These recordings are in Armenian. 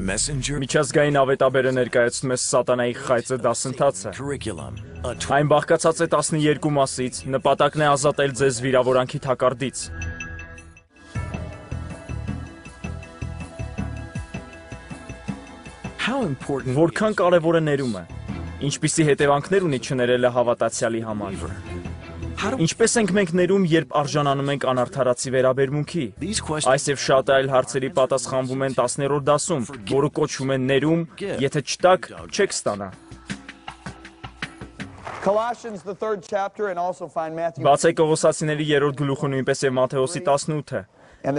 Միջազգային ավետաբերը ներկայացնում է սատանայի խայծը դասընթացը։ Այն բաղկացած է 12 մասից, նպատակն է ազատել ձեզ վիրավորանքի թակարդից։ Որքան կարևոր է ներումը, ինչպիսի հետևանքներ ունի չներելը հավատացյալի համար։ Ինչպես ենք մենք ներում, երբ արժանանում ենք անարդարացի վերաբերմունքի։ Այս եւ շատ այլ հարցերի պատասխանվում են 10-րդ դասում, որը կոչվում է ներում, եթե չտաք, չեք ստանա։ Բացեք Կողոսացիների 3-րդ գլուխը նույնպես եւ Մատթեոսի 18-ը։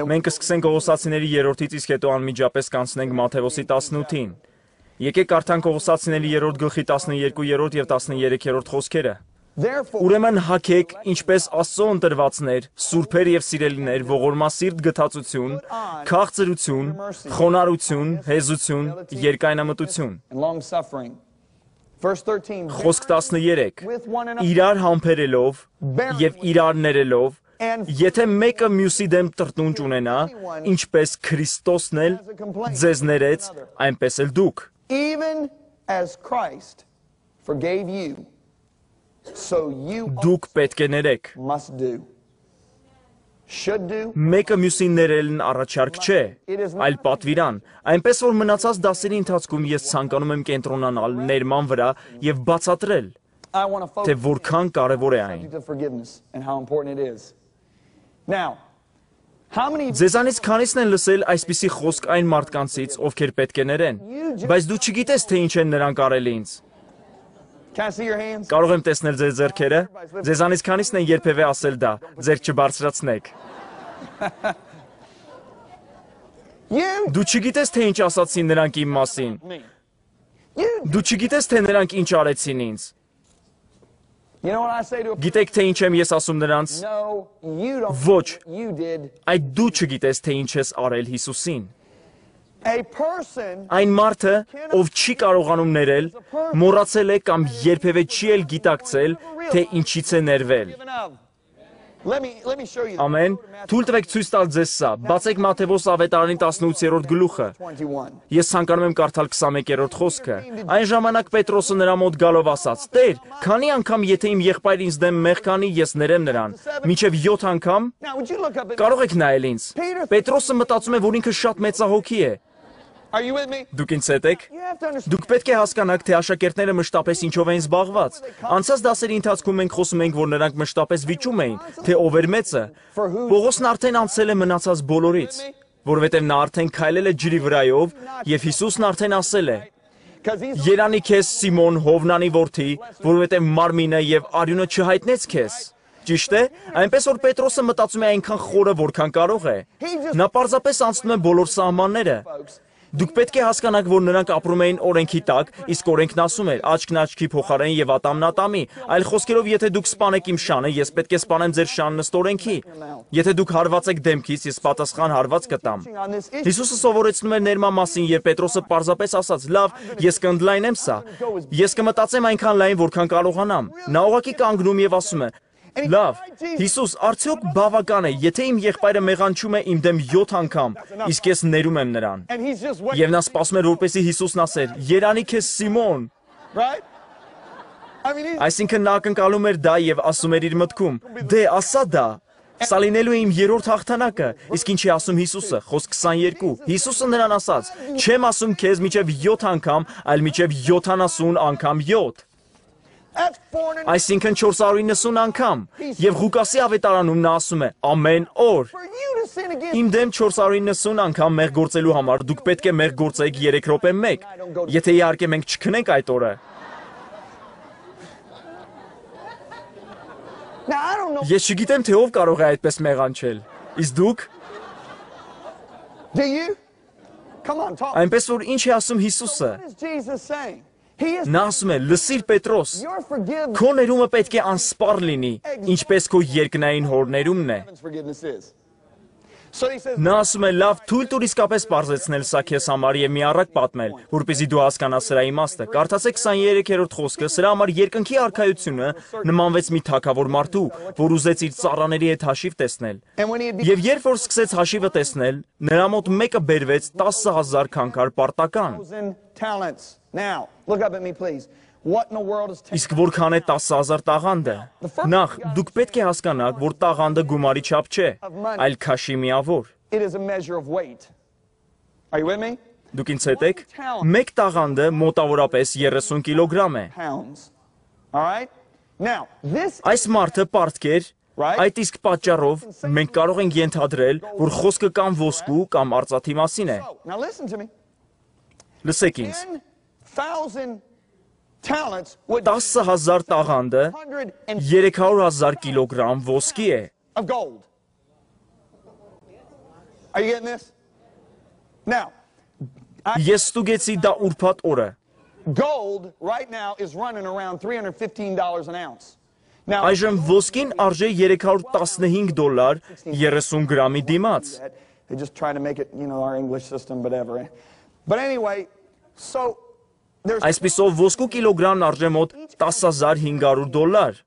Մենք կսկսենք Կողոսացիների 3-ից, իսկ հետո անմիջապես կանցնենք Մատթեոսի 18-ին։ Եկեք կարդանք Կողոսացիների 3-րդ գլխի 12-րդ եւ 13-րդ խոսքերը։ Ուրեմն հագեք, ինչպես Աստծո ընտրվածներ, սուրբեր եւ սիրելիներ, ողորմասիրտ գթածություն, քաղցրություն, խոնարհություն, հեզություն, երկայնամտություն։ Խոսք 13. Իրար համբերելով եւ իրար ներելով, եթե մեկը մյուսի դեմ տրտունջ ունենա, ինչպես Քրիստոսն էլ ձեզ ներեց, այնպես էլ դուք։ Դուք պետք է ներեք։ Մեկը մյուսին ներելն առաջարկ չէ, այլ պատվիրան, այնպես որ մնացած դասերի ընթացքում ես ցանկանում եմ կենտրոնանալ ներման վրա եւ բացատրել, թե որքան կարևոր է այն։ Ձեզանից քանիսն են լսել այսպիսի խոսք այն մարդկանցից, ովքեր պետք է ներեն, բայց դու չգիտես, թե ինչ են նրանք արել ինձ։ Կարող եմ տեսնել ձեր ձեռքերը, ձեզանից քանիսն են երբևէ ասել դա, ձեռք չբարձրացնեք։ Դու չգիտես, թե ինչ ասացին նրանք իմ մասին։ Դու չգիտես, թե նրանք ինչ արեցին ինձ։ Գիտեք, թե ինչ եմ ես ասում նրանց։ Ոչ, այդ դու չգիտես, թե ինչ ես արել Հիսուսին։ Այն մարդը, ով չի կարողանում ներել, մոռացել է կամ երբևէ չի էլ գիտակցել, թե ինչից է ներվել։ Ամեն, թույլ տվեք ցույց տալ ձեզ սա, բացեք Մատթեոս ավետարանի 18-րդ գլուխը։ Ես ցանկանում եմ կարդալ 21-րդ խոսքը։ Այն ժամանակ Պետրոսը նրա մոտ գալով ասաց. Տեր, քանի անգամ եթե իմ եղբայրը ինձ դեմ մեղք անի, ես ներեմ նրան, մինչև 7 անգամ։ Կարող եք նայել ինձ։ Պետրոսը մտածում է, որ ինքը շատ մեծահոգի է։ Դուք ինձ հետ եք։ Դուք պետք է հասկանաք, թե աշակերտները մշտապես ինչով էին զբաղված։ Անցած դասերի ընթացքում մենք խոսում ենք, որ նրանք մշտապես վիճում էին, թե ով էր մեծը։ Պողոսն արդեն անցել է մնացած բոլորից, որովհետև նա արդեն քայլել է ջրի վրայով, եւ Հիսուսն արդեն ասել է. Երանի քեզ Սիմոն Հովնանի որդի, որովհետև մարմինը եւ արյունը չհայտնեց քեզ։ Ճիշտ է, այնպես որ Պետրոսը մտածում է այնքան խորը, որքան կարող է։ Նա պարզապես անցնում է բոլոր սահմանները։ Դուք պետք է հասկանաք, որ նրանք ապրում էին օրենքի տակ, իսկ օրենքն ասում էր աչքն աչքի փոխարեն եւ ատամն ատամի։ Այլ խոսքերով, եթե դուք սպանեք իմ շանը, ես պետք է սպանեմ ձեր շանն ըստ օրենքի։ Եթե դուք հարվածեք դեմքից, ես պատասխան հարված կտամ։ Հիսուսը սովորեցնում էր ներման մասին, երբ Պետրոսը պարզապես ասաց. լավ, ես կընդլայնեմ սա։ Ես կմտածեմ այնքան լայն, որքան կարողանամ։ Նա ուղղակի կանգնում եւ ասում է. Լավ, Հիսուս, արդյոք բավական է, եթե իմ եղբայրը մեղանչում է իմ դեմ 7 անգամ, իսկ ես ներում եմ նրան։ Եվ նա սպասում էր, որպեսզի Հիսուսն ասեր. Երանի քեզ Սիմոն։ Այսինքն նա ակնկալում էր դա եւ ասում էր իր մտքում. Դե ասա դա։ Սա լինելու է իմ 3-րդ հաղթանակը, իսկ ինչ է ասում Հիսուսը, խոսք 22։ Հիսուսը նրան ասաց. չեմ ասում քեզ մինչև 7 անգամ, այլ մինչև 70 անգամ 7։ Այսինքն 490 անգամ, եւ Ղուկասի ավետարանում նա ասում է. ամեն օր։ Իմ դեմ 490 անգամ մեղք գործելու համար դուք պետք է մեղք գործեք 3 րոպե 1, եթե իհարկե մենք չքնենք այդ օրը։ Ես չգիտեմ, թե ով կարող է այդպես մեղանչել, իսկ դուք։ Այնպես որ ինչ է ասում Հիսուսը։ Նա ասում է. լսիր Պետրոս, քո ներումը պետք է անսպառ լինի, ինչպես քո երկնային հոր ներումն է։ Նա ասում է, լավ, թույլ տուր իսկապես պարզեցնել սա քեզ համար եւ մի առակ պատմել, որպեսզի դու հասկանաս սրա իմաստը։ Կարդացեք 23-րդ խոսքը, սրա համար երկնքի արքայությունը նմանվեց մի թագավոր մարդու, որ ուզեց իր ծառաների հետ հաշիվ տեսնել։ Եվ երբ որ սկսեց հաշիվը տեսնել, նրա մոտ մեկը բերվեց 10,000 քանքար պարտական։ Իսկ որքան է 10,000 տաղանդը։ Նախ, դուք պետք է հասկանաք, որ տաղանդը գումարի չափ չէ, այլ քաշի միավոր։ Դուք ինձ հետ եք, մեկ տաղանդը մոտավորապես 30 կիլոգրամ է։ Այս մարդը պարտքեր, այդ իսկ պատճառով մենք կարող ենք ենթադրել, որ խոսքը կամ ոսկու կամ արծաթի մասին է։ Լսեք ինձ։ 10,000 տաղանդը 300,000 կիլոգրամ ոսկի է։ Ես ստուգեցի դա ուրբաթ օրը։ Այժմ ոսկին արժե $315 30 գրամի դիմաց։ Այսպիսով ոսկու կիլոգրամն արժե մոտ $10,500։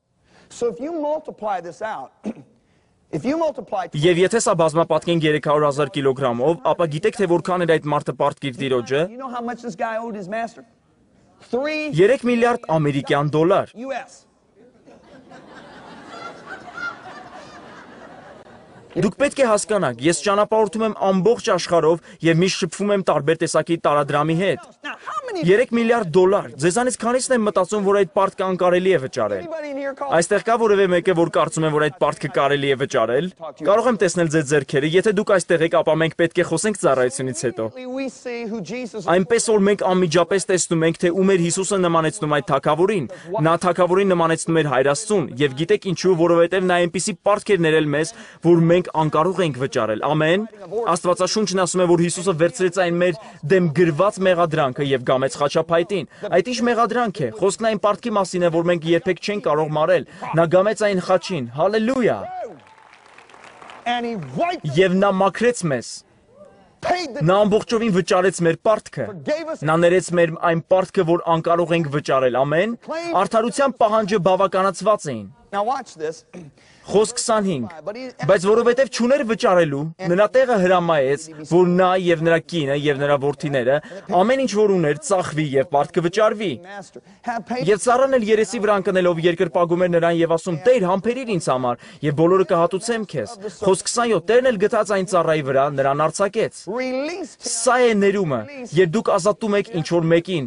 Եվ եթե սա բազմապատկենք 300,000 կիլոգրամով, ապա գիտեք թե որքան էր այդ մարդը պարտքիր տիրոջը։ 3 միլիարդ ամերիկյան դոլար։ Դուք պետք է հասկանաք, ես ճանապարհորդում եմ ամբողջ աշխարհով եւ միշտ շփվում եմ տարբեր տեսակի տարադրամի հետ։ 3 միլիարդ դոլար, ձեզանից քանիսն են մտածում, որ այդ պարտքը անկարելի է վճարել։ Այստեղ կա որևէ մեկը, որ կարծում է, որ այդ պարտքը կարելի է վճարել։ Կարող եմ տեսնել ձեր ձեռքերը, եթե դուք այստեղ եք, ապա մենք պետք է խոսենք ծառայությունից հետո։ Այնպես որ մենք անմիջապես տեսնում ենք, թե ում էր Հիսուսը նմանեցնում այդ թագավորին։ Նա թագավորին նմանեցնում էր Հայր Աստծուն, եւ գիտեք ինչու, որովհետեւ նա այնպիսի պարտք էր ներել մեզ, որ մենք անկարող ենք վճարել։ Ամեն։ Աստվածաշունչն ասում է, որ Հիսուսը վերցրեց այն մեր դեմ գրված մեղադրանքը եւ գամեց խաչափայտին։ Այդ ինչ մեղադրանք է։ Խոսքն այն պարտքի մասին է, որ մենք երբեք չենք կարող մարել։ Նա գամեց այն խաչին։ Հալելույա։ Եվ նա մաքրեց մեզ։ Նա ամբողջովին վճարեց մեր պարտքը։ Նա ներեց մեր այն պարտքը, որ անկարող ենք վճարել։ Ամեն։ Արդարության պահանջը բավականացված էին։ Խոսք 25, բայց որովհետև չուներ վճարելու, նրա տեղը հրամայեց, որ նա եւ նրա կինը եւ նրա որդիները ամեն ինչ որ ուներ ծախվի եւ պարտքը վճարվի։ Եվ ծառան էլ երեսի վրա ընկնելով երկրպագում էր նրան եւ ասում. «Տեր, համբերիր ինձ համար եւ բոլորը կհատուցեմ քեզ»։ Խոսք 27, Տերն էլ գտած այն ծառայի վրա նրան արձակեց։ Սա է ներումը, երբ դուք ազատում եք ինչ որ մեկին,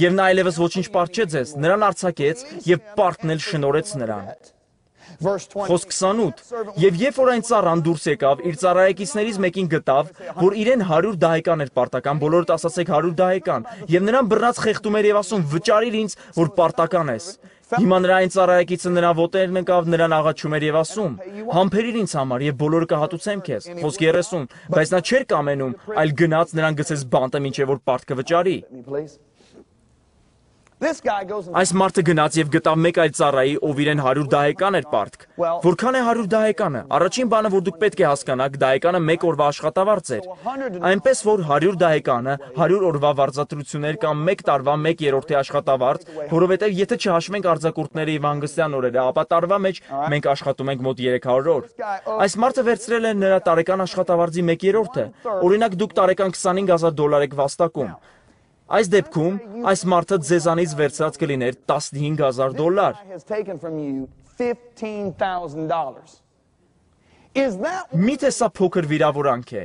եւ նա այլևս ոչինչ պարտ չէ ձեզ, նրան արձակեց եւ պարտն էլ շնորհեց նրան։ Խոսք 28, եւ երբ որ այն ծառան դուրս եկավ, իր ծառայեկիցներից մեկին գտավ, որ իրեն 100 դահեկան էր պարտական, բոլորդ ասացեք 100 դահեկան, եւ նրան բռնած խեղդում էր եւ ասում. «Վճարիր ինձ, որ պարտական ես»։ Հիմա նրա այն ծառայեկիցը նրա ոտերն ընկավ, նրան աղաչում էր եւ ասում. «Համբերիր ինձ համար եւ բոլորը կհատուցեմ քեզ»։ Խոսք 30, բայց նա չէր կամենում, այլ գնաց նրան գցեց բանտը, մինչեւ որ պարտքը վճարի։ Այս մարդը գնաց եւ գտավ մեկ այլ ծառայի, ով իրեն 100 դահեկան էր պարտք։ Որքան է 100 դահեկանը։ Առաջին բանը, որ դուք պետք է հասկանաք, դահեկանը 1 օրվա աշխատավարձ էր։ Այնպես որ 100 դահեկանը 100 օրվա վարձատրություններ կամ 1 տարվա 1/3 աշխատավարձ, որովհետեւ եթե չհաշվենք արձակուրդները եւ հանգստյան օրերը, ապա տարվա մեջ մենք աշխատում ենք մոտ 300 օր։ Այս մարդը վերցրել է նրա տարեկան աշխատավարձի 1/3-ը։ Օրինակ դուք տարեկան $25,000 եք վաստակում։ Այս դեպքում այս մարդը ձեզանից վերցրած կլիներ $15,000։ Միթե սա փոքր վիրավորանք է։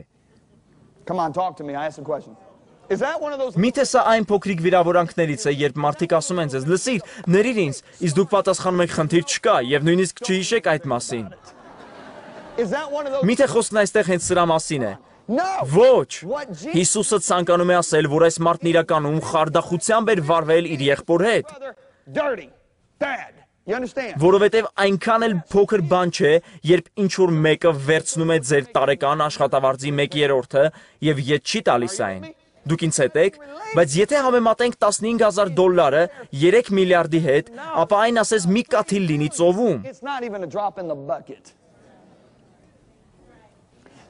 Միթե սա այն փոքրիկ վիրավորանքներից է, երբ մարդիկ ասում են ձեզ. «Լսիր, ների ինձ», իսկ դուք պատասխանում եք. «Խնդիր չկա», եւ նույնիսկ չհիշեք այդ մասին։ Միթե խոսքն այստեղ հենց սրա մասին է։ Ոչ, Հիսուսը ցանկանում է ասել, որ այս մարդն իրականում խարդախությամբ էր վարվել իր եղբոր հետ։ Որովհետև այնքան էլ փոքր բան չէ, երբ ինչ-որ մեկը վերցնում է ձեր տարեկան աշխատավարձի 1/3-ը եւ ետ չի տալիս այն։ Դուք ինձ հետ եք, բայց եթե համեմատենք $15,000 3 միլիարդի հետ, ապա այն ասես մի կաթիլ լինի ծովում։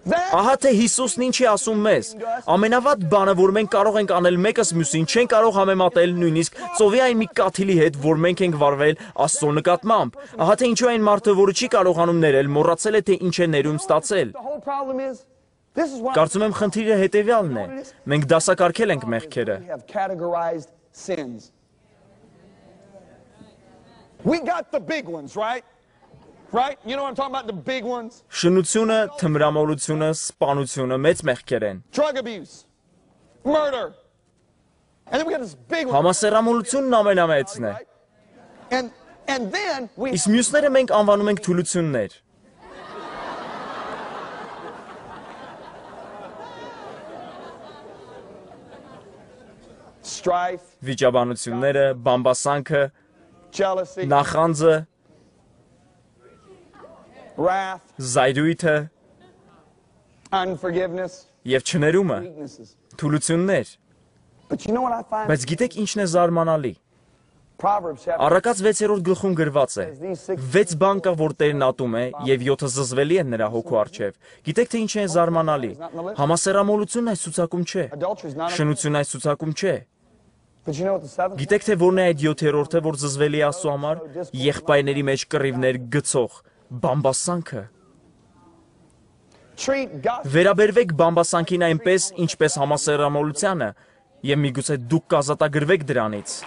Ահա թե Հիսուսն ինչ է ասում մեզ։ Ամենավատ բանը, որ մենք կարող ենք անել մեկս մյուսին, չեն կարող համեմատել նույնիսկ ծովի այն մի կաթիլի հետ, որ մենք ենք վարվել Աստծո նկատմամբ։ Ահա թե ինչու այն մարդը, որը չի կարողանում ներել, մոռացել է թե ինչ է ներում ստացել։ Կարծում եմ խնդիրը հետևյալն է։ Մենք դասակարգել ենք մեղքերը։ We got the big ones, right? Right? You know what I'm talking about? The big ones? Շնությունը, թմրամոլությունը, սպանությունը մեծ մեղքեր են։ Drug abuse, murder. And then we got this big one. Համասեռամոլությունն ամենամեծն է։ And then we Իսկ մյուսները մենք անվանում ենք թուլություններ։ strife, Վիճաբանությունները, բամբասանքը, jealousy, նախանձը, wrath, զայրույթը unforgiveness, եւ չներումը, weaknesses. թուլություններ։ But you know what I find? Բայց գիտեք ինչն է զարմանալի։ Proverbs chapter Առակաց 6-րդ գլխում գրված է. 6 բան կա, որ Տերն ատում է, եւ 7-ը զզվելի են նրա հոգու առջև։ Գիտեք թե ինչ է զարմանալի։ Համասեռամոլությունն այս ցուցակում չէ։ adultery is not a, Շնությունն այս ցուցակում չէ։ but you know what the seventh Գիտեք թե որն է այդ 7-րդը, որ զզվելի է Աստծո համար, եղբայրների մեջ կռիվներ գցող բամբասանքը։ treat God Վերաբերվեք բամբասանքին այնպես, ինչպես համասեռամոլությանը, եւ միգուցե դուք կազատագրվեք դրանից։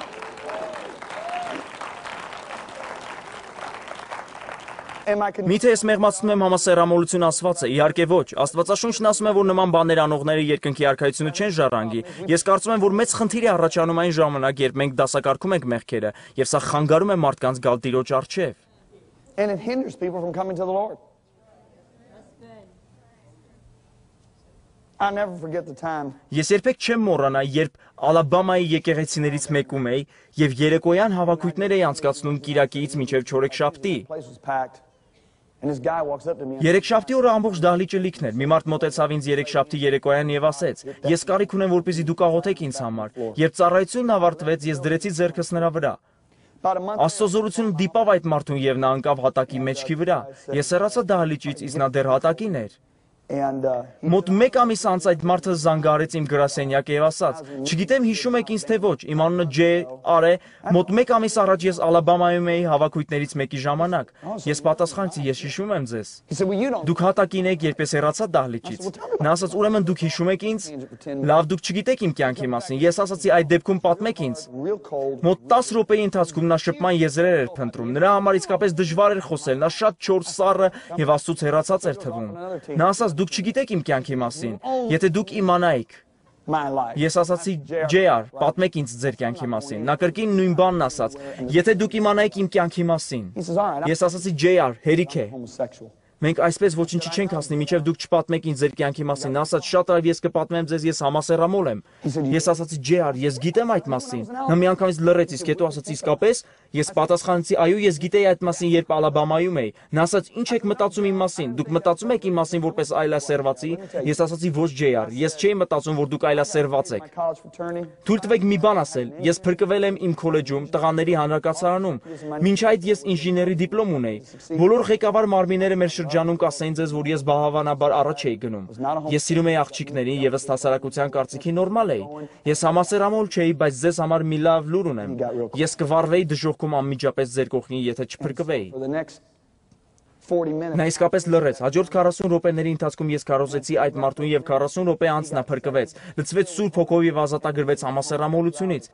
am I con- Միթե ես մեղմացնում եմ համասեռամոլություն ասվածը, իհարկե ոչ։ Աստվածաշունչն ասում է, որ նման բաներ անողները երկնքի արքայությունը չեն ժառանգի։ Ես կարծում եմ, որ մեծ խնդիր է առաջանում այն ժամանակ, երբ մենք դասակարգում ենք մեղքերը, եւ սա խանգարում է մարդկանց գալ Տիրոջ առջև։ and it hinders people from coming to the Lord. I'll never forget the time Ես երբեք չեմ մոռանա, երբ Ալաբամայի եկեղեցիներից մեկում էի եւ երեկոյան հավաքույթներ էի անցկացնում Կիրակիից մինչեւ Չորեքշաբթի։ the place was packed and this guy walks up to me and Երեքշաբթի օրը ամբողջ դահլիճը լիքն էր։ Մի մարդ մոտեցավ ինձ երեքշաբթի երեկոյան եւ ասեց. Ես կարիք ունեմ, որպեսզի դուք աղոթեք ինձ համար։ Երբ ծառայությունն ավարտվեց, ես դրեցի ձեռքս նրա վրա։ about a month Աստծո զորությունը դիպավ այդ մարդուն եւ նա անկավ հատակի մեջքի վրա։ Ես հեռացա դահլիճից, իսկ նա դեռ հատակին էր։ and Մոտ 1 ամիս անց այդ մարդը զանգահարեց իմ գրասենյակը եւ ասաց. Չգիտեմ հիշում եք ինձ թե ոչ, իմ անունը J.R. է, մոտ 1 ամիս առաջ ես Ալաբամայում էի հավաքույթներից մեկի ժամանակ։ Ես պատասխանեցի, ես հիշում եմ ձեզ։ he said, well, you don't Դուք հատակին եք, երբ ես հեռացա դահլիճից։ Նա ասաց, ուրեմն դուք հիշում եք ինձ։ Լավ, դուք չգիտեք իմ կյանքի մասին։ Ես ասացի, այդ դեպքում պատմեք ինձ։ real cold. Մոտ 10 րոպեի ընթացքում նա շփման եզրեր էր փնտրում։ Նրա համար իսկապես դժվար էր խոսել։ Նա շատ չոր սառը եւ Աստծուց հեռացած էր թվում։ Նա ասաց, դուք չգիտեք իմ կյանքի մասին։ Եթե դուք իմանայիք։ My life. Ես ասացի, JR, պատմեք ինձ ձեր կյանքի մասին։ Նա կրկին նույն բանն ասաց։ Եթե դուք իմանայիք իմ կյանքի մասին։ He says, all right, I'm Ես ասացի, JR, հերիք է։ homosexual. Մենք այսպես ոչինչ չենք հասնի, մինչև դուք չպատմեք ինձ ձեր կյանքի մասին։ Նա ասաց, շատ արագ ես կպատմեմ ձեզ, ես համասեռամոլ եմ։ Ես ասացի, JR, ես գիտեմ այդ մասին։ Նա միանգամից լռեց, իսկ հետո ասաց, իսկապես։ Ես պատասխանեցի, այո, ես գիտեի այդ մասին, երբ Ալաբամայում էի։ Նա ասաց, ինչ եք մտածում իմ մասին։ Դուք մտածում եք իմ մասին որպես այլասերվածի։ Ես ասացի, ոչ JR, ես չէի մտածում, որ դուք այլասերված եք։ My college fraternity. Թույլ տվեք մի բան ասել։ Ես փրկվել եմ իմ քոլեջում, տղաների հանրակացարանում։ Մինչ այդ ես ինժեների դիպլոմ ունեի։ Բոլոր ղեկավար մարմինները մեր շրջանում կասեին ձեզ, որ ես բահավանաբար առաջ էի գնում։ Ես սիրում էի աղջիկներին եւ ըստ հասարակության կարծիքի նորմալ էի։ Ես համասեռամոլ չէի, բայց ձեզ համար մի լավ լուր ունեմ։ Ես կվարվեի դժոխքում անմիջապես ձեր կողքին, եթե չփրկվեի։ For the next 40 minutes. Նա իսկապես լռեց։ Հաջորդ 40 րոպեների ընթացքում ես քարոզեցի այդ մարդուն եւ 40 րոպե անց նա փրկվեց։ Լցվեց Սուրբ Հոգով եւ ազատագրվեց համասեռամոլությունից։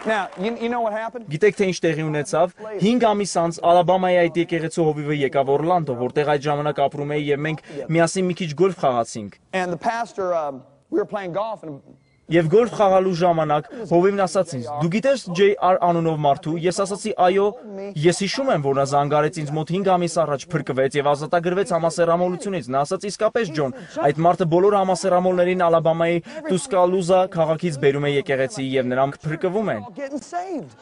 Now, you know what happened? Գիտեք թե ինչ տեղի ունեցավ։ 5 ամիս անց Ալաբամայի այդ եկեղեցու հովիվը եկավ Օրլանդո, որտեղ այդ ժամանակ ապրում էի եւ մենք միասին մի քիչ գոլֆ խաղացինք։ And the pastor, we were playing golf and Եվ գոլֆ խաղալու ժամանակ հովիվն ասաց ինձ. «Դու գիտես JR անունով մարդու»։ Ես ասացի. «Այո, ես հիշում եմ, որ նա զանգարեց ինձ մոտ 5 ամիս առաջ, փրկվեց եւ ազատագրվեց համասեռամոլությունից»։ Նա ասաց. «Իսկապես, Ջոն, այդ մարդը բոլոր համասեռամոլներին Ալաբամայի Տուսկալուզա քաղաքից բերում է եկեղեցի եւ նրանք փրկվում են»։ getting saved.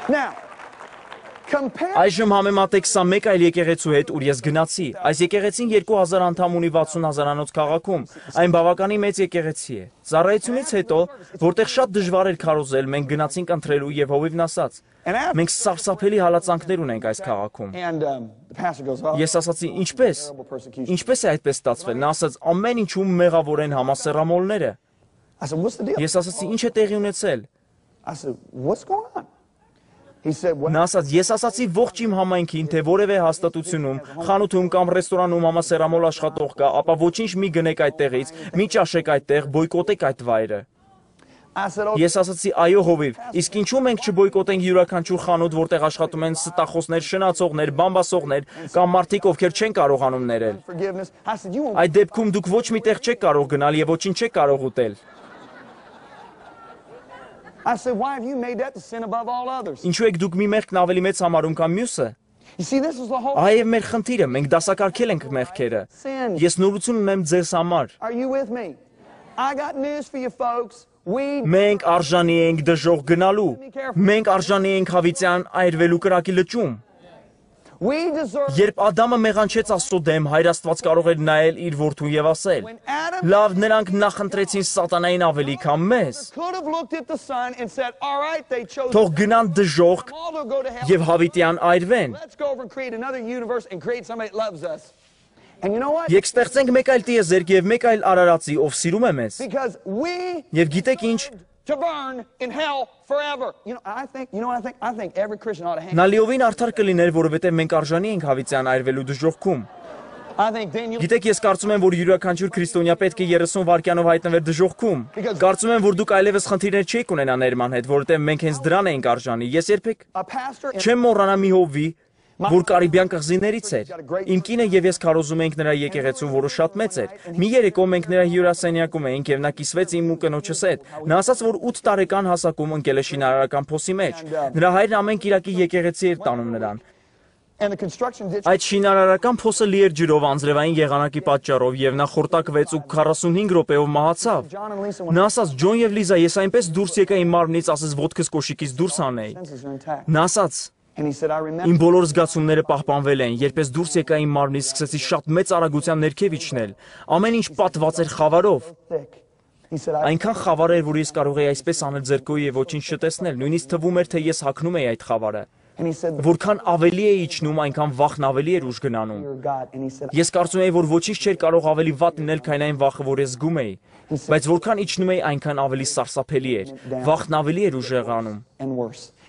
Now, Այժմ համեմատեք սա մեկ այլ եկեղեցու հետ, ուր ես գնացի։ Այս եկեղեցին 2000 անդամ ունի 60,000-անոց քաղաքում։ Այն բավականին մեծ եկեղեցի է։ Ծառայությունից հետո, որտեղ շատ դժվար էր քարոզել, մենք գնացինք ընթրելու եւ հովիվն ասաց. մենք սարսափելի հալածանքներ ունենք այս քաղաքում։ Ես ասացի, ինչպես է այդպես ստացվել։ Նա ասաց, ամեն ինչում մեղավոր են համասեռամոլները։ Ես ասացի, ինչ է տեղի ունեցել։ Նա ասաց, ես ասացի ողջ իմ համայնքին, թե որևէ հաստատությունում, խանութում կամ ռեստորանում համասեռամոլ աշխատող կա, ապա ոչինչ մի գնեք այդտեղից, մի ճաշեք այդտեղ, բոյկոտեք այդ վայրը։ Ես ասացի, այո հովիվ, իսկ ինչու մենք չբոյկոտենք յուրաքանչյուր խանութ, որտեղ աշխատում են ստախոսներ, շնացողներ, բամբասողներ կամ մարդիկ, ովքեր չեն կարողանում ներել։ Այդ դեպքում դուք ոչ մի տեղ չեք կարող գնալ եւ ոչինչ չեք կարող ուտել։ Ինչու եք դուք մի մեղքն ավելի մեծ համարում կամ մյուսը։ Այ մեր խնդիրը, մենք դասակարգել ենք մեղքերը։ Ես նորություն ունեմ ձեզ համար։ Մենք արժանի ենք դժոխք գնալու։ Մենք արժանի ենք հավիտյան այրվելու կրակի լճում։ Երբ Ադամը մեղանչեց Աստծո դեմ, Հայր Աստված կարող էր նայել իր որդուն եւ ասել. լավ, նրանք նախընտրեցին սատանային ավելի, քան մեզ։ Թող գնան դժոխք եւ հավիտյան այրվեն։ Եկ ստեղծենք մեկ այլ տիեզերք եւ մեկ այլ արարածի, ով սիրում է մեզ։ Եվ գիտեք ինչ։ Նա լիովին արդար կլիներ, որովհետև մենք արժանի ենք հավիտյան այրվելու դժոխքում։ Գիտեք, ես կարծում եմ, որ յուրաքանչյուր քրիստոնյա պետք է 30 վայրկյանով հայտնվեր դժոխքում։ Կարծում եմ, որ դուք այլևս խնդիրներ չեք ունենա ներման հետ, որովհետև մենք հենց դրան էինք արժանի։ Ես երբեք չեմ մոռանա մի հովվի, որ Կարիբյան կղզիներից էր։ Իմ կինը եւ ես քարոզում էինք նրա եկեղեցու, որը շատ մեծ էր։ Մի երեկո մենք նրա հյուրասենյակում էինք եւ նա կիսվեց իմ ու կնոջս հետ։ Նա ասաց, որ 8 տարեկան հասակում ընկել է շինարարական փոսի մեջ։ Նրա հայրն ամեն կիրակի եկեղեցի էր տանում նրան։ Այդ շինարարական փոսը լի էր ջրով անձրևային եղանակի պատճառով եւ նա խորտակվեց ու 45 րոպեով մահացավ։ Նա ասաց, Ջոն եւ Լիզա, ես այնպես դուրս եկա իմ մարմնից, ասես ոտքս կոշիկից դուրս անեի։ Նա ասաց. Իմ բոլոր զգացումները պահպանվել են, երբ ես դուրս եկա իմ մարմնից, սկսեցի շատ մեծ արագությամբ ներքև իջնել։ Ամեն ինչ պատված էր խավարով։ Այնքան խավար էր, որ ես կարող էի այսպես անել ձեռքով եւ ոչինչ չտեսնել, նույնիսկ թվում էր, թե ես հագնում էի այդ խավարը։ Որքան ավելի էի իջնում, այնքան վախն ավելի էր ուժ գնանում։ Ես կարծում էի, որ ոչինչ չէր կարող ավելի վատ լինել, քան այն վախը, որ ես զգում էի, բայց որքան իջնում էի, այնքան ավելի սարսափելի էր։ Վախն ավելի էր ուժեղանում։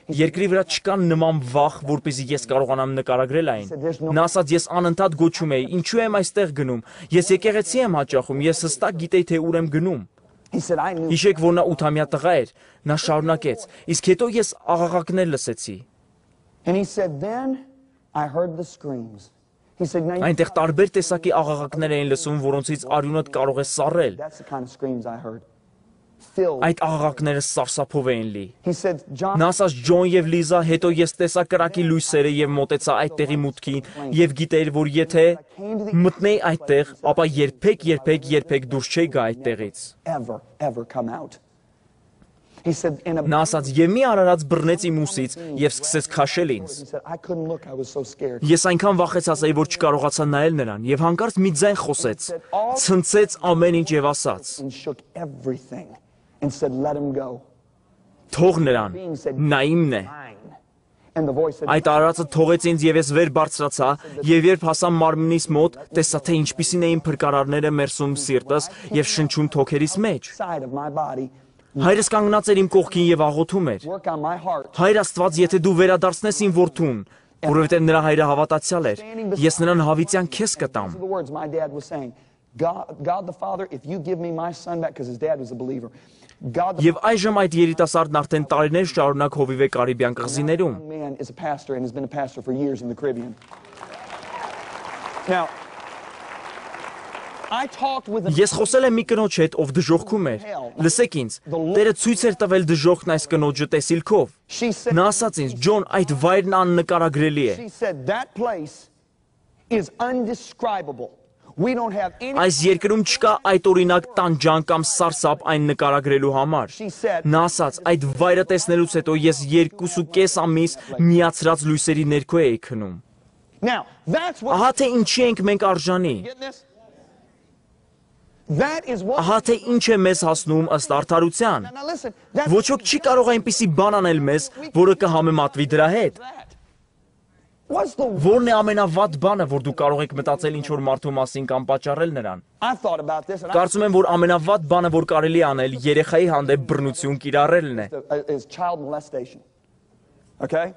Երկրի վրա չկան նման վախ, որպեսզի ես կարողանամ նկարագրել այն։ Նա ասաց, ես անընդհատ գոչում էի, ինչու եմ այստեղ գնում։ Ես եկեղեցի եմ հաճախում, ես հստակ գիտեի, թե ուր եմ գնում։ Հիշեք, որ նա 8-ամյա տղա էր։ Նա շարունակեց. իսկ հետո ես աղաղակներ լսեցի։ Այնտեղ տարբեր տեսակի աղաղակներ էին լսվում, որոնցից արյունդ կարող է սառել։ Այդ աղաղակները սարսափով էին լի։ Նա ասաց, Ջոն եւ Լիզա, հետո ես տեսա կրակի լույսերը եւ մոտեցա այդտեղի մուտքին եւ գիտեի, որ եթե մտնեի այդտեղ, ապա երբեք դուրս չէի գա այդտեղից։ Նա ասաց, եւ մի արարած բռնեց իմ ուսից եւ սկսեց քաշել ինձ։ Ես այնքան վախեցած էի, որ չկարողացա նայել նրան եւ հանկարծ մի ձայն խոսեց, ցնցեց ամեն ինչ եւ ասաց. Թող նրան, նա իմն է։ Այդ արարածը թողեց ինձ եւ ես վեր բարձրացա եւ երբ հասա մարմնիս մոտ, տեսա թե ինչպիսին էին փրկարարները մերսում սիրտս եւ շնչում թոքերիս մեջ։ Հայրս կանգնած էր իմ կողքին եւ աղոթում էր. Հայր Աստված, եթե դու վերադարձնես իմ որդուն, որովհետեւ նրա հայրը հավատացյալ էր, ես նրան հավիտյան քեզ կտամ։ Եվ այժմ այդ երիտասարդն արդեն տարիներ շարունակ հովիվ է Կարիբյան կղզիներում։ Ես խոսել եմ մի կնոջ հետ, ով դժոխքում էր։ Լսեք ինձ, Տերը ցույց էր տվել դժոխքն այս կնոջը տեսիլքով։ Նա ասաց ինձ, Ջոն, այդ վայրն աննկարագրելի է։ We don't have any. Այս երկրում չկա այդ օրինակ տանջան կամ սարսափ այն նկարագրելու համար։ Նա ասաց, այդ վայրը տեսնելուց հետո ես 2.5 ամիս միացրած լույսերի ներքո էի քնում։ Now, that's what. Ահա թե ինչի ենք մենք արժանի։ Getting this? That is what. Ահա թե ինչ է մեզ հասնում ըստ արդարության։ Now listen. That's Ոչ ոք չի կարող այնպիսի բան անել մեզ, որը կհամեմատվի դրա հետ։ that. What's the? Որն է ամենավատ բանը, որ դու կարող եք մտածել ինչ-որ մարդու մասին կամ պատճառել նրան։ I thought about this, and Կարծում եմ, որ ամենավատ բանը, որ կարելի է անել, երեխայի հանդեպ բռնություն կիրառելն է։ is child molestation. Okay?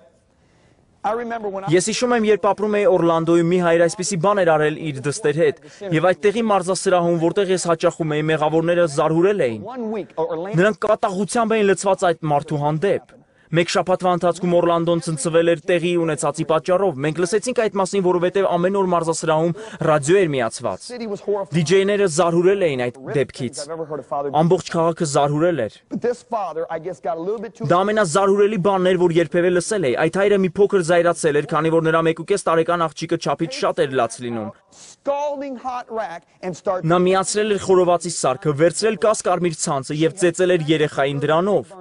I remember when I. Ես հիշում եմ, երբ ապրում էի Օրլանդոյում, մի հայր այսպիսի բան էր արել իր դստեր հետ, եւ այդտեղի մարզասրահում, որտեղ ես հաճախում էի, մեղավորները զարհուրել էին։ 1 week or Նրանք կատաղությամբ էին լցված այդ մարդու հանդեպ։ Մեկ շաբաթվա ընթացքում Օրլանդոն ցնցվել էր տեղի ունեցածի պատճառով։ Մենք լսեցինք այդ մասին, որովհետև ամեն օր մարզասրահում ռադիո էր միացված։ city was horrified. DJ-ները զարհուրել էին այդ դեպքից։ I've ever heard a father. Ամբողջ քաղաքը զարհուրել էր։ But this father, I guess, got a little bit too. Դա ամենազարհուրելի բանն էր, որ երբևէ լսել էի։ Այդ հայրը մի փոքր զայրացել էր, քանի որ նրա 1.5 տարեկան աղջիկը չափից շատ էր լաց լինում։ Scalding hot rack and start. Նա միացրել էր խորովածի սարքը, վերցրել կասկարմիր ցանցը եւ ծեծել էր երեխային դրանով։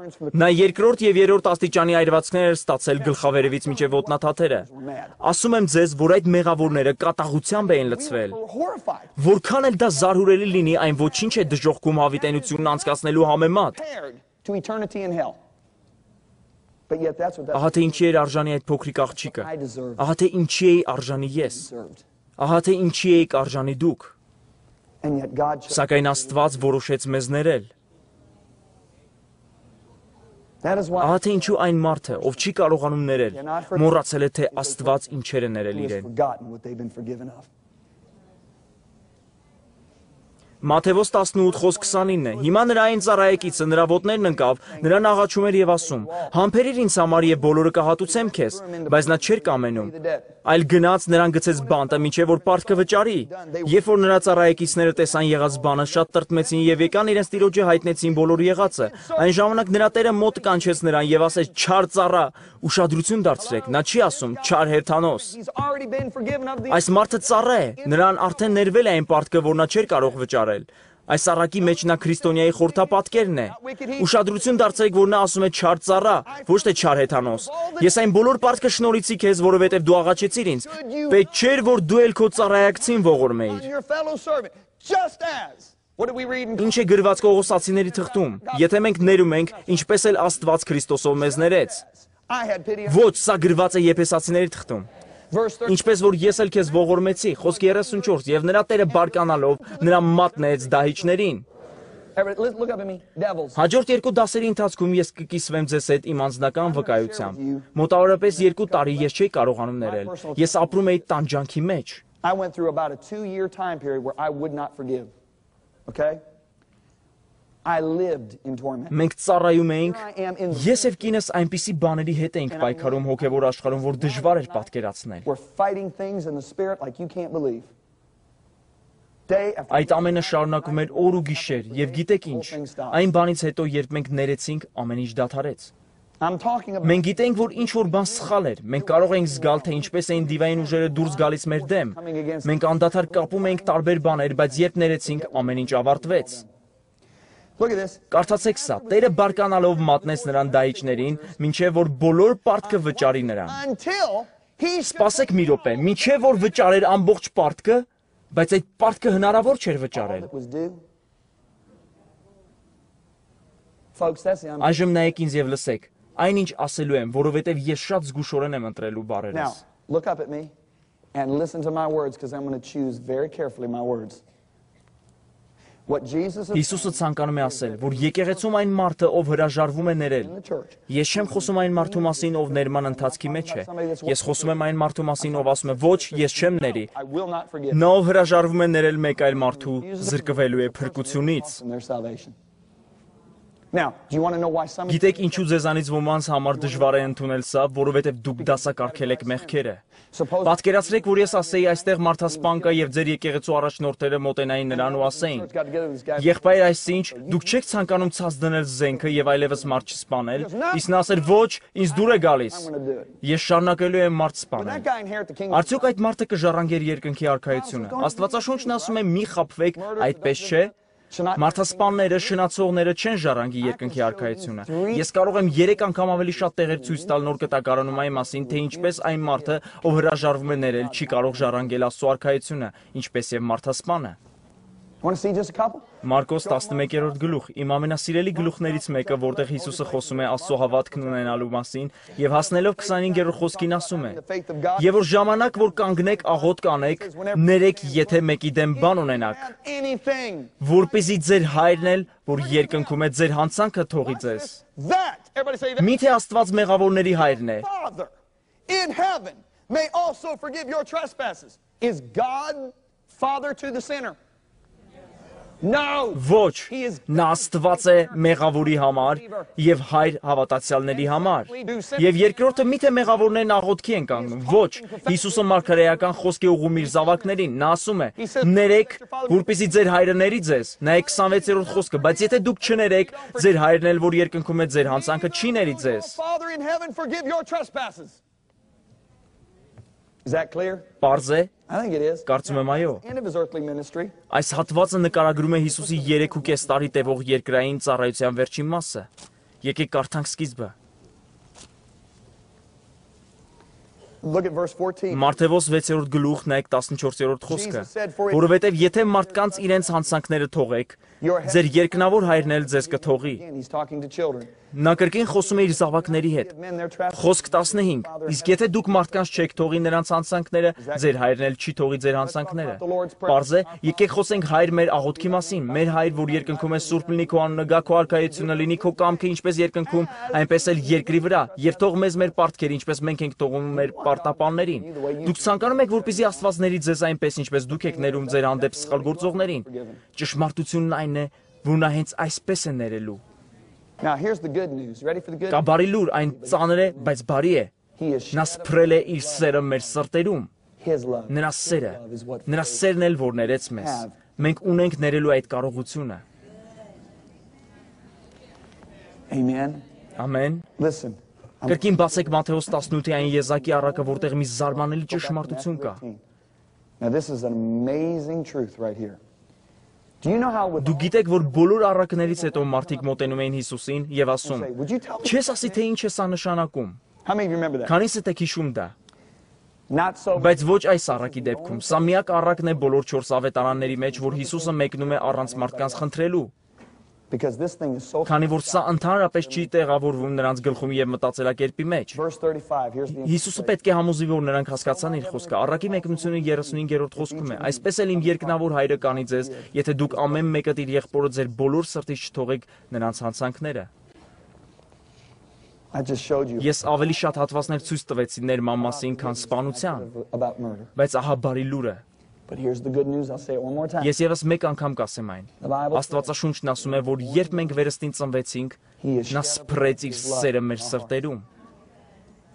Նա երկրորդ եւ երրորդ աստիճանի այրվածքներ էր ստացել գլխավերևից մինչեւ ոտնաթաթերը։ Ասում եմ ձեզ, որ այդ մեղավորները կատաղությամբ էին լցվել։ Horrified. Որքան էլ դա զարհուրելի լինի, այն ոչինչ է դժոխքում հավիտենությունն անցկացնելու համեմատ։ Compared to eternity in hell. But yet that's what Ահա թե ինչի էր արժանի այդ փոքրիկ աղջիկը։ I deserved. Ահա թե ինչի էի արժանի ես։ Deserved. Ահա թե ինչի էիք արժանի դուք։ And yet God chose. Սակայն Աստված որոշեց մեզ ներել։ That is why Ահա թե ինչու այն մարդը, ով չի կարողանում ներել, մոռացել է թե Աստված ինչեր է ներել he has իրեն։ forgotten what they've been forgiven of. Մատթեոս 18 խոսք 29 է։ Հիմա նրա այն ծառայեկիցը նրա ոտներն ընկավ, նրան աղաչում էր եւ ասում. «Համբերիր ինձ համար եւ բոլորը կհատուցեմ քեզ», բայց նա չէր կամենում։ Այլ գնաց նրան գցեց բանտը, մինչեւ որ պարտքը վճարի։ Երբ որ նրա ծառայեկիցները տեսան եղած բանը, շատ տրտմեցին եւ եկան իրենց տիրոջը հայտնեցին բոլոր եղածը։ Այն ժամանակ նրա տերը մոտ կանչեց նրան եւ ասեց. «Չար ծառա, ուշադրություն դարձրեք»։ Նա չի ասում «Չար հերթանոս»։ He's already been forgiven of the. Այս մարդը ծառա է, նրան արդեն ներվել է այն պարտքը, որ նա չէր կարող վճարել։ Այս առակի մեջ նա քրիստոնյայի խորհրդապատկերն է։ Ուշադրություն դարձրեք, որ նա ասում է չար ծառա, ոչ թե չար հեթանոս։ Ես այն բոլոր պարտքը շնորհիցի քեզ, որովհետև դու աղաչեցիր ինձ։ Պետք չէր, որ դու էլ քո ծառայակցին ողորմեիր։ Your fellow servant, just as. What did we read in? Ինչ է գրված Կողոսացիների թղթում։ Եթե մենք ներում ենք, ինչպես էլ Աստված Քրիստոսով մեզ ներեց։ I had pity on. Ոչ, սա գրված է Եփեսացիների թղթում։ Verse 13. Ինչպես որ ես էլ քեզ ողորմեցի, խոսք 34, եւ նրա տերը բարկանալով նրա մատնեց դահիճներին։ Everybody, look up at me. Devils. Հաջորդ երկու դասերի ընթացքում ես կկիսվեմ ձեզ հետ իմ անձնական վկայությամբ։ Մոտավորապես 2 տարի ես չէի կարողանում ներել։ Ես ապրում էի տանջանքի մեջ։ I went through about a 2-year time period where I would not forgive. Okay? I lived in torment. Մենք ծառայում էինք։ I am in. Ես եւ կինս այնպիսի բաների հետ էինք պայքարում հոգեվոր աշխարհում, որ դժվար էր պատկերացնել։ We're fighting things in the spirit like you can't believe. Day after Այդ ամենը շարունակում էր օր ու գիշեր, եւ գիտեք ինչ, այն բանից հետո, երբ մենք ներեցինք, ամեն ինչ դադարեց։ I'm talking about. Մենք գիտենք, որ ինչ որ բան սխալ էր։ Մենք կարող էինք զգալ, թե ինչպես էին դիվային ուժերը դուրս գալիս մեր դեմ։ Մենք անդադար կապում էինք տարբեր բաներ, բայց երբ ներեցինք, ամեն ինչ ավարտվեց։ Look at this. Կարդացեք սա. Տերը բարկանալով մատնեց նրան դահիճներին, մինչև որ բոլոր պարտքը վճարի նրան։ Until he Սպասեք մի րոպե, մինչև որ վճարեր ամբողջ պարտքը, բայց այդ պարտքը հնարավոր չէր վճարել։ that was due. Folks, that's the Այժմ նայեք ինձ եւ լսեք։ Այնինչ ասելու եմ, որովհետեւ ես շատ զգուշորեն եմ ընտրելու Now, բառերս։ look up at me and listen to my words because I'm going to choose very carefully my words. What Jesus is Հիսուսը ցանկանում է ասել, որ եկեղեցում այն մարդը, ով հրաժարվում է ներել։ in the church. Ես չեմ խոսում այն մարդու մասին, ով ներման ընթացքի մեջ է։ Ես խոսում եմ այն մարդու մասին, ով ասում է. «Ոչ, ես չեմ ների»։ I will not forgive Նա ով հրաժարվում է ներել մեկ այլ մարդու, զրկվելու է փրկությունից։ from their salvation. Now, do you want to know why some Գիտեք ինչու ձեզանից ոմանց համար դժվար է ընդունել սա, որովհետև դուք դասակարգել եք մեղքերը։ Պատկերացրեք, որ ես ասեի այստեղ մարդասպան կա եւ ձեր եկեղեցու առաջնորդները մոտենային նրան ու ասեին. Եղբայր, այսինչ, դուք չեք ցանկանում ցած դնել զենքը եւ այլևս մարդ չսպանել, իսկ նա ասեր ոչ, ինձ դուր է գալիս։ Ես շարունակելու եմ մարդ սպանել։ Արդյոք այդ մարդը կժառանգեր երկնքի արքայությունը։ Աստվածաշունչն ասում է՝ մի խաբվեք, այդպես չէ։ Մարդասպանները, շնացողները չեն ժառանգի երկնքի արքայությունը։ Ես կարող եմ 3 անգամ ավելի շատ տեղեր ցույց տալ նոր կտակարանումայի մասին, թե ինչպես այն մարդը, ով հրաժարվում է ներել, չի կարող ժառանգել Աստծո արքայությունը, ինչպես եւ մարդասպանը։ Մարկոս 11-րդ գլուխ, իմ ամենասիրելի գլուխներից մեկը, որտեղ Հիսուսը խոսում է Աստծո հավատքն ունենալու մասին եւ հասնելով 25-րդ խոսքին ասում է. Եվ որ ժամանակ որ կանգնեք աղոտ կանեք, ներեք, եթե մեկի դեմ բան ունենաք, որպեսզի ձեր հայրն էլ, որ երկնքում է, ձեր հանցանքը թողի ձեզ։ Միթե Աստված մեղավորների հայրն է։ In heaven may also forgive your trespasses. Is God Father to the sinner? No. Ոչ, նա Աստված է մեղավորի համար եւ հայր հավատացյալների համար։ Եվ երկրորդը միթե մեղավորներն աղոթքի են կանգնում։ Ոչ, Հիսուսը մարգարեական խոսք է ուղղում իր զավակներին։ Նա ասում է. ներեք, որպեսզի ձեր հայրը ների ձեզ։ Նայեք 26-րդ խոսքը, բայց եթե դուք չներեք, ձեր հայրն էլ, որ երկնքում է, ձեր հանցանքը չի ների ձեզ։ Is that clear? Պարզ է։ I think it is. Կարծում եմ այո։ End of his earthly ministry. Այս հատվածը նկարագրում է Հիսուսի 3.5 տարի տևող երկրային ծառայության վերջին մասը։ Եկեք կարդանք սկիզբը։ Look at verse 14. Մատթեոս 6-րդ գլուխ, նայեք 14-րդ խոսքը, որովհետև եթե մարդկանց իրենց հանցանքները թողեք, ձեր երկնավոր հայրն էլ ձեզ կթողի։ He's talking to children. Նա կրկին խոսում է իր զավակների հետ։ Խոսք 15. Իսկ եթե դուք մարդկանց չեք թողի նրանց հանցանքները, ձեր հայրն էլ չի թողի ձեր հանցանքները։ Պարզ է, եկեք խոսենք հայր մեր աղոթքի մասին։ Մեր հայր, որ երկնքում է, սուրբ լինի քո անունը, գա քո արքայությունը, լինի քո կամքը, ինչպես երկնքում, այնպես էլ երկրի վրա։ Եվ թող մեզ մեր պարտքերը, ինչպես մենք ենք թողում մեր պարտապաններին։ Դուք ցանկանում եք, որպեսզի Աստված ների ձեզ այնպես, ինչպես դուք եք ներում ձեր հանդեպ սխալ գործողներին։ Ճշմարտությունն այն է, որ նա հենց այսպես է ներելու։ Now here's the good news. Ready for the good Կա բարի լուր, այն ծանր է, բայց բարի է։ news? Նա սփռել է իր սերը մեր սրտերում։ His love. Նրա սերը, նրա սերն էլ որ ներեց մեզ։ Մենք ունենք ներելու այդ կարողությունը։ Amen. Ամեն։ Listen. Կրկին բացեք Մատթեոս 18-ի այն եզակի առակը, որտեղ մի զարմանալի ճշմարտություն կա։ Now this is an amazing truth right here. Do you know how with Դուք գիտեք, որ բոլոր առակներից հետո մարդիկ մոտենում էին Հիսուսին եւ ասում. Would you tell me? Չես ասի թե ինչ է սա նշանակում։ How many of you remember that? Քանիսը եք հիշում դա։ Not so. Բայց ոչ այս առակի դեպքում։ Սա միակ առակն է բոլոր 4 ավետարանների մեջ, որ Հիսուսը մեկնում է առանց մարդկանց խնդրելու։ Because this thing is so. Քանի որ սա ընդհանրապես չի տեղավորվում նրանց գլխում եւ մտածելակերպի մեջ։ Verse 35. Here's the. Հիսուսը պետք է համոզի, որ նրանք հասկացան իր խոսքը։ Առակի մեկնությունը 35-րդ խոսքում է։ Այսպես էլ իմ երկնավոր հայրը կանի ձեզ, եթե դուք ամեն մեկը իր եղբորը ձեր բոլոր սրտից չթողեք նրանց հանցանքները։ I just showed you Ես ավելի շատ հատվածներ ցույց տվեցի ներման մասին, քան սպանության, about murder. բայց ահա բարի լուրը։ But here's the good news. I'll say it one more time. Ես եւս մեկ անգամ կասեմ այն։ The Bible. Աստվածաշունչն ասում է, որ երբ մենք վերստին ծնվեցինք, նա սփռեց իր սերը մեր սրտերում։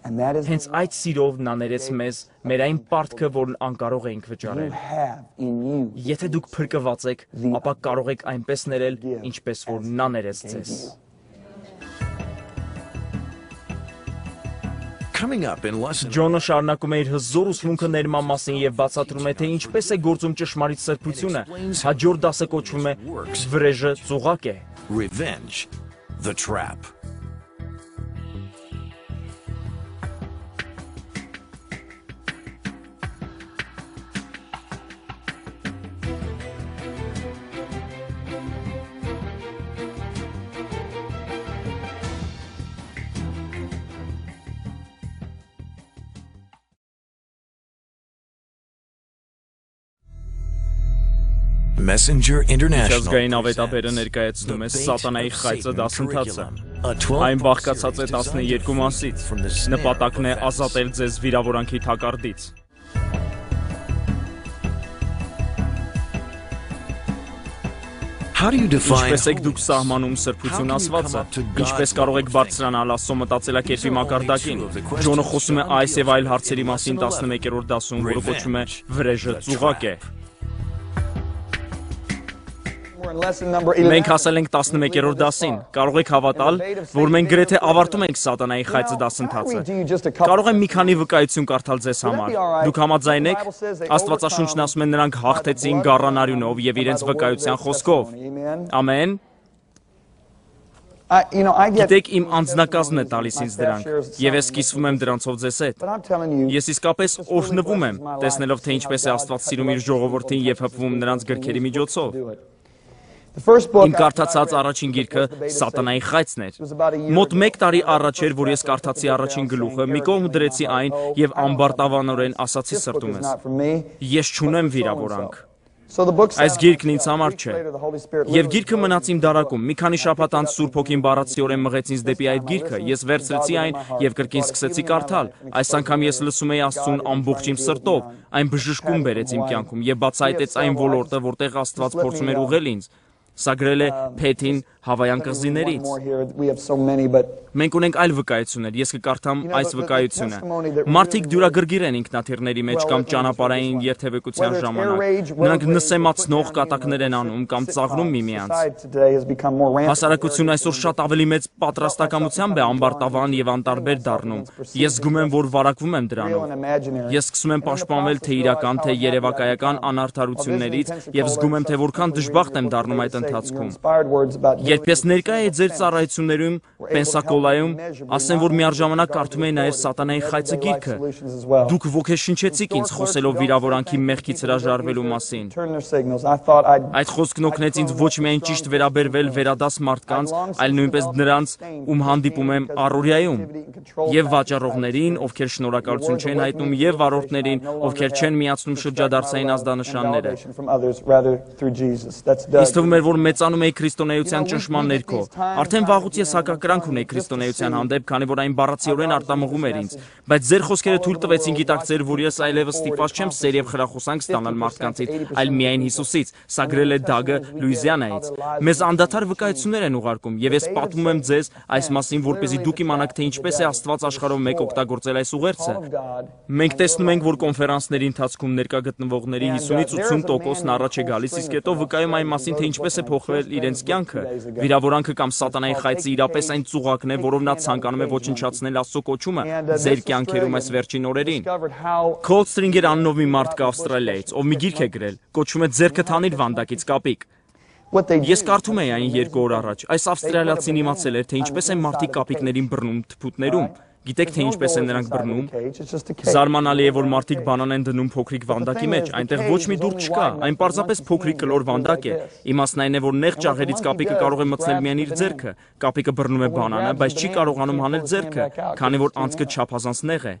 And that is Հենց այդ սիրով նա ներեց մեզ մեր այն պարտքը, որն անկարող էինք you վճարել։ have in you. Եթե դուք փրկված եք, ապա կարող եք այնպես ներել, ինչպես որ նա ներեց ձեզ։ Coming up in lesson Ջոնը շարունակում է իր հզոր ուսմունքը ներման մասին եւ բացատրում է, թե ինչպես է գործում ճշմարիտ սրբությունը։ Հաջորդ դասը կոչվում է վրեժը ծուղակ է։ Revenge, the Trap. Messenger International Միջազգային ավետաբերը ներկայացնում է Սատանայի խայծը դասընթացը։ a 12 Այն բաղկացած է 12 մասից։ Նպատակն է ազատել ձեզ վիրավորանքի թակարդից։ How do you define Ինչպես եք դուք սահմանում սրբություն ասվածը, ինչպես կարող եք բարձրանալ Աստծո մտածելակերպի մակարդակին։ Ջոնը խոսում է այս եւ այլ հարցերի մասին 11-րդ դասում, որը կոչվում է վրեժը ծուղակ է։ Մենք հասել ենք 11-րդ դասին։ Կարող եք հավատալ, որ մենք գրեթե ավարտում ենք սատանայի խայծը դասընթացը։ Կարող եմ մի քանի վկայություն կարդալ ձեզ համար։ Դուք համաձայն եք։ Աստվածաշունչն ասում է նրանք հաղթեցին գառան արյունով եւ իրենց վկայության խոսքով։ Ամեն։ Գիտեք, իմ անձնակազմն է տալիս ինձ դրանք, եւ ես կիսվում եմ դրանցով ձեզ հետ։ Ես իսկապես օրհնվում եմ, տեսնելով թե ինչպես է Աստված սիրում իր ժողովրդին եւ հպվում նրանց գրքերի միջոցով։ Իմ կարդացած առաջին գիրքը Սատանայի խայծն էր։ Մոտ 1 տարի առաջ էր, որ ես կարդացի առաջին գլուխը, մի կողմ դրեցի այն եւ ամբարտավանորեն ասացի սրտումս. ես չունեմ վիրավորանք։ Այս գիրքն ինձ համար չէ։ Եվ գիրքը մնաց իմ դարակում։ Մի քանի շաբաթ անց Սուրբ Հոգին բառացիորեն մղեց ինձ դեպի այդ գիրքը։ Ես վերցրեցի այն եւ կրկին սկսեցի կարդալ։ Այս անգամ ես լսում էի Աստծուն ամբողջ իմ սրտով։ Այն բժշկում բերեց իմ կյանքում եւ բացահայտեց այն ոլորտը, որտեղ Աստված փորձում էր ուղղել ինձ։ Սա գրել է Փեթին Հավայան կղզիներից։ Մենք ունենք այլ վկայություններ, ես կկարդամ այս վկայությունը։ Մարդիկ դյուրագրգիռ են ինքնաթիռների մեջ կամ ճանապարհային երթևեկության ժամանակ։ Նրանք նսեմացնող կատակներ են անում կամ ծաղրում միմյանց։ Հասարակությունը այսօր շատ ավելի մեծ պատրաստակամությամբ է ամբարտավան եւ անտարբեր դառնում։ Ես զգում եմ, որ վարակվում եմ դրանով։ Ես սկսում եմ պաշտպանվել թե իրական, թե երևակայական անարդարություններից եւ զգում եմ, թե որքան դժբախտ եմ դառնում այդ ընթացքում։ Երբ ես ներկա էի ձեր ծառայություններում Պենսակոլայում, ասեմ, որ միառժամանակ կարդում էի նաև Սատանայի խայծը գիրքը, դուք ոգեշնչեցիք ինձ խոսելով վիրավորանքի մեղքից հրաժարվելու մասին։ Այդ խոսքն օգնեց ինձ ոչ միայն ճիշտ վերաբերվել վերադաս մարդկանց, այլ նույնպես նրանց, ում հանդիպում եմ առօրյայում, եւ վաճառողներին, ովքեր շնորհակալություն չեն հայտնում, եւ վարորդներին, ովքեր չեն միացնում շրջադարձային ազդանշանները։ Ինձ թվում էր, որ մեծանում էի քրիստոնեության ճնշման ներքո։ Արդեն վաղուց ես հակակրանք ունեի քրիստոնեության հանդեպ, քանի որ այն բառացիորեն արտամղում էր ինձ։ Բայց ձեր խոսքերը թույլ տվեցին գիտակցել, որ ես այլևս ստիպված չեմ սեր եւ խրախուսանք ստանալ մարդկանցից, այլ միայն Հիսուսից։ Սա գրել է Դագը Լուիզիանայից։ Մեզ անդադար վկայություններ են ուղարկում, եւ ես պատմում եմ ձեզ այս մասին, որպեսզի դուք իմանաք, թե ինչպես է Աստված աշխարհով մեկ օգտագործել այս ուղերձը։ Մենք տեսնում ենք, որ կոնֆերանսների ընթացքում ներկա գտնվողների 50-ից 80%-ն առաջ է գալիս, իսկ հետո վկայում այն մասին, թե ինչպես է փոխվել իրենց կյանքը։ Վիրավորանքը կամ Սատանայի խայծը իրապես այն ծուղակն է, որով նա ցանկանում է ոչնչացնել Աստծո կոչումը ձեր կյանքերում այս վերջին օրերին։ Cold Stringer անունով մի մարդ կա Ավստրալիայից, ով մի գիրք է գրել, կոչվում է «Ձեռքդ հանիր վանդակից կապիկ»։ Ես կարդում էի այն 2 օր առաջ։ Այս ավստրալիացին իմացել էր, թե ինչպես են մարդիկ կապիկներին բռնում թփուտներում։ Գիտեք, թե ինչպես են նրանք բռնում։ Զարմանալի է, որ մարդիկ բանան են դնում փոքրիկ վանդակի մեջ, այնտեղ ոչ մի դուռ չկա, այն պարզապես փոքրիկ կլոր վանդակ է։ Իմաստն այն է, որ նեղ ճաղերից կապիկը կարող է մտցնել միայն իր ձեռքը։ Կապիկը բռնում է բանանը, բայց չի կարողանում հանել ձեռքը, քանի որ անցքը չափազանց նեղ է։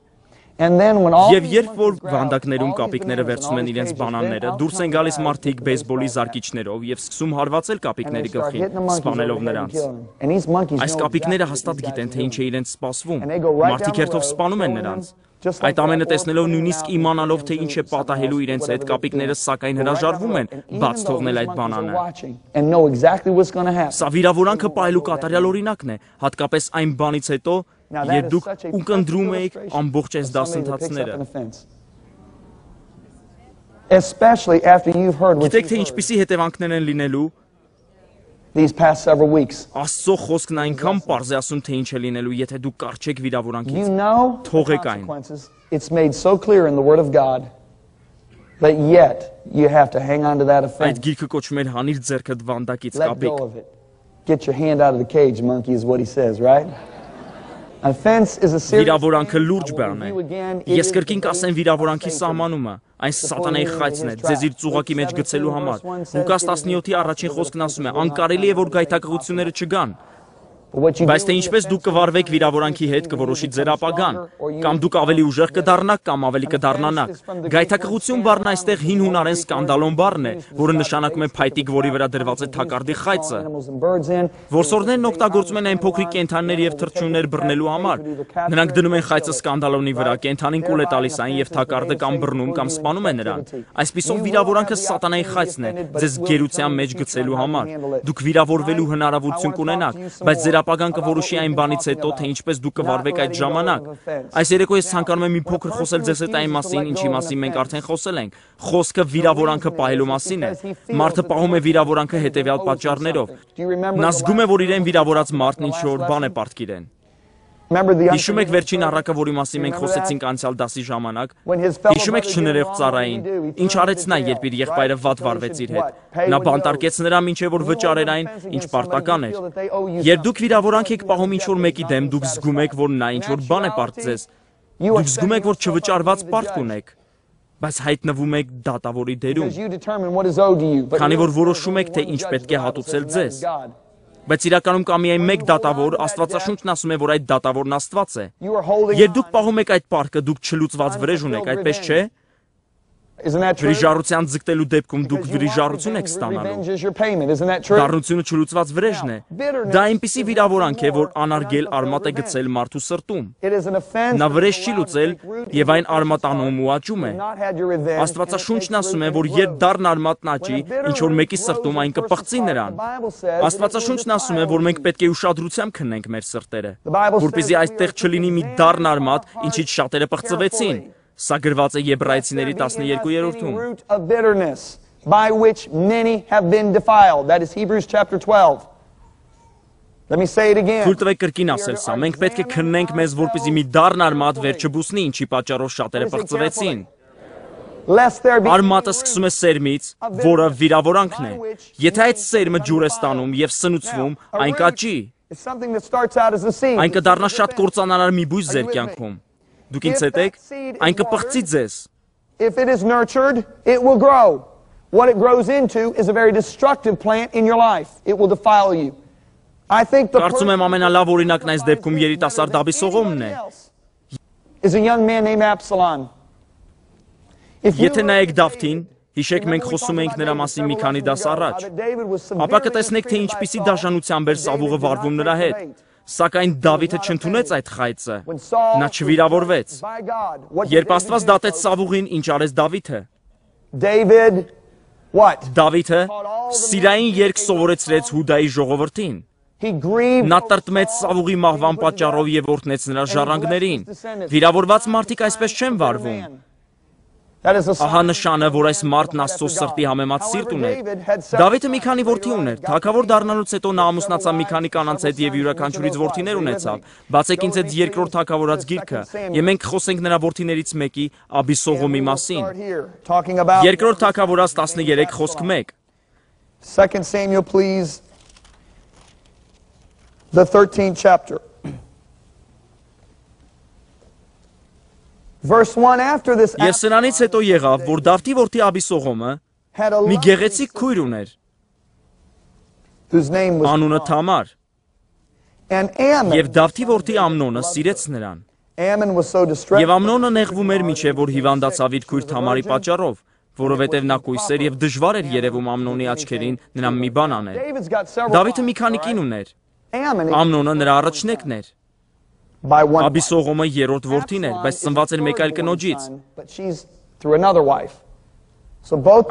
Եվ երբ որ վանդակներում կապիկները վերցնում են իրենց բանանները, դուրս են գալիս մարդիկ բեյսբոլի զարկիչներով եւ սկսում հարվածել կապիկների գլխին, սպանելով նրանց։ Այս կապիկները հաստատ գիտեն, թե ինչ է իրենց սպասվում։ Մարդիկ հերթով սպանում են նրանց։ Այդ ամենը տեսնելով, նույնիսկ իմանալով, թե ինչ է պատահելու իրենց հետ, կապիկները սակայն հրաժարվում են բաց թողնել այդ բանանը։ Սա վիրավորանքը պահելու կատարյալ օրինակն է, հատկապես այն բանից հետո, երբ դուք ունկնդրում եք ամբողջ այս դասընթացները։ Գիտեք, թե ինչպիսի հետևանքներ են լինելու։ Աստծո խոսքն այնքան պարզ է ասում, թե ինչ է լինելու, եթե դուք կառչեք վիրավորանքից, թողեք այն։ Այդ գիրքը կոչվում էր «Հանիր ձեռքդ վանդակից կապիկ»։ Վիրավորանքը լուրջ բան է։ Ես կրկին կասեմ վիրավորանքի սահմանումը, այն Սատանայի խայծն է, ձեզ իր ծուղակի մեջ գցելու համար։ Լուկաս 17-ի առաջին խոսքն ասում է. անկարելի է, որ գայթակղությունները չգան։ Բայց թե ինչպես դուք կվարվեք վիրավորանքի հետ կորոշի ձեր ապագան, կամ դուք ավելի ուժեղ կդառնաք կամ ավելի կդառնանաք։ Գայթակղություն բառն այստեղ հին հունարեն սկանդալոն բառն է, որը նշանակում է փայտիկ, որի վրա դրված է թակարդի խայծը։ Որսորդներն օգտագործում են այն փոքրիկ կենդանիներ եւ թռչուններ բռնելու համար։ Նրանք դնում են խայծը սկանդալոնի վրա, կենդանին կուլ է տալիս այն եւ թակարդը կամ բռնում կամ սպանում է նրան։ Այսպիսով վիրավորանքը սատանայի խայծն է, ձեզ գերության մեջ գցելու համար։ Դուք վիրավորվելու հնարավորություն կունենաք, բայց ձեր ապագան կորոշի այն բանից հետո, թե ինչպես դուք կվարվեք այդ ժամանակ։ Այս երեկո ես ցանկանում եմ մի փոքր խոսել ձեզ հետ այն մասին, ինչի մասին մենք արդեն խոսել ենք։ Խոսքը վիրավորանքը պահելու մասին է։ Մարդը պահում է վիրավորանքը հետևյալ պատճառներով։ Նա զգում է, որ իրեն վիրավորած մարդն ինչ-որ բան է պարտք իրեն։ Հիշում եք վերջին առակը, որի մասին մենք խոսեցինք անցյալ դասի ժամանակ։ Հիշում եք չներեղ ծառային։ Ինչ արեց նա, երբ իր եղբայրը վատ վարվեց իր հետ։ Նա բանտարկեց նրան, մինչև որ վճարեր այն, ինչ պարտական էր։ Երբ դուք վիրավորանք եք պահում ինչ-որ մեկի դեմ, դուք զգում եք, որ նա ինչ-որ բան է պարտք ձեզ։ Դուք զգում եք, որ չվճարված պարտք ունեք։ Բայց հայտնվում եք դատավորի դերում։ Քանի որ որոշում եք, թե ինչ պետք է հատուցել ձեզ։ Բայց իրականում կա միայն մեկ դատավոր, Աստվածաշունչն ասում է, որ այդ դատավորն Աստված է։ Երբ դուք պահում եք այդ պարտքը, դուք չլուծված վրեժ ունեք, այդպես չէ՞։ Վրիժառության ձգտելու դեպքում դուք վրիժառություն եք ստանալու։ Դառնությունը չլուծված վրեժն է։ Դա այնպիսի վիրավորանք է, որ անարգել արմատ է գցել մարդու սրտում։ Նա վրեժ չի լուծել եւ այն արմատանում ու աճում է։ Աստվածաշունչն ասում է, որ երբ դառն արմատն աճի, ինչ որ մեկի սրտում այն կպղծի նրան։ Աստվածաշունչն ասում է, որ մենք պետք է ուշադրությամբ քննենք մեր սրտերը, որպեսզի այստեղ չլինի մի դառն արմատ, ինչից շատերը պղծվեցին։ Սա գրված է Եբրայեցիների 12-րդում։ By which many have been defiled. That is Hebrews chapter 12. Let me say it again. Թույլ տվեք կրկին ասել սա։ Մենք պետք է քննենք մեզ, որպեսզի մի դառն արմատ վերջը բուսնի, ինչի պատճառով շատերը պղծվեցին։ Արմատը սկսում է սերմից, որը վիրավորանքն է։ Եթե այդ սերմը ջուր է ստանում եւ սնուցվում, այն կաճի։ Այն կդառնա շատ կործանարար մի բույս ձեր կյանքում։ Դուք ինձ հետ եք, այն կպղծի ձեզ։ If it is nurtured, it will grow. What it grows into is a very destructive plant in your life. It will defile you. I think the Կարծում եմ ամենալավ օրինակն այս դեպքում երիտասարդ Աբիսողոմն է։ Is a young man named Absalom. Եթե նայեք Դավթին, հիշեք մենք խոսում էինք նրա մասին մի քանի դաս առաջ։ Ապա կտեսնեք, թե ինչպիսի դաշնությամբ էր Սավուղը վարվում նրա հետ։ Սակայն Դավիթը չընդունեց այդ խայծը, նա չվիրավորվեց։ Երբ Աստված դատեց Սավուղին, ինչ արեց Դավիթը։ Դավիթը սիրային երգ սովորեցրեց Հուդայի ժողովրդին։ Նա տրտմեց Սավուղի մահվան պատճառով եւ օրհնեց նրա ժառանգներին։ Վիրավորված մարդիկ այսպես չեն վարվում։ Ահա նշանը, որ այս մարդն Աստծո սրտի համեմատ սիրտ ուներ։ Դավիթը մի քանի որդի ուներ։ Թագավոր դառնալուց հետո նա ամուսնացավ մի քանի կանանց հետ եւ յուրաքանչյուրից որդիներ ունեցավ։ Բացեք ինձ այդ երկրորդ թագավորած գիրքը, եւ մենք խոսենք նրա որդիներից մեկի Աբիսողոմի մասին։ Երկրորդ թագավորած 13 խոսք 1։ 2 Samuel, please. The 13th chapter. Verse 1 after this. Եվ սրանից հետո եղավ, որ Դավթի որդի Աբիսողոմը մի գեղեցիկ քույր ուներ, անունը Թամար, եւ Դավթի որդի Ամնոնը սիրեց նրան։ Եվ Ամնոնը նեղվում էր մինչև որ հիվանդացավ իր քույր Թամարի պատճառով, որովհետև նա կույս էր եւ դժվար էր երևում Ամնոնի աչքերին նրան մի բան անել։ Դավիթը մի քանի կին ուներ։ Ամնոնը նրա առաջնեկն էր։ Աբիսողոմը երրորդ որդին էր, բայց ծնված էր մեկ այլ կնոջից։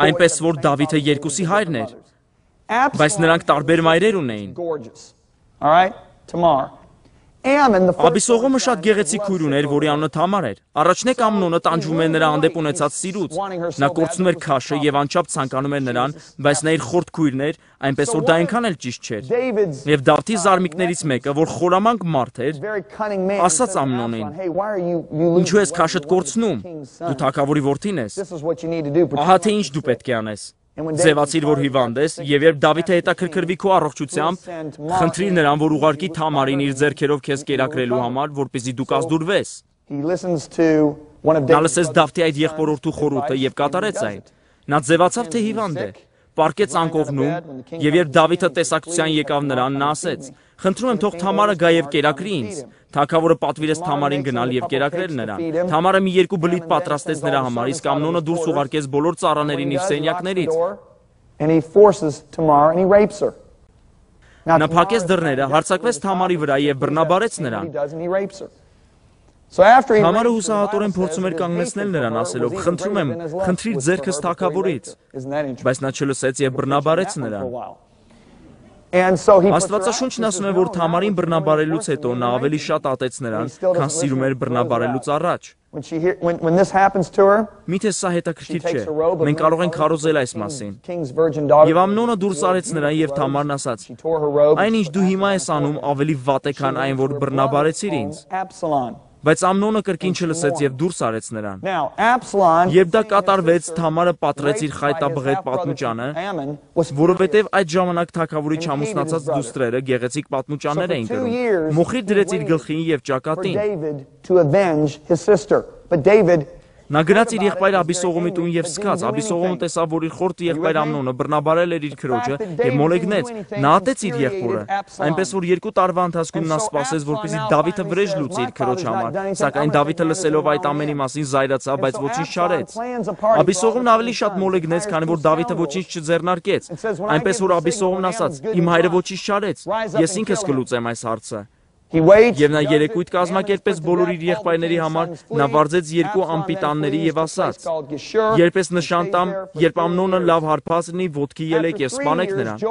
Այնպես որ Դավիթը երկուսի հայրն էր, բայց նրանք տարբեր մայրեր ունեին։ Աբիսողոմը շատ գեղեցիկ քույր ուներ, որի անունը Թամար էր։ Առաջնեկ Ամնոնը տանջվում էր նրա հանդեպ ունեցած սիրուց։ Նա կորցնում էր քաշը եւ անչափ ցանկանում էր նրան, բայց նա իր խորտ քույրն էր, այնպես որ դա այնքան էլ ճիշտ չէր։ Եվ Դավթի զարմիկներից մեկը, որ խորամանկ մարդ էր, ասաց Ամնոնին. «Ինչու ես քաշդ կորցնում։ Դու թագավորի որդին ես։ Ահա թե ինչ դու պետք է անես։ Ձևացիր, որ հիվանդ ես, եւ երբ Դավիթը հետաքրքրվի քո առողջությամբ, խնդրի նրան, որ ուղարկի Թամարին իր ձեռքերով քեզ կերակրելու համար, որպեսզի դու կազդուրվես»։ Նա լսեց Դավթի այդ եղբորորդու խորհուրդը եւ կատարեց այն։ Նա ձևացավ, թե հիվանդ է, պառկեց անկողնում, եւ երբ Դավիթը տեսակցության եկավ նրան, նա ասեց. «Խնդրում եմ, թող Թամարը գա եւ կերակրի ինձ»։ Թագավորը պատվիրեց Թամարին գնալ եւ կերակրել նրան։ Թամարը մի երկու բլիթ պատրաստեց նրա համար, իսկ Ամնոնը դուրս ուղարկեց բոլոր ծառաներին իր սենյակներից։ Նա փակեց դռները, հարձակվեց Թամարի վրա եւ բռնաբարեց նրան։ Թամարը հուսահատորեն փորձում էր կանգնեցնել նրան, ասելով. «Խնդրում եմ, խնդրիր ձեռքս թագավորից»։ Բայց նա չլսեց եւ բռնաբարեց նրան։ Աստվածաշունչն ասում է, որ Թամարին բռնաբարելուց հետո նա ավելի շատ ատեց նրան, քան սիրում էր բռնաբարելուց առաջ։ Միթե սա հետաքրքիր չէ։ Մենք կարող ենք քարոզել այս մասին։ Եվ Ամնոնը դուրս արեց նրան եւ Թամարն ասաց. «Այն ինչ դու հիմա ես անում, ավելի վատ է, քան այն, որ բռնաբարեցիր ինձ»։ Բայց Ամնոնը կրկին չլսեց եւ դուրս արեց նրան։ Երբ դա կատարվեց, Թամարը պատռեց իր խայտաբղետ պատմուճանը, որովհետեւ այդ ժամանակ թագավորի չամուսնացած դուստրերը գեղեցիկ պատմուճաններ էին կրում։ Մոխիր դրեց իր գլխին եւ ճակատին։ Նա գնաց իր եղբայր Աբիսողոմի տուն եւ սկաց։ Աբիսողոմը տեսավ, որ իր խորտ եղբայր Ամնոնը բռնաբարել էր իր քրոջը եւ մոլեգնեց։ Նա ատեց իր եղբորը, այնպես որ 2 տարվա ընթացքում նա սպասեց, որպեսզի Դավիթը վրեժ լուծի իր քրոջ համար, սակայն Դավիթը լսելով այդ ամենի մասին զայրացավ, բայց ոչինչ չարեց։ Աբիսողոմն ավելի շատ մոլեգնեց, քանի որ Դավիթը ոչինչ չձեռնարկեց, այնպես որ Աբիսողոմն ասաց. «Իմ հայրը ոչինչ չարեց, ես ինքս կլուծեմ այս հարցը»։ Եվ նա երեկույթ կազմակերպեց բոլոր իր եղբայրների համար, նա վարձեց 2 անպիտանների եւ ասաց. «Երբ ես նշան տամ, երբ Ամնոնը լավ հարբած լինի, ոտքի ելեք եւ սպանեք նրան»։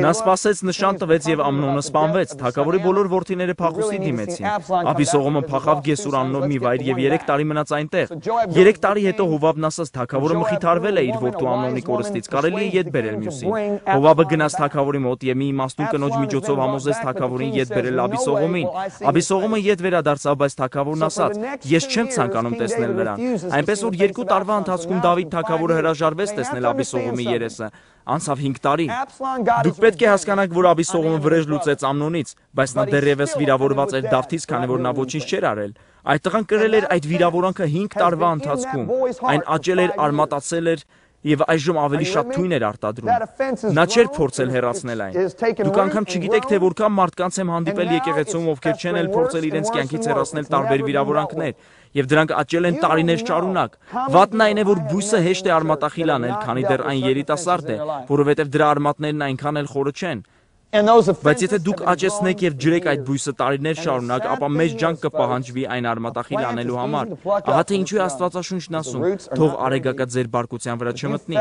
Նա սպասեց, նշան տվեց եւ Ամնոնը սպանվեց։ Թագավորի բոլոր որդիները փախուստի դիմեցին։ Աբիսողոմը փախավ Գեսուր անունով մի վայր եւ 3 տարի մնաց այնտեղ։ 3 տարի հետո Հովավն ասաց. «Թագավորը մխիթարվել է իր որդու Ամնոնի կորստից, կարելի է ետ բերել մյուսին»։ Հովավը գնաց թագավորի մոտ եւ մի իմաստուն կնոջ միջոցով համոզեց թագավորին ետ բերել Աբիսողոմին։ Աբիսողոմը ետ վերադարձավ, բայց թագավորն ասաց. «Ես չեմ ցանկանում տեսնել նրան»։ Այնպես որ 2 տարվա ընթացքում Դավիթ թագավորը հրաժարվեց տեսնել Աբիսողոմի երեսը։ Անցավ 5 տարի։ Դուք պետք է հասկանաք, որ Աբիսողոմը վրեժ լուծեց Ամնոնից, բայց նա դեռևս վիրավորված էր Դավթից, քանի որ նա ոչինչ չէր արել։ Այդ տղան կրել էր այդ վիրավորանքը 5 տարվա ընթացքում։ Այն աճել էր, արմատացել էր եւ այժմ ավելի շատ թույն էր արտադրում։ Նա չէր փորձել հեռացնել այն։ Դուք անգամ չգիտեք, թե որքան մարդկանց եմ հանդիպել եկեղեցում, ովքեր չեն էլ փորձել իրենց կյանքից հեռացնել տարբեր վիրավորանքներ, եւ դրանք աճել են տարիներ շարունակ։ Վատն այն է, որ բույսը հեշտ է արմատախիլ անել, քանի դեռ այն երիտասարդ է, որովհետեւ դրա արմատներն այնքան էլ խորը չեն։ Բայց եթե դուք աճեցնեք եւ ջրեք այդ բույսը տարիներ շարունակ, ապա մեծ ջանք կպահանջվի այն արմատախիլ անելու համար։ Ահա թե ինչու է Աստվածաշունչն ասում. «Թող արեգակը ձեր բարկության վրա չմտնի»։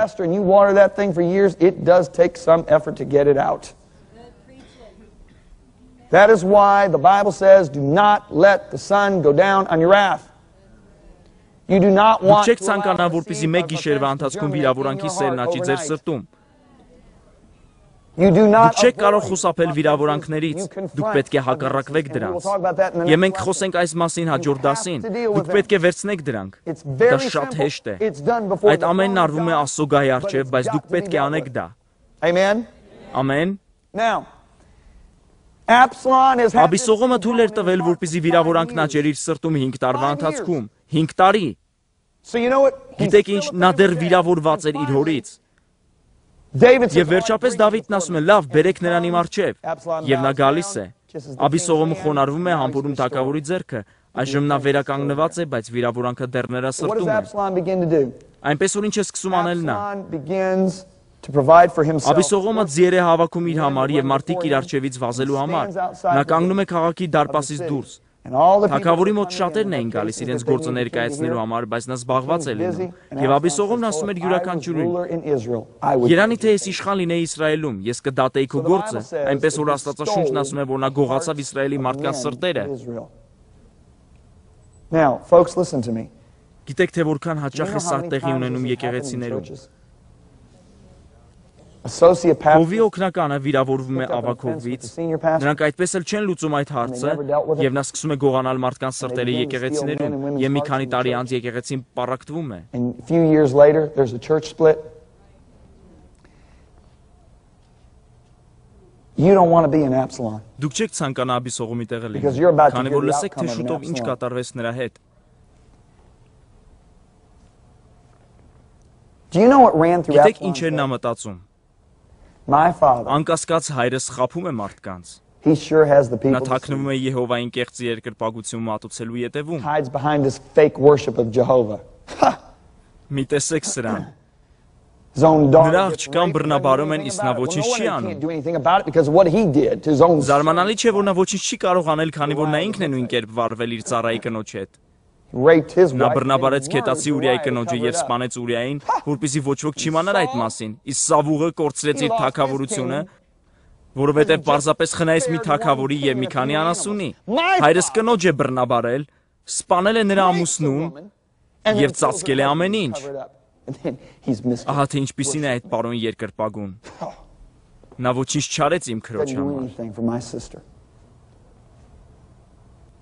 That is why the Bible says, "Do not let the sun go down on your wrath." You do not want Դուք չեք ցանկանա, որպեսզի մեկ գիշերվա ընթացքում վիրավորանքի սերն աճի ձեր սրտում։ Դուք չեք կարող խուսափել վիրավորանքներից, դուք պետք է հակառակվեք դրանց։ Եվ մենք խոսենք այս մասին հաջորդ դասին։ Դուք պետք է վերցնեք դրանք։ Դա շատ հեշտ է։ Այդ ամենն արվում է Աստծո գահի առջև, բայց դուք պետք է անեք դա։ Ամեն։ Աբիսողոմը թույլ էր տվել, որպեսզի վիրավորանքն աճեր իր սրտում 5 տարվա ընթացքում։ 5 տարի։ Գիտեք ինչ, նա դեռ վիրավորված էր իր հորից։ Եվ վերջապես Դավիթն ասում է. «Լավ, բերեք նրան իմ առջև»։ Եվ նա գալիս է։ Աբիսողոմը խոնարհվում է, համբուրում թագավորի ձեռքը։ Այժմ նա վերականգնված է, բայց վիրավորանքը դեռ նրա սրտում է։ Այնպես որ ինչ է սկսում անել նա։ Աբիսողոմը ձիեր է հավաքում իր համար եւ մարդիկ իր առջևից վազելու համար։ Նա կանգնում է քաղաքի դարպասից դուրս։ Թագավորի մոտ շատերն էին գալիս իրենց գործը ներկայացնելու համար, բայց նա զբաղված է լինում։ Եվ Աբիսողոմն ասում էր յուրաքանչյուրին. «Երանի թե ես իշխան լինեի Իսրայելում, ես կդատեի քո գործը», այնպես որ Աստվածաշունչն ասում է, որ նա գողացավ Իսրայելի մարդկանց սրտերը։ Գիտեք թե որքան հաճախ է սա տեղի ունենում եկեղեցիներում։ Հովի օգնականը վիրավորվում է ավագովից, նրանք այդպես էլ չեն լուծում այդ հարցը, եւ նա սկսում է գողանալ մարդկանց սրտերը եկեղեցիներում, եւ մի քանի տարի անց եկեղեցին պառակտվում է։ Դուք չեք ցանկանա Աբիսողոմի տեղը լինել, քանի որ լսեք, թե շուտով ինչ կատարվեց նրա հետ։ Գիտեք ինչ էր նա մտածում։ My Father, Անկասկած հայրս խաբում է մարդկանց։ He sure has the Նա people to թաքնվում է Եհովային կեղծի երկրպագություն մատուցելու ետևում։ hides behind this fake worship of Jehovah. Ha! Մի տեսեք սրան։ His own daughter Նրա gets աղջկան raped and բռնաբարում nobody են, does իսկ anything նա about it. ոչինչ Well, չի no wonder he անում։ can't do anything about it because of what he did to his own son. Զարմանալի չէ, որ նա ոչինչ չի կարող անել, քանի որ նա ինքն է նույն կերպ վարվել իր ծառայի կնոջ հետ։ Raped his Նա wife. բռնաբարեց and Քետացի murdered Ուրիայի Uriah to կնոջը cover եւ it up. սպանեց Ուրիային, որպեսզի ոչ ոք չիմանար այդ մասին։ Իսկ Սավուղը կորցրեց իր թագավորությունը, որովհետեւ պարզապես խնայեց մի թագավորի եւ մի քանի անասունի։ Հայրս կնոջ է բռնաբարել, սպանել է նրա ամուսնուն եւ ծածկել է ամեն ինչ։ Ահա թե ինչպիսին է այդ պարոն երկրպագուն։ Նա ոչինչ չարեց իմ քրոջ համար։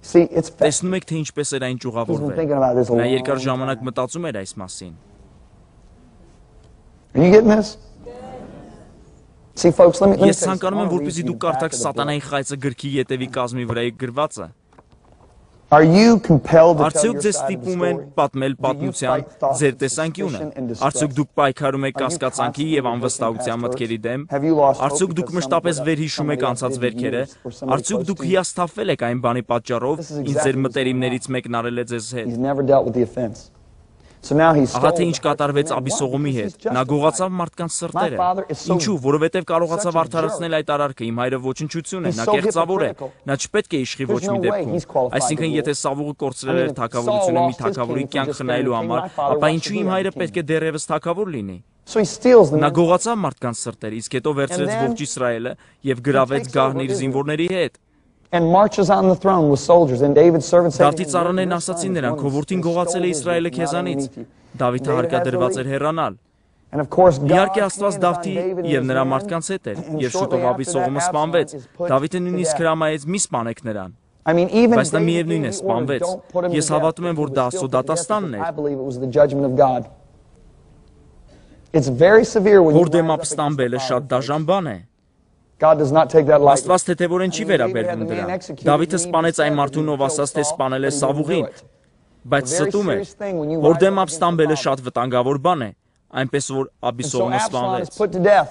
Տեսնում եք, թե ինչպես էր այն ճյուղավորվել։ Նա երկար ժամանակ մտածում էր այս մասին։ Are you getting this? See, folks, let me Ես tell you ցանկանում եմ, something. որպեսզի դուք կարդաք Սատանայի խայծը գրքի ետևի կազմի վրա գրվածը։ Are you compelled to tell Արդյոք your ձեզ side of the ստիպում են story? պատմել Do you պատմության fight thoughts ձեր of տեսանկյունը։ suspicion and Արդյոք distrust? դուք պայքարում եք Are you կասկածանքի եւ անվստահության մտքերի դեմ։ Have you lost hope Արդյոք դուք because մշտապես somebody վերհիշում եք else անցած did վերքերը։ years or somebody Արդյոք close դուք to you? հիասթափվել եք այն բանի պատճառով, This is ինչ ձեր exactly what's մտերիմներից մեկն արել է ձեզ հետ։ He's never dealt with the offense. So now he's Ահա թե stole ինչ the hearts of կատարվեց men. Why? Աբիսողոմի Because հետ։ he's Նա justified. գողացավ մարդկանց սրտերը։ My father is so- Ինչու? Որովհետև կարողացավ such a արդարացնել այդ արարքը։ Իմ հայրը ոչնչություն է, He's նա so կեղծավոր է։ hypocritical. Նա չպետք է իշխի ոչ There's մի no way he's դեպքում։ qualified Այսինքն, to եթե rule. Սավուղը կորցրել I mean, էր if թագավորությունը Saul մի lost his թագավորի king for կյանք just խնայելու being king, համար, my father ապա wants ինչու to իմ be հայրը our պետք է king. դեռևս թագավոր լինի։ So he steals the Նա man's գողացավ մարդկանց սրտերը, իսկ հետո վերցրեց And then ողջ Իսրայելը եւ գրավեց takes գահն over իր Israel. զինվորների հետ։ and marches on the throne with soldiers. And David's servants said to Դավթի him, ծառաներն "Your ասացին son is նրան, one քո who որդին stole գողացել է Israel Իսրայելը from out քեզանից։ underneath you." Դավիթը David has to հարկադրված էր leave. հեռանալ։ And of course, God's Իհարկե hand Աստված is on Դավթի David and եւ his նրա men. մարդկանց հետ էր, And եւ shortly շուտով after Աբիսողոմը that, սպանվեց։ Absalom is put Դավիթը to նույնիսկ death. հրամայեց՝ մի սպանեք նրան։ I mean, even Բայց նա David միևնույն gave է the order, սպանվեց։ "Don't put him to Ես death," հավատում but եմ, he որ was դա still Աստծո put to death դատաստանն because էր։ I believe it was the judgment of God. It's very severe when you Հոր դեմ rise up against the ապստամբելը շատ Father, folks. դաժան բան է։ God does not take that lightly. Աստված թեթևորեն չի I mean, David had վերաբերվում the man դրան։ executed, Դավիթը he even սպանեց said այն that մարդուն, he ով killed ասաց, թե Saul, սպանել է but he didn't do Սավուղին, it. բայց A very ստում է։ serious thing when you Հոր rise դեմ up against the ապստամբելը Father. շատ վտանգավոր բան է, այնպես որ And so Աբիսողոմը Absalom is սպանվեց։ put to death.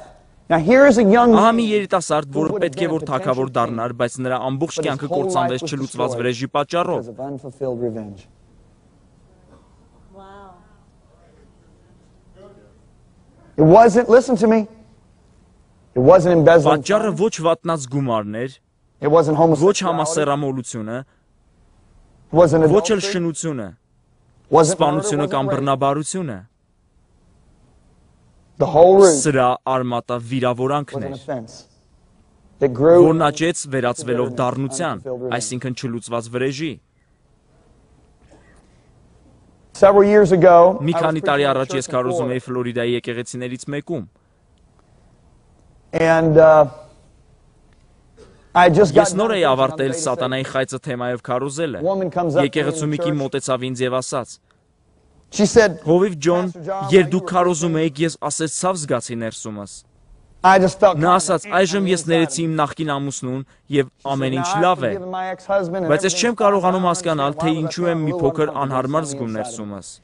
Now here is a young Ահա man մի երիտասարդ, who որը would have պետք է been a որ թագավոր potential king, դառնար, բայց նրա ամբողջ but his կյանքը whole life կործանվեց was չլուծված destroyed վրեժի պատճառով։ because of unfulfilled revenge. Wow. It wasn't, listen to me, it wasn't embezzling Պատճառը funds, ոչ վատնած գումարներ, it wasn't ոչ homosexuality, համասեռամոլությունը, it wasn't ոչ էլ adultery, շնությունը, wasn't murder, սպանությունը wasn't կամ rape. բռնաբարությունը, The whole root սրա արմատա was an վիրավորանքներ, offense that grew որն աճեց վերածվելով դառնության, այսինքն չլուծված վրեժի։ several years ago. Մի I was քանի preaching տարի at a առաջ church ես in քարոզում Florida. էի Ֆլորիդայի եկեղեցիներից մեկում։ And I had just Ես gotten նոր done էի preaching on the ավարտել Beta Սատանայի խայծը թեմայով քարոզելը։ Woman comes up to me in Եկեղեցու մի կին church. մոտեցավ ինձ եւ ասաց. She said, Հովիվ Ջոն, Pastor John, երբ while դու you were քարոզում preaching, էիք, ես ասեց ցավ զգացի ներսումս։ I just felt Նա kind of ասաց, an այժմ on the ես inside of ներեցի me. իմ նախկին ամուսնուն եւ She said, ամեն ինչ "Now, I've լավ է։ forgiven my ex-husband and Բայց ես everything's չեմ fine, կարողանում but I don't հասկանալ, understand թե why was I ինչու եմ feeling մի a little փոքր uncomfortable անհարմար on the զգում inside of me." ներսումս։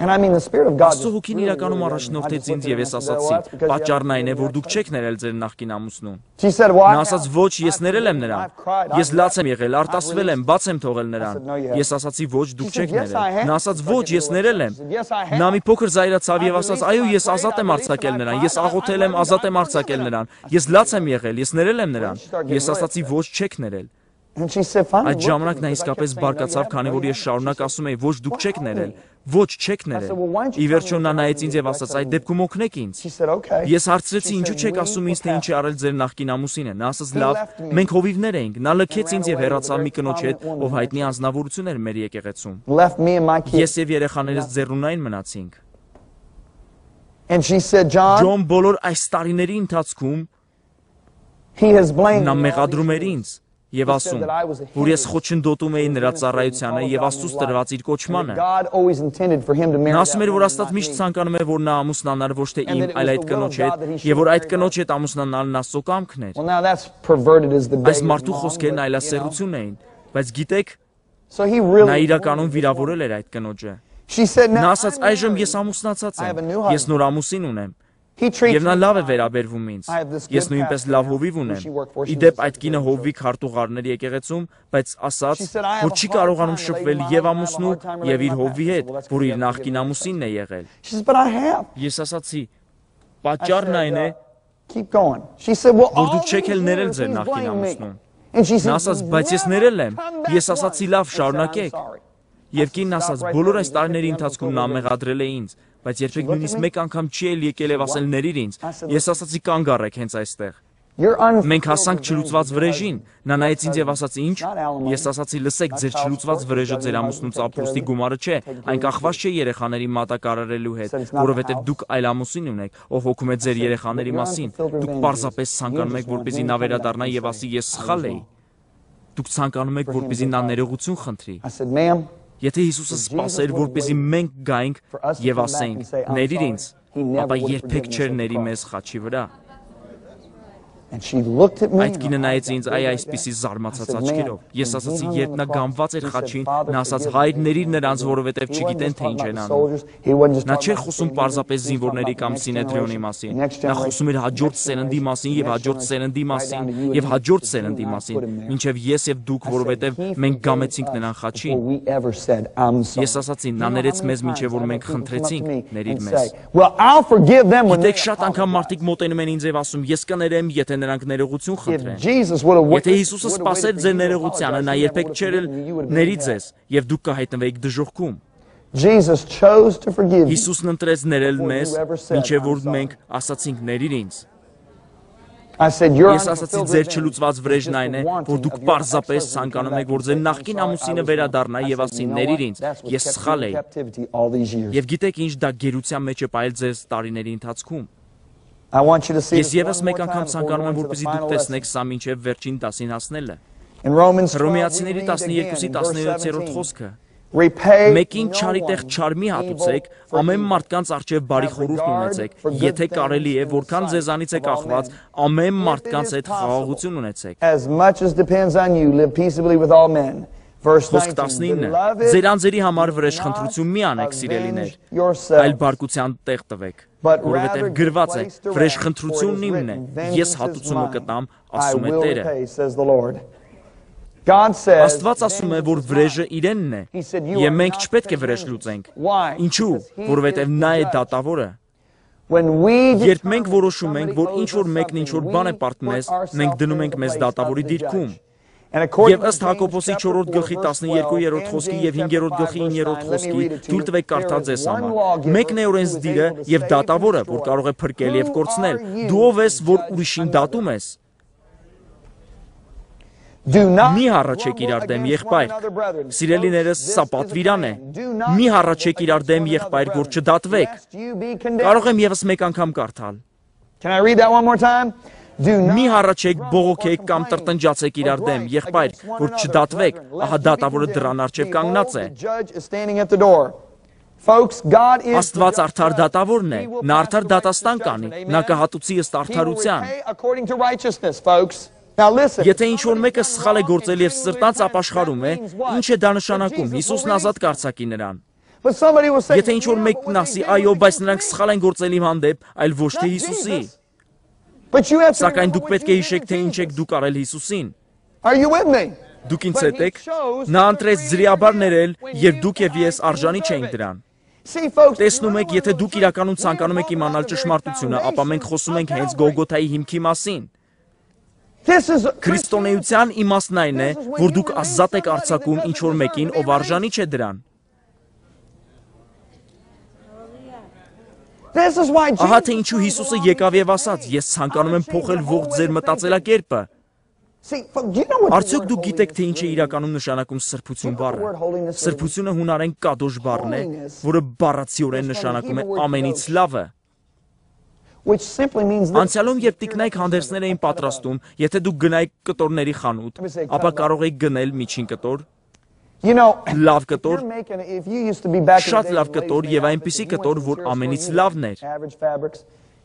And I mean, the Spirit of God Աստծո just հոգին really, իրականում really առաջնորդեց doesn't. I ինձ just եւ looked ես at her and I said, "Oh, ասացի. that's because you Պատճառն այն է, haven't որ դուք forgiven չեք ներել ձեր նախկին ամուսնուն։ She said, "Well, Նա I ասաց, have. ոչ, ես I've ներել եմ forgiven him. նրան։ I've cried. Ես I've լաց եմ wept. եղել, I've արտասվել եմ, released." բաց եմ թողել նրան։ said, "No, you haven't." Ես ասացի, ոչ, դուք She said, չեք "Yes, I ներել։ have." Նա ասաց, It's like ոչ, a ես little ներել եմ։ upset. She said, "Yes, I have." Նա մի փոքր զայրացավ եւ I've ասաց, released այո, him, ես I've ազատ prayed, եմ I've արձակել released him, նրան, I've ես cried, աղոթել I've եմ, let him ազատ go, եմ I've արձակել forgiven նրան։ him. Ես լաց եմ եղել, ես ներել եմ նրան։ she started getting Ես ասացի, ոչ, չեք ներել։ And she said, "Finally, Այդ look at ժամանակ me," նա because I kept իսկապես saying, "No, you բարկացավ, haven't, քանի no, որ you ես haven't." շարունակ She said, ասում էի, ոչ, դուք "Well, չեք help ներել։ me." Ոչ, չեք I ներել։ said, "Well, why don't you Ի tell me վերջո what նա you're նայեց gonna ինձ do եւ with ասաց, the այդ rest of դեպքում օգնեք ինձ։ She said, "Okay." Ես հարցրեցի, She ինչու said, չեք "We ասում ինձ, թե were ինչ է արել ձեր նախկին ամուսինը։ Նա ասաց, He լավ, left me մենք հովիվներ էինք։ Նա լքեց and ինձ ran եւ away հեռացավ with a մի կնոջ հետ, very prominent ով woman հայտնի in the անձնավորություն էր մեր եկեղեցում։ Left me and my Ես kids. եւ երեխաներս ձեռնունայն մնացինք։ And she said, "John, Ջոն բոլոր այս տարիների ընթացքում he has blamed նա me all մեղադրում these էր years." ինձ եւ ասում, որ ես խոչընդոտում էի նրա ծառայությանը եւ Աստծուց տրված իր կոչմանը։ God always intended for him to marry Նա that ասում էր, որ woman, Աստված not միշտ me. ցանկանում է, որ նա ամուսնանար ոչ թե And իմ, that it այլ was այդ the will of կնոջ God հետ, that he should եւ որ այդ marry կնոջ her. հետ ամուսնանալն Աստծո կամքն էր։ Well, now that's perverted as the day Այս is մարդու long, խոսքերն but, այլասերություն էին, բայց գիտեք, So he նա really իրականում վիրավորել էր այդ կնոջը։ She said, Նա "Now ասաց, I'm այժմ married. ես ամուսնացած I have a եմ, new ես husband." նոր ամուսին ունեմ։ Եվ նա լավ է վերաբերվում ինձ։ Ես նույնպես լավ հովիվ ունեմ։ Իդեպ այդ կինը հովվի քարտուղարներ եկեղեցում, բայց ասաց, որ չի կարողանում շփվել եւ ամուսնու եւ իր հովվի հետ, որ իր նախկին ամուսինն է եղել։ Ես ասացի, պատճառն այն է, որ դուք չեք էլ ներել ձեր նախկին ամուսնուն։ Նա ասաց, բայց ես ներել եմ։ Ես ասացի, լավ, շարունակեք։ Եվ կինն ասաց, բոլոր այս տարիների ընթացքում նա մեղադրել է ինձ, բայց երբեք նույնիսկ մեկ անգամ չի էլ եկել եւ ասել ներիր ինձ։ Ես ասացի, կանգ առեք հենց այստեղ։ Մենք հասանք չլուծված վրեժին։ Նա նայեց ինձ եւ ասաց, ինչ։ Ես ասացի, լսեք, ձեր չլուծված վրեժը ձեր ամուսնուց ապրուստի գումարը չէ, այն կախված չէ երեխաների մատակարարելու հետ, որովհետեւ դուք այլ ամուսին ունեք, ով հոգում է ձեր երեխաների մասին։ Դուք պարզապես ցանկանում եք, որպեսզի նա վերադառնա եւ ասի, ես սխալ էի։ Դուք ցանկանում եք, որպեսզի նա ներողություն խնդրի։ Եթե Հիսուսը սպասեր, որպեսզի մենք գայինք եւ ասեինք, ներիր ինձ, ապա երբեք չէր ների մեզ խաչի վրա։ Այդ կինը նայեց ինձ այսպիսի զարմացած աչքերով։ Ես ասացի, երբ նա գամված էր խաչին, նա ասաց, հայր, ների նրանց, որովհետև չգիտեն, թե ինչ են անում։ Նա չէր խոսում պարզապես զինվորների կամ Սինեդրիոնի մասին։ Նա խոսում էր հաջորդ սերնդի մասին եւ հաջորդ սերնդի մասին եւ հաջորդ սերնդի մասին, մինչեւ ես եւ դուք, որովհետև մենք գամեցինք նրան խաչին։ Ես ասացի, նա ներեց մեզ, մինչեւ որ մենք խնդրեցինք, ներիր մեզ։ Գիտեք, շատ անգամ մարդիկ մոտենում են ինձ եւ ասում, ես կներեմ, եթե նրանք ներողություն խնդրեն։ Եթե Հիսուսը սպասեր ձեր ներողությանը, նա երբեք չէր ների ձեզ, եւ դուք կհայտնվեիք դժոխքում։ Հիսուսն ընտրեց ներել մեզ, մինչև որ մենք ասացինք, ներիր ինձ։ Ես ասացի, ձեր չլուծված վրեժն այն է, որ դուք պարզապես ցանկանում եք, որ ձեր նախկին ամուսինը վերադառնա եւ ասի, ներիր ինձ, ես սխալ էի։ Եվ գիտեք ինչ, դա գերության մեջ է պայել ձեզ տարիների ընթացքում։ Ես եւս մեկ անգամ ցանկանում եմ, որպեսզի դուք տեսնեք սա մինչև վերջին դասին հասնելը։ Հռոմեացիների 12-17-րդ խոսքը։ Մեկին չարի տեղ չար մի հատուցեք, ամեն մարդկանց առջև բարի խորհուրդ ունեցեք, եթե կարելի է, որքան ձեզանից է կախված, ամեն մարդկանց հետ խաղաղություն ունեցեք։ Խոսք 19. Ձեր անձերի համար վրեժխնդրություն մի անեք, սիրելիներ, այլ բարկության տեղ տվեք, որովհետև գրված է, վրեժխնդրությունն իմն է, ես հատուցումը կտամ, ասում է Տերը։ Աստված ասում է, որ վրեժը իրենն է, եւ մենք չպետք է վրեժ լուծենք։ Ինչու՞, որովհետև նա է դատավորը։ Երբ մենք որոշում ենք, որ ինչ-որ մեկն ինչ-որ բան է պարտում մեզ, մենք դնում ենք մեզ դատավորի դիրքում։ Եվ ըստ Հակոբոսի 4-րդ գլխի 12-րդ խոսքի եւ 5-րդ գլխի 9-րդ խոսքի թույլ տվեք կարդալ ձեզ համար։ Մեկն է օրենսդիրը եւ դատավորը, որ կարող է փրկել եւ կորցնել։ Դու ով ես, որ ուրիշին դատում ես։ Մի հառաչեք իրար դեմ, եղբայր։ Սիրելիներս, սա պատվիրան է։ Մի հառաչեք իրար դեմ, եղբայր, որ չդատվեք։ Կարող եմ եւս մեկ անգամ կարդալ։ Մի հառաչեք, բողոքեք կամ տրտնջացեք իրար դեմ, եղբայր, որ չդատվեք, ահա դատավորը դռան առջև կանգնած է։ Աստված արդար դատավորն է, նա արդար դատաստան կանի, նա կհատուցի ըստ արդարության։ Եթե ինչ-որ մեկը սխալ է գործել եւ սրտանց ապաշխարում է, ինչ է դա նշանակում, Հիսուսն ազատ կարձակի նրան։ Եթե ինչ-որ մեկն ասի, այո, բայց նրանք սխալ են գործել իմ հանդեպ, այլ ոչ թե Հիսուսի։ Սակայն դուք պետք է հիշեք, թե ինչ եք դուք արել Հիսուսին։ Դուք ինձ հետ եք, նա ընտրեց ձրիաբար ներել, երբ դուք եւ ես արժանի չէինք դրան։ Տեսնում եք, եթե դուք իրականում ցանկանում եք իմանալ ճշմարտությունը, ապա մենք խոսում ենք հենց Գողգոթայի հիմքի մասին։ Քրիստոնեության իմաստն այն է, որ դուք ազատ եք արձակում ինչ-որ մեկին, ով արժանի չէ դրան։ Ահա թե ինչու Հիսուսը եկավ եւ ասաց, ես ցանկանում եմ փոխել ողջ ձեր մտածելակերպը։ Արդյոք դուք գիտեք, թե ինչ է իրականում նշանակում սրբություն բառը։ Սրբությունը հունարեն կադոշ բառն է, որը բառացիորեն նշանակում է ամենից լավը։ Անցյալում, երբ տիկնայք հանդերձներ էին պատրաստում, եթե դուք գնայիք կտորների խանութ, ապա կարող եք գնել միջին կտոր, լավ կտոր, շատ լավ կտոր եւ այնպիսի կտոր, որ ամենից լավն էր։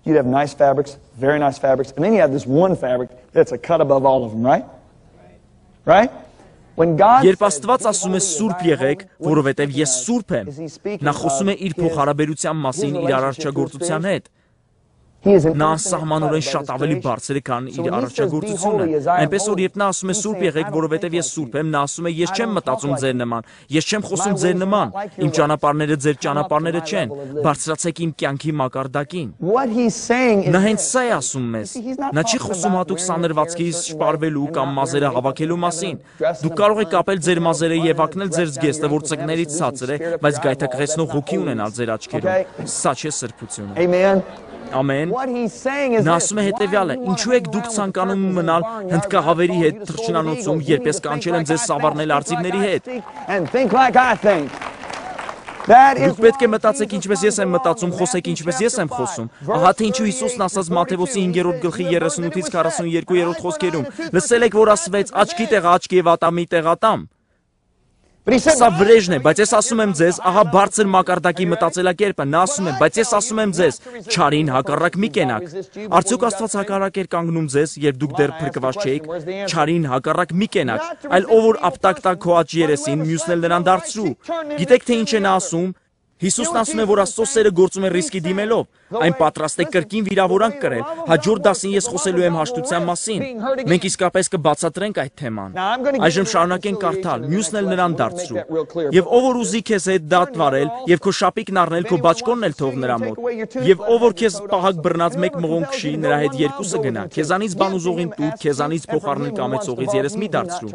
You'd have nice fabrics, very nice fabrics, and then you have this one fabric that's a cut above all of them, right? Right? Երբ Աստված ասում է սուրբ եղեք, որովհետև ես սուրբ եմ, նա խոսում է իր փոխհարաբերության մասին իր արարչագործության հետ։ Նա անսահմանորեն շատ ավելի բարձր է, քան իր առաջագործությունը։ Այնպես որ երբ նա ասում է սուրբ եղեք, որովհետև ես սուրբ եմ, նա ասում է ես չեմ մտածում ձեր նման, ես չեմ խոսում ձեր նման, իմ ճանապարհները ձեր ճանապարհները չեն, բարձրացեք իմ կյանքի մակարդակին։ Նա հենց սա է ասում մեզ։ Նա չի խոսում հատուկ սանրվածքից շպարվելու կամ մազերը հավաքելու մասին։ Դուք կարող եք կապել ձեր մազերը եւ ակնել ձեր զգեստը, որ ծկներից ցածր է, բայց գայթակղեցնող հոգի ունենալ ձեր աչքերում։ Սա չէ սրբությունը։ Ամեն։ Նա ասում է հետևյալը. ինչու եք դուք ցանկանում մնալ հնդկահավերի հետ թռչնանոցում, երբ ես կանչել եմ ձեզ սավառնել արծիվների հետ։ Դուք պետք է մտածեք ինչպես ես եմ մտածում, խոսեք ինչպես ես եմ խոսում։ Ահա թե ինչու Հիսուսն ասաց Մատթեոս 5-րդ գլխի 38-ից 42-րդ խոսքերում. լսել եք, որ ասվեց աչքի տեղը աչքի եւ ատամի տեղը ատամ։ Սա վրեժն է, բայց ես ասում եմ ձեզ, ահա բարձր մակարդակի մտածելակերպը, նա ասում է, բայց ես ասում եմ ձեզ, չարին հակառակ մի կենաք։ Արդյոք Աստված հակառակ էր կանգնում ձեզ, երբ դուք դեռ փրկված չէիք, չարին հակառակ մի կենաք, այլ ով որ ապտակ տա քո աջ երեսին, մյուսն էլ նրան դարձրու։ Գիտեք թե ինչ է նա ասում։ Հիսուսն ասում է, որ Աստծո սերը գործում է ռիսկի դիմելով, այն պատրաստ է կրկին վիրավորանք կրել, հաջորդ դասին ես խոսելու եմ հաշտության մասին, մենք իսկապես կբացատրենք այդ թեման, այժմ շարունակենք կարդալ, մյուսն էլ նրան դարձրու, և ով որ ուզի քեզ հետ դատ վարել, և քո շապիկն առնել, քո բաճկոնն էլ թող նրա մոտ, և ով որ քեզ պահակ բռնած մեկ մղոն քշի, նրա հետ երկուսը գնա, քեզանից բան ուզողին տուր, քեզանից փոխարինել կամեցողից երես մի դարձրու,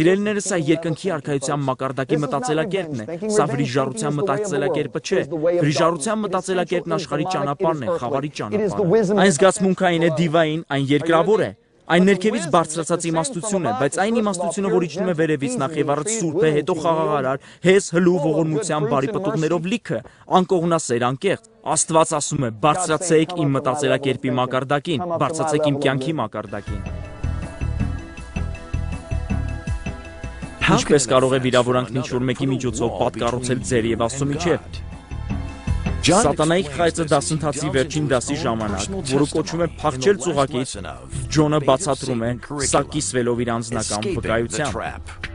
սիրելիները սա երկնքի արքայության մակարդակի մտածելակերպն է, սա վրիժառության մտածելակերպը չէ, վրիժառության մտածելակերպն աշխարհի ճանապարհն է, խավարի ճանապարհը։ Այն զգացմունքային է, դիվային, այն երկրավոր է։ Այն ներքևից բարձրացած իմաստություն է, բայց այն իմաստությունը, որ իջնում է վերևից, նախ եւ առաջ սուրբ է, հետո խաղաղարար, հես հլու ողորմության բարի պտուղներով լիքը, անկողնասեր, անկեղծ։ Աստված ասում է. բարձրացեք իմ մտածելակերպի մակարդակին, բարձրացեք իմ կյանքի մակարդակին։ Ինչպես կարող է վիրավորանքն ինչ-որ մեկի միջոցով պատկառուցել ձեր եւ Աստծո միջև։ Սատանայի խայծը դասընթացի վերջին դասի ժամանակ, որը կոչվում է փախչել ծուղակից, Ջոնը բացատրում է, սա կիսվելով իր անձնական վկայությամբ։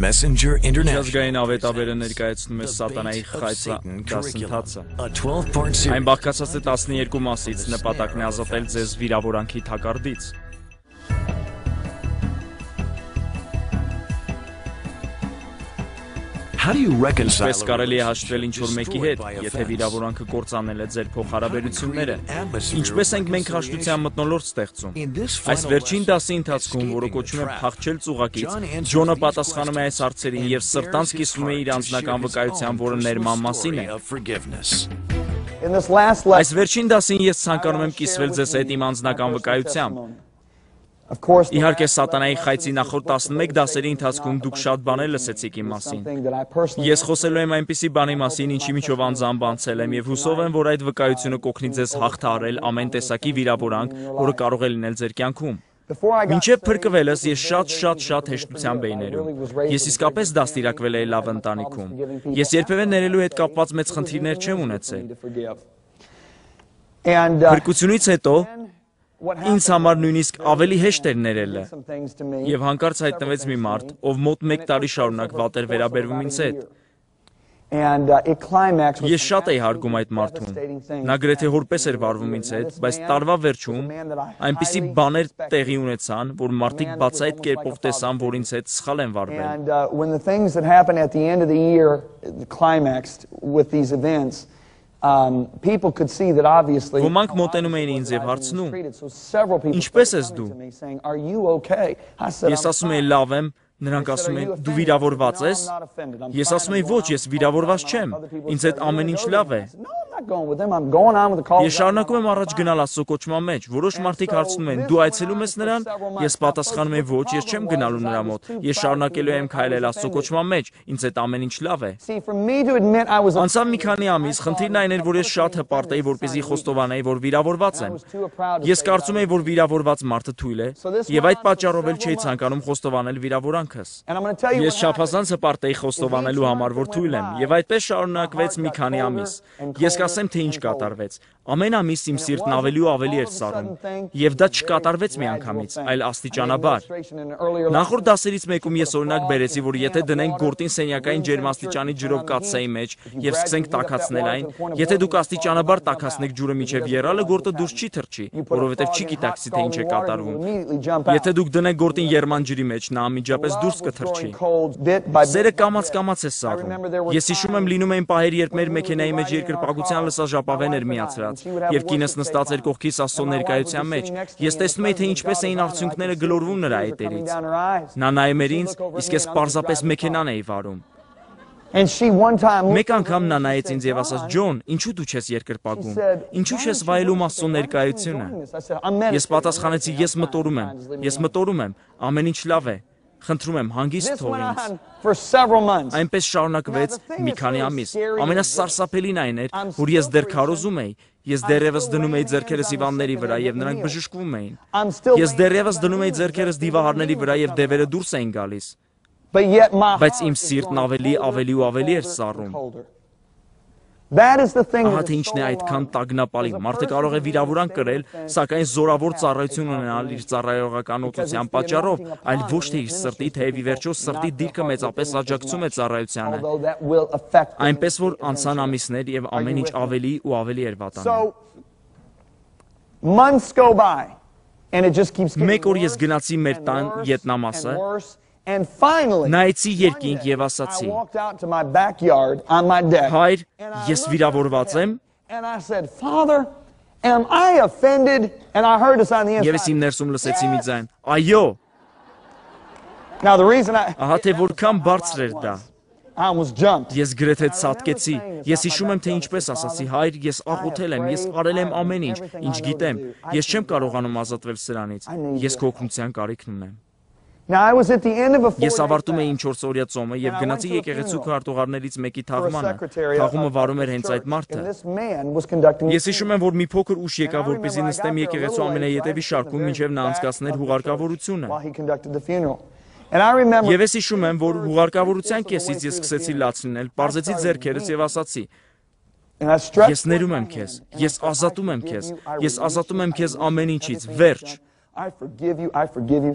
Messenger International. Միջազգային ավետաբերը ներկայացնում է Սատանայի խայծը դասընթացը։ Այն բաղկացած է 12 մասից, նպատակն է ազատել ձեզ վիրավորանքի թակարդից։ Ինչպես կարելի է հաշտվել ինչ-որ մեկի հետ, եթե վիրավորանքը կործանել է ձեր փոխհարաբերությունները։ Ինչպես ենք մենք հաշտության մթնոլորտ ստեղծում։ Այս վերջին դասի ընթացքում, որը կոչվում է փախչել ծուղակից, Ջոնը պատասխանում է այս հարցերին եւ սրտանց կիսվում է իր անձնական վկայության, որը ներման մասին է։ Այս վերջին դասին ես ցանկանում եմ կիսվել ձեզ հետ իմ անձնական վկայությամբ։ Իհարկե Սատանայի խայծի նախորդ 11 դասերի ընթացքում դուք շատ բաներ լսեցիք իմ մասին։ Ես խոսելու եմ այնպիսի բանի մասին, ինչի միջով անձամբ անցել եմ, եւ հուսով եմ, որ այդ վկայությունը կօգնի ձեզ հաղթահարել ամեն տեսակի վիրավորանք, որը կարող է լինել ձեր կյանքում։ Մինչև փրկվելս ես շատ հեշտությամբ էի ներում։ Ես իսկապես դաստիարակվել էի լավ ընտանիքում։ Ես երբևէ ներելու հետ կապված մեծ խնդիրներ չեմ ունեցել։ Փրկությունից հետո ինձ համար նույնիսկ ավելի հեշտ էր ներելը, եւ հանկարծ հայտնվեց մի մարդ, ով մոտ 1 տարի շարունակ վատ էր վերաբերվում ինձ հետ։ Ես շատ էի հարգում այդ մարդուն, նա գրեթե հորպես էր վարվում ինձ հետ, բայց տարվա վերջում այնպիսի բաներ տեղի ունեցան, որ մարդիկ բացահայտ կերպով տեսան, որ ինձ հետ սխալ են վարվել։ Ոմանք մոտենում էին ինձ եւ հարցնում. Ինչպես ես դու։ Ես ասում եի լավ եմ, նրանք ասում են դու վիրավորված ես։ Ես ասում եի ոչ, ես վիրավորված չեմ, ինձ հետ ամեն ինչ լավ է։ not going with them. I'm going on with the call. Ես շարունակում եմ առաջ գնալ Աստծո կոչման մեջ։ Որոշ մարդիկ հարցնում են՝ դու այցելում ես նրան։ Ես պատասխանում եմ՝ ոչ, ես չեմ գնալու նրա մոտ։ Ես շարունակելու եմ քայլել Աստծո կոչման մեջ։ Ինձ այդ ամեն ինչ լավ է։ See, for me to admit I was Անցավ մի քանի ամիս, խնդիրն այն էր, որ ես շատ հպարտ էի, որպեսզի խոստովանեի, որ վիրավորված եմ։ Ես կարծում էի, որ վիրավորված մարդը թույլ է, եւ այդ պատճառով էլ չէի ցանկանում խոստովանել վիրավորանքս։ and I'm going to tell you Ես չափազանց հպարտ էի խոստովանելու համար, որ թույլ եմ, եւ այդպես շարունակվեց մի քանի ամիս։ Ես կասեմ, թե ինչ կատարվեց։ Ամեն ամիս իմ սիրտն ավելի ու ավելի էր սառում, եւ դա չկատարվեց միանգամից, այլ աստիճանաբար։ Նախորդ դասերից մեկում ես օրինակ բերեցի, որ եթե դնենք գորտին սենյակային ջերմաստիճանի ջրով կաթսայի մեջ եւ սկսենք տաքացնել այն, եթե դուք աստիճանաբար տաքացնեք ջուրը միջև եռալը, գորտը դուրս չի թռչի, որովհետեւ չի գիտակցի թե ինչ է կատարվում։ Եթե դուք դնեք գորտին եռման ջրի մեջ, նա անմիջապես դուրս կթռչի։ Սերը կամաց է սառում։ Ես հիշում եմ լինում էին պահեր, երբ մեր մեքենայի մեջ երկրպագության լսաժապավեն էր միացրած, եւ կինս նստած էր կողքիս Աստծո ներկայության մեջ։ Ես տեսնում էի, թե ինչպես էին արդյունքները գլորվում նրա հետերից։ Նա նայում էր ինձ, իսկ ես պարզապես մեքենան էի վարում։ And she one time Մեկ անգամ նա նայեց ինձ եւ ասաց. «Ջոն, ինչու դու չես երկրպագում։ Ինչու չես վայելում Աստծո ներկայությունը»։ Ես պատասխանեցի. «Ես մտորում եմ, ամեն ինչ լավ է։ Խնդրում եմ, հանգիստ թող ինձ»։ for several months. Այնպես շարունակվեց մի քանի ամիս։ Ամենասարսափելին այն էր, որ ես դեռ քարոզում էի։ Ես դեռևս դնում էի ձեռքերս հիվանդների վրա եւ նրանք բժշկվում էին։ Ես դեռևս դնում էի ձեռքերս դիվահարների վրա եւ դևերը դուրս էին գալիս։ But yet my Բայց իմ սիրտն ավելի ու ավելի էր սառում։ That is the thing. Ահա թե ինչն է այդքան տագնապալի։ Մարդը կարող է վիրավորանք կրել, սակայն զորավոր ծառայություն ունենալ իր ծառայողականության պատճառով, այլ ոչ թե իր սրտի, թեև ի վերջո սրտի դիրքը մեծապես աջակցում է ծառայությանը։ Այնպես որ անցան ամիսներ եւ ամեն ինչ ավելի ու ավելի էր վատանում։ So months go by and it just keeps getting Մեկ օր ես գնացի մեր տան յետնամասը, and finally նայեցի երկինք եւ ասացի. I walked out to my backyard on my deck. Հայր, ես վիրավորված եմ, And I said, Father, am I offended? And I heard this on the եւ ես իմ inside. ներսում լսեցի մի ձայն. Այո, Now the reason ահա թե որքան բարձր էր դա։ I almost jumped. Ես գրեթե ցատկեցի։ Ես հիշում եմ, թե ինչպես ասացի. Հայր, ես աղոթել եմ, ես արել եմ ամեն ինչ, ինչ գիտեմ։ Ես չեմ կարողանում ազատվել սրանից։ Ես քո օգնության կարիքն ունեմ։ Now I was at the end of a Ես 4-day ավարտում էի իմ 4-օրյա ծոմը եւ գնացի եկեղեցու քարտուղարներից մեկի թաղմանը։ Թաղումը վարում էր հենց այդ մարդը։ and this man was conducting Ես հիշում եմ, որ մի փոքր ուշ եկա, որպեսզի նստեմ եկեղեցու ամենաետևի շարքում, մինչև նա անցկացներ հուղարկավորությունը։ while he conducted the funeral. And I remember Եվ ես հիշում եմ, որ հուղարկավորության կեսից ես սկսեցի լաց լինել, պարզեցի ձեռքերս եւ ասացի. and I stretched Ես ներում եմ քեզ, ես ազատում եմ քեզ, ես ազատում եմ քեզ ամեն ինչից, վերջ։ I forgive you.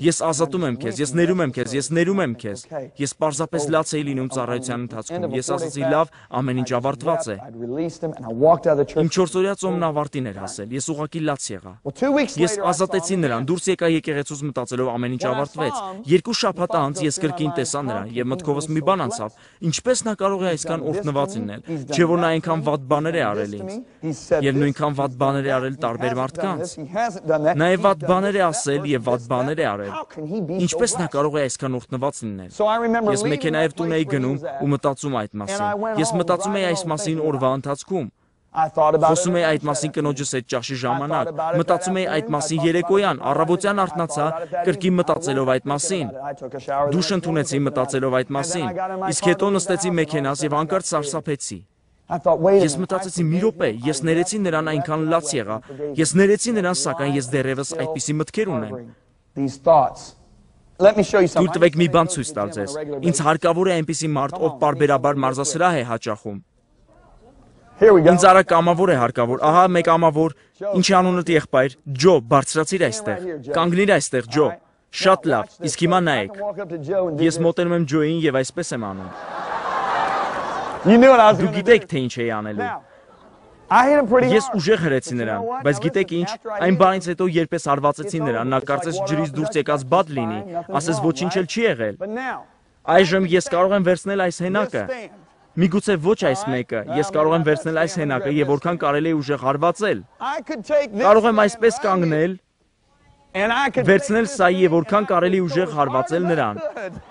Ես ազատում եմ քեզ, ես ներում եմ քեզ, ես ներում եմ քեզ։ Ես պարզապես լաց էի լինում ծառայության ընթացքում։ Ես ասացի՝ լավ, ամեն ինչ ավարտված է։ I'd released him and I walked out of the church. Իմ 4-օրյա ծոմն ավարտին էր հասել։ Ես ուղղակի լաց եղա։ Well, 2 weeks Ես later, I saw ազատեցի him նրան, դուրս եկա եկեղեցուց մտածելով ամեն ինչ ավարտվեց։ 2 շաբաթ անց ես կրկին տեսա նրան եւ մտքովս մի բան անցավ. ինչպես նա կարող է այսքան օրհնված լինել, չէ՞ որ նա այնքան վատ բաներ է արել ինձ։ He said Եվ this, նույնքան վատ բաներ է արել տարբեր he մարդկանց։ hasn't done that. Նա է վատ բաներ է ասել եւ վատ բաներ է արել։ How can he be Ինչպես so նա blessed? կարող է այսքան օրհնված լինել։ So I remember Ես leaving մեքենայով that տուն place էի where he գնում was at. ու մտածում այդ մասին։ Ես մտածում էի այս մասին օրվա ընթացքում։ I thought about Խոսում it. էի այդ մասին կնոջս հետ ճաշի ժամանակ, մտածում էի այդ մասին երեկոյան, առավոտյան արթնացա, կրկին մտածելով այդ մասին։ I took a shower. Դուշ ընդունեցի մտածելով այդ մասին։ Իսկ հետո նստեցի մեքենաս եւ անկարծ սարսափեցի։ I thought, wait a Ես minute. մտածեցի՝ մի րոպե, ես ներեցի նրան այնքան լաց եղա։ Ես ներեցի նրան, սակայն ես դեռևս այդպիսի մտքեր ունեմ։ These thoughts. Let me show you Դուր something. տվեք մի բան ցույց տալ ձեզ։ Ինձ հարկավոր է այնպիսի մարդ, ով պարբերաբար մարզասրահ է հաճախում։ Here we go. Ինձ արա կամավոր է հարկավոր։ Ահա մեկ ամավոր։ Ինչի անունդ եղբայր։ Ջո, բարձրացիր այստեղ։ Կանգնիր այստեղ, Ջո։ Շատ լավ։ Իսկ հիմա I նայեք։ can walk up to Joe and do Ես մոտենում եմ Ջոյին եւ այսպես եմ անում։ You knew what I was Դու going to գիտեք do. թե ինչ էի անելու։ Now, I hit him pretty Ես hard. ուժեղ հրեցի նրան, բայց գիտեք ինչ, այն բանից հետո երբ ես հարվածեցի նրան, նա կարծես ջրից դուրս եկած բադ լինի, ասես ոչինչ էլ չի եղել։ But now, Այժմ ես կարող եմ վերցնել այս հենակը։ this stand. Միգուցե ոչ այս մեկը, ես կարող եմ վերցնել այս հենակը եւ որքան կարելի է ուժեղ հարվածել։ I could take this Կարող եմ stand այսպես right կանգնել, here, and I could վերցնել take this սա եւ thing որքան and I կարելի could ուժեղ go as hard հարվածել as I նրան։ could.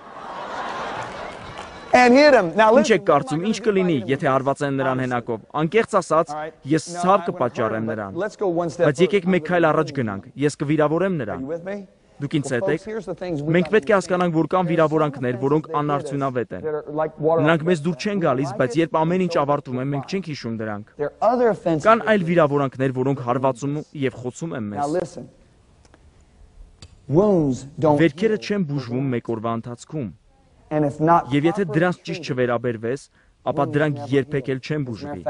and hit him. Now Ինչ listen. եք կարծում, ինչ կլինի, եթե հարված են նրան հենակով։ Անկեղծ ասած, ես ցավ կպատճառեմ նրան։ Let's go one step Բայց եկեք մեկ քայլ առաջ գնանք։ Ես կվիրավորեմ նրան։ with me. Դուք ինձ հետ եք։ Here's the things we Մենք պետք է հասկանանք, որ կան վիրավորանքներ, որոնք անարդյունավետ են։ that are like water. Նրանք մեզ դուր չեն գալիս, բայց երբ ամեն ինչ ավարտում է, մենք չենք հիշում դրանք։ There are other offenses. Կան այլ վիրավորանքներ, որոնք հարվածում եւ խոցում են Now մեզ։ listen. Wounds don't Վերքերը չեն բուժվում մեկ օրվա ընթացքում, and if not եւ եթե դրանց ճիշտ չվերաբերվես, ապա դրանք երբեք էլ չեն բուժվի։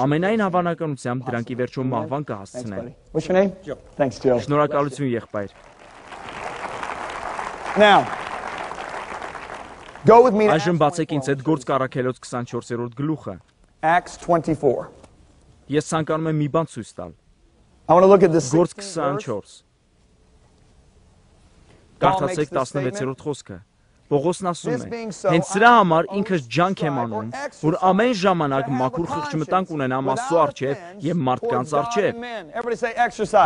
Ամենայն հավանականությամբ դրանք ի վերջո մահվան կհասցնեն։ What's your name? Joe. Thanks, Joe. Շնորհակալություն, եղբայր։ Now, go with me to Այժմ բացեք ինձ հետ Գործք առաքելոց 24-րդ գլուխը։ Acts 24. Ես ցանկանում եմ մի բան ցույց տալ։ I want to look at this. Գործք 24։ Կարդացեք 16-րդ խոսքը։ Պողոսն ասում է. հենց սրա համար ինքս ջանք եմ անում, որ ամեն ժամանակ մաքուր խղճմտանք ունենամ Աստծո առջև եւ մարդկանց առջև։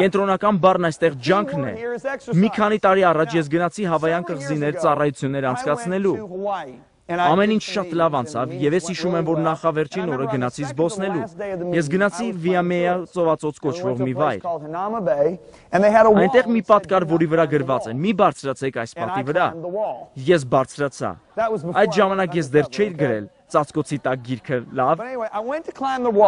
Կենտրոնական բառն այստեղ ջանքն է։ Մի քանի տարի առաջ ես գնացի Հավայան կղզիներ ծառայություններ անցկացնելու։ Ամեն ինչ շատ լավ անցավ եւ ես հիշում եմ, որ նախավերջին օրը գնացի զբոսնելու։ Ես գնացի Վիամեա ծովացոց կոչվող մի վայր։ Այնտեղ մի պատ կար, որի վրա գրված է. մի բարձրացեք այս պատի վրա։ Ես բարձրացա։ Այդ ժամանակ ես դեռ չէի գրել ծածկոցի տակ գիրքը լավ։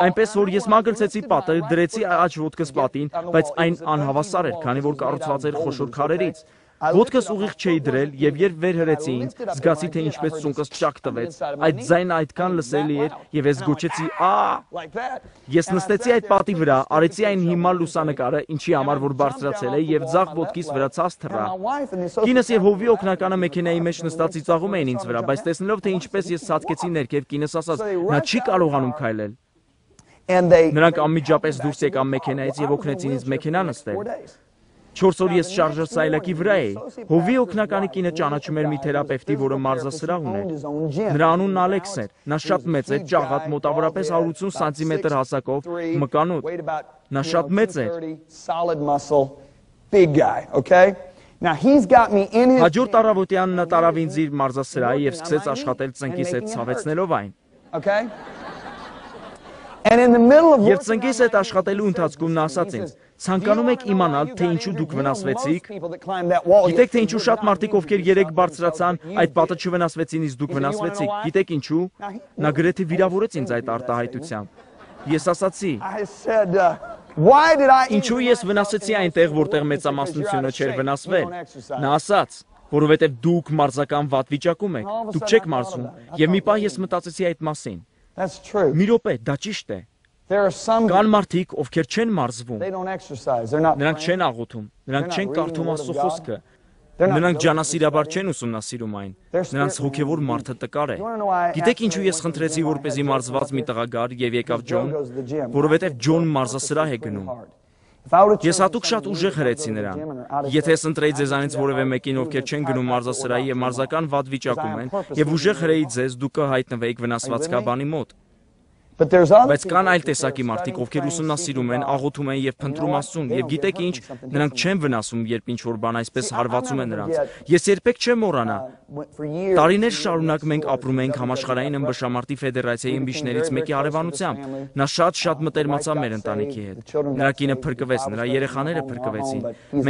Այնպես որ ես մագլցեցի պատը, դրեցի աջ ոտքս պատին, բայց այն անհավասար էր, քանի որ կառուցված էր խոշոր քարերից։ Ոտքս ուղիղ չէի դրել եւ երբ վեր հրեցի ինձ, զգացի թե ինչպես ծունկս ճակ տվեց։ Այդ ձայնը այդքան լսելի էր եւ ես գոչեցի Ես նստեցի այդ պատի վրա, արեցի այն հիմար լուսանկարը, ինչի համար որ բարձրացել է եւ ձախ ոտքիս վրա ցած թռա։ Կինս եւ հովի օգնականը մեքենայի մեջ նստած ծիծաղում էին ինձ վրա, բայց տեսնելով թե ինչպես ես ցածկեցի ներքև, կինս ասաց. նա չի կարողանում քայլել։ Նրանք անմիջապես դուրս եկան մեքենայից եւ օգնեցին ինձ մեքենա նստել։ 4 օր ես շարժը սայլակի վրա էի։ Հովի օգնականի կինը ճանաչում էր մի թերապևտի, որը մարզասրահ ուներ։ Նրա անունն Ալեքս էր։ Նա շատ մեծ էր, ճաղատ, մոտավորապես 180 սանտիմետր հասակով, մկանոտ։ Նա շատ մեծ էր։ Հաջորդ առավոտյան նա տարավ ինձ իր մարզասրահը եւ սկսեց աշխատել ծնկիս հետ ցավեցնելով այն։ Եվ ծնկիս հետ աշխատելու ընթացքում նա ասաց ինձ. ցանկանում եք իմանալ, թե ինչու դուք վնասվեցիք։ Գիտեք, թե ինչու շատ մարդիկ, ովքեր երեք բարձրացան, այդ պատը չվնասվեցին, իսկ դուք վնասվեցիք։ Գիտեք ինչու։ Նա գրեթե վիրավորեց ինձ այդ արտահայտությամբ։ Ես ասացի. ինչու ես վնասեցի այնտեղ, որտեղ մեծամասնությունը չէր վնասվել։ Նա ասաց. որովհետև դուք մարզական վատ վիճակում եք, դուք չեք մարզում։ Եվ մի պահ ես մտածեցի այդ մասին։ Մի րոպե, դա ճիշտ է։ Կան մարդիկ, ովքեր չեն մարզվում, նրանք չեն աղոթում, նրանք չեն կարդում Աստծո խոսքը, նրանք ջանասիրաբար չեն ուսումնասիրում այն, նրանց հոգևոր մարդը տկար է։ Գիտեք ինչու ես խնդրեցի, որպեսզի մարզված մի տղա գար եւ եկավ Ջոն, որովհետեւ Ջոն մարզասրահ է գնում։ Ես հատուկ շատ ուժեղ հրեցի նրան։ Եթե ես ընտրեի ձեզանից որևէ մեկին, ովքեր չեն գնում մարզասրահի եւ մարզական վատ վիճակում են, եւ ուժեղ հրեի ձեզ, դուք կհայտնվեիք վնասվածքաբանի մոտ։ Բայց կան այլ տեսակի մարդիկ, ովքեր ուսումնասիրում են, աղոթում են եւ փնտրում Աստծուն, եւ գիտեք ինչ, նրանք չեն վնասում, երբ ինչ-որ բան այսպես հարվածում է նրանց։ Ես երբեք չեմ մոռանա։ Տարիներ շարունակ մենք ապրում ենք Համաշխարհային ըմբշամարտի ֆեդերացիայի ըմբիշներից մեկի հարևանությամբ։ Նա շատ մտերմացավ մեր ընտանիքի հետ։ Նրա կինը փրկվեց, նրա երեխաները փրկվեցին։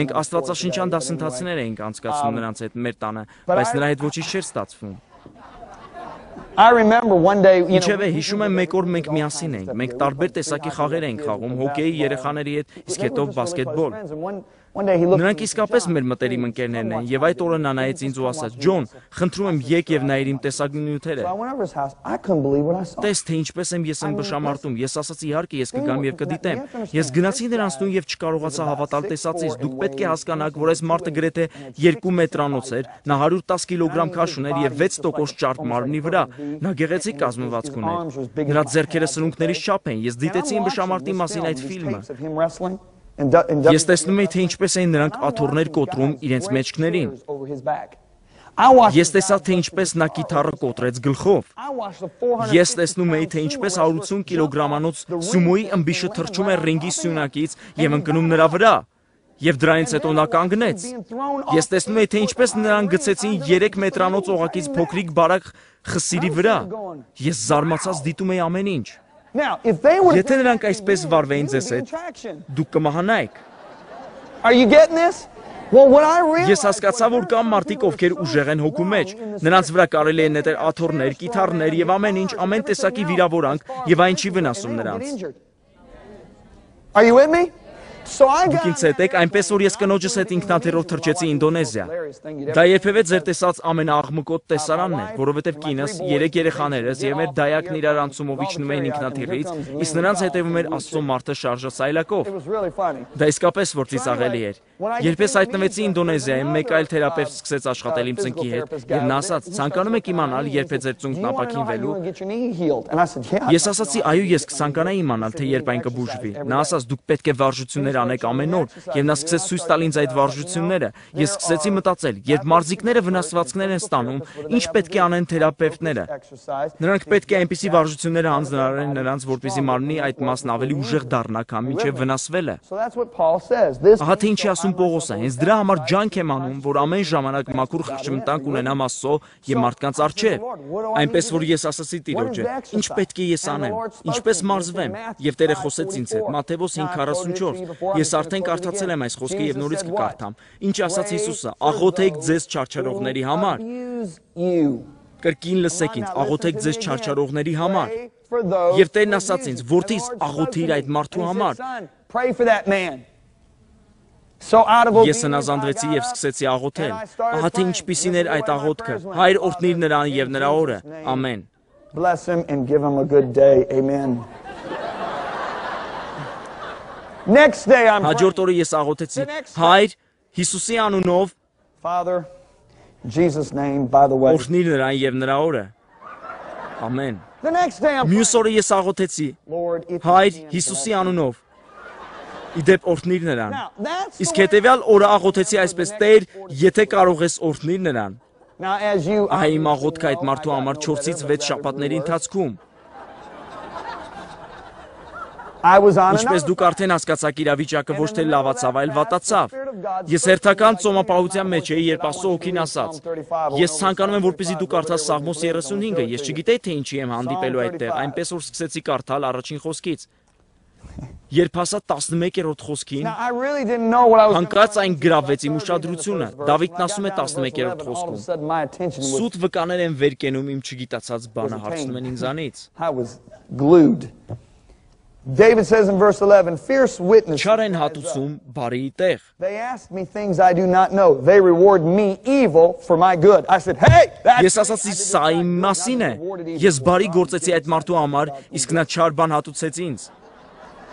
Մենք աստվածաշնչյան դասընթացներ էինք անցկացնում նրանց հետ մեր տանը, բայց նրա հետ ոչինչ չէր ստացվում։ Ինչևէ, հիշում եմ մեկ օր մենք միասին էինք, մենք տարբեր տեսակի խաղեր էինք խաղում, հոկեյի երեխաների հետ, իսկ հետո բասկետբոլ։ Նրանք իսկապես մեր մտերիմ ընկերներն են, եւ այդ օրը նա նայեց ինձ ու ասաց. Ջոն, խնդրում եմ եկ եւ նայիր իմ տեսանյութերը։ Տես թե ինչպես եմ ես ըմբշամարտում, ես ասացի իհարկե ես կգամ եւ կդիտեմ։ Ես գնացի նրանց տուն եւ չկարողացա հավատալ տեսածից։ Դուք պետք է հասկանաք, որ այս մարդը գրեթե 2 մետրանոց էր, նա 110 կիլոգրամ քաշ ուներ եւ 6% ճարպ մարմնի վրա։ Նա գեղեցիկ կազմվածք ուներ։ Նրա ձեռքերը սրունքներից չափ են։ Ես դիտեցի ըմբշամարտի մասին այդ ֆիլմը։ Ես տեսնում էի, թե ինչպես էին նրանք աթոռներ կոտրում իրենց մեջքներին։ Ես տեսա, թե ինչպես նա կիթառը կոտրեց գլխով։ Ես տեսնում էի, թե ինչպես 180 կիլոգրամանոց սումոյի ըմբիշը թռչում է ռինգի սյունակից եւ ընկնում նրա վրա։ Եվ դրանից հետո նա կանգնեց։ Ես տեսնում եի, թե ինչպես նրան գցեցին 3 մետրանոց օղակից փոքրիկ բարակ խսիրի վրա։ Ես զարմացած դիտում էի ամեն ինչ։ Եթե նրանք այսպես վարվեին ձեզ հետ, դուք կմահանայիք։ Ես հասկացա, որ կան մարդիկ, ովքեր ուժեղ են հոգու մեջ։ Նրանց վրա կարելի է նետել աթոռներ, կիթառներ եւ ամեն ինչ, ամեն տեսակի վիրավորանք, եւ այն չի վնասում նրանց։ Դուք ինձ հետ եք, այնպես որ ես կնոջս հետ ինքնաթիռով թռչեցի Ինդոնեզիա։ Դա երբևէ ձեր տեսած ամենաաղմկոտ տեսարանն է, որովհետև կինս, 3 երեխաներս եւ մեր դայակն իրար անցումով իջնում էին ինքնաթիռից, իսկ նրանց հետևում էր Աստծո մարդը շարժասայլակով։ Դա իսկապես որ ծիծաղելի էր։ Երբ ես հայտնվեցի Ինդոնեզիայում, մեկ այլ թերապևտ սկսեց աշխատել իմ ծնկի հետ, եւ նա ասաց. «Ցանկանում եք իմանալ, երբ է ձեր ծունկն ապաքինվելու»։ Ես ասացի. «Այո, ես կցանկանայի իմանալ, թե երբ այն կբուժվի»։ Նա ասաց. «Դուք պետք է վարժություններ անեք ամեն օր», եւ նա սկսեց ցույց տալ ինձ այդ վարժությունները։ Ես սկսեցի մտածել. երբ մարզիկները վնասվածքներ են ստանում, ինչ պետք է անեն թերապևտները։ Նրանք պետք է այնպիսի վարժություններ հանձնարարեն նրանց, որպեսզի մարմնի այդ մասն ավելի ուժեղ դառնա, քան մինչև վնասվել է։ Ահա թե ինչի ասում Պողոսը, հենց դրա համար ջանք եմ անում, որ ամեն ժամանակ մաքուր խղճմտանք ունենամ Աստծո եւ մարդկանց առջեւ։ Այնպես որ ես ասացի Տիրոջը. «Ինչ պետք է ես անեմ, ինչպես մարզվեմ»։ Եվ Տերը խոսեց ինձ հետ։ Մատթեոս 5:44։ Ես արդեն կարդացել եմ այս խոսքը եւ նորից կկարդամ։ Ինչ ասաց Հիսուսը. «Աղոթեք ձեզ չարչարողների համար»։ Կրկին լսեք ինձ. «Աղոթեք ձեզ չարչարողների համար»։ Եվ Տերն ասաց ինձ. «Որդիս, աղոթիր այդ մարդու համար»։ Ես հնազանդվեցի եւ սկսեցի աղոթել։ Ահա թե ինչպիսին էր այդ աղոթքը։ Հայր, օրհնիր նրան եւ նրա օրը։ Ամեն։ Հաջորդ օրը ես աղոթեցի. Հայր, Հիսուսի անունով օրհնիր նրան եւ նրա օրը։ Ամեն։ Մյուս օրը ես աղոթեցի. Հայր, Հիսուսի անունով իդեպ օրհնիր նրան։ Իսկ հետևյալ օրը աղոթեցի այսպես. Տեր, եթե կարող ես օրհնիր նրան։ Ահա իմ աղոթքը այդ մարդու համար 4-ից 6 շաբաթների ընթացքում։ Ինչպես դուք արդեն հասկացաք, իրավիճակը ոչ թե լավացավ, այլ վատացավ։ Ես հերթական ծոմապահության մեջ էի, երբ Աստծո հոգին ասաց. «Ես ցանկանում եմ, որպեսզի դու կարդաս Սաղմոս 35-ը»։ Ես չգիտեի, թե ինչի եմ հանդիպելու այդտեղ, այնպես որ սկսեցի կարդալ առաջին խոսքից։ Երբ հասա 11-րդ խոսքին, հանկարծ այն գրավեց իմ ուշադրությունը։ Դավիթն ասում է 11-րդ խոսքում. «Սուտ վկաներ են վեր կենում, իմ չգիտացած բանը հարցնում են ինձանից»։ David says in verse 11, fierce witnesses. Չար են հատուցում բարիի տեղ։ They ask me things I do not know. They reward me evil for my good. I said, hey, Ես ասացի, սա իմ մասին է։ Ես բարի գործեցի այդ մարդու համար, իսկ նա չար բան հատուցեց ինձ։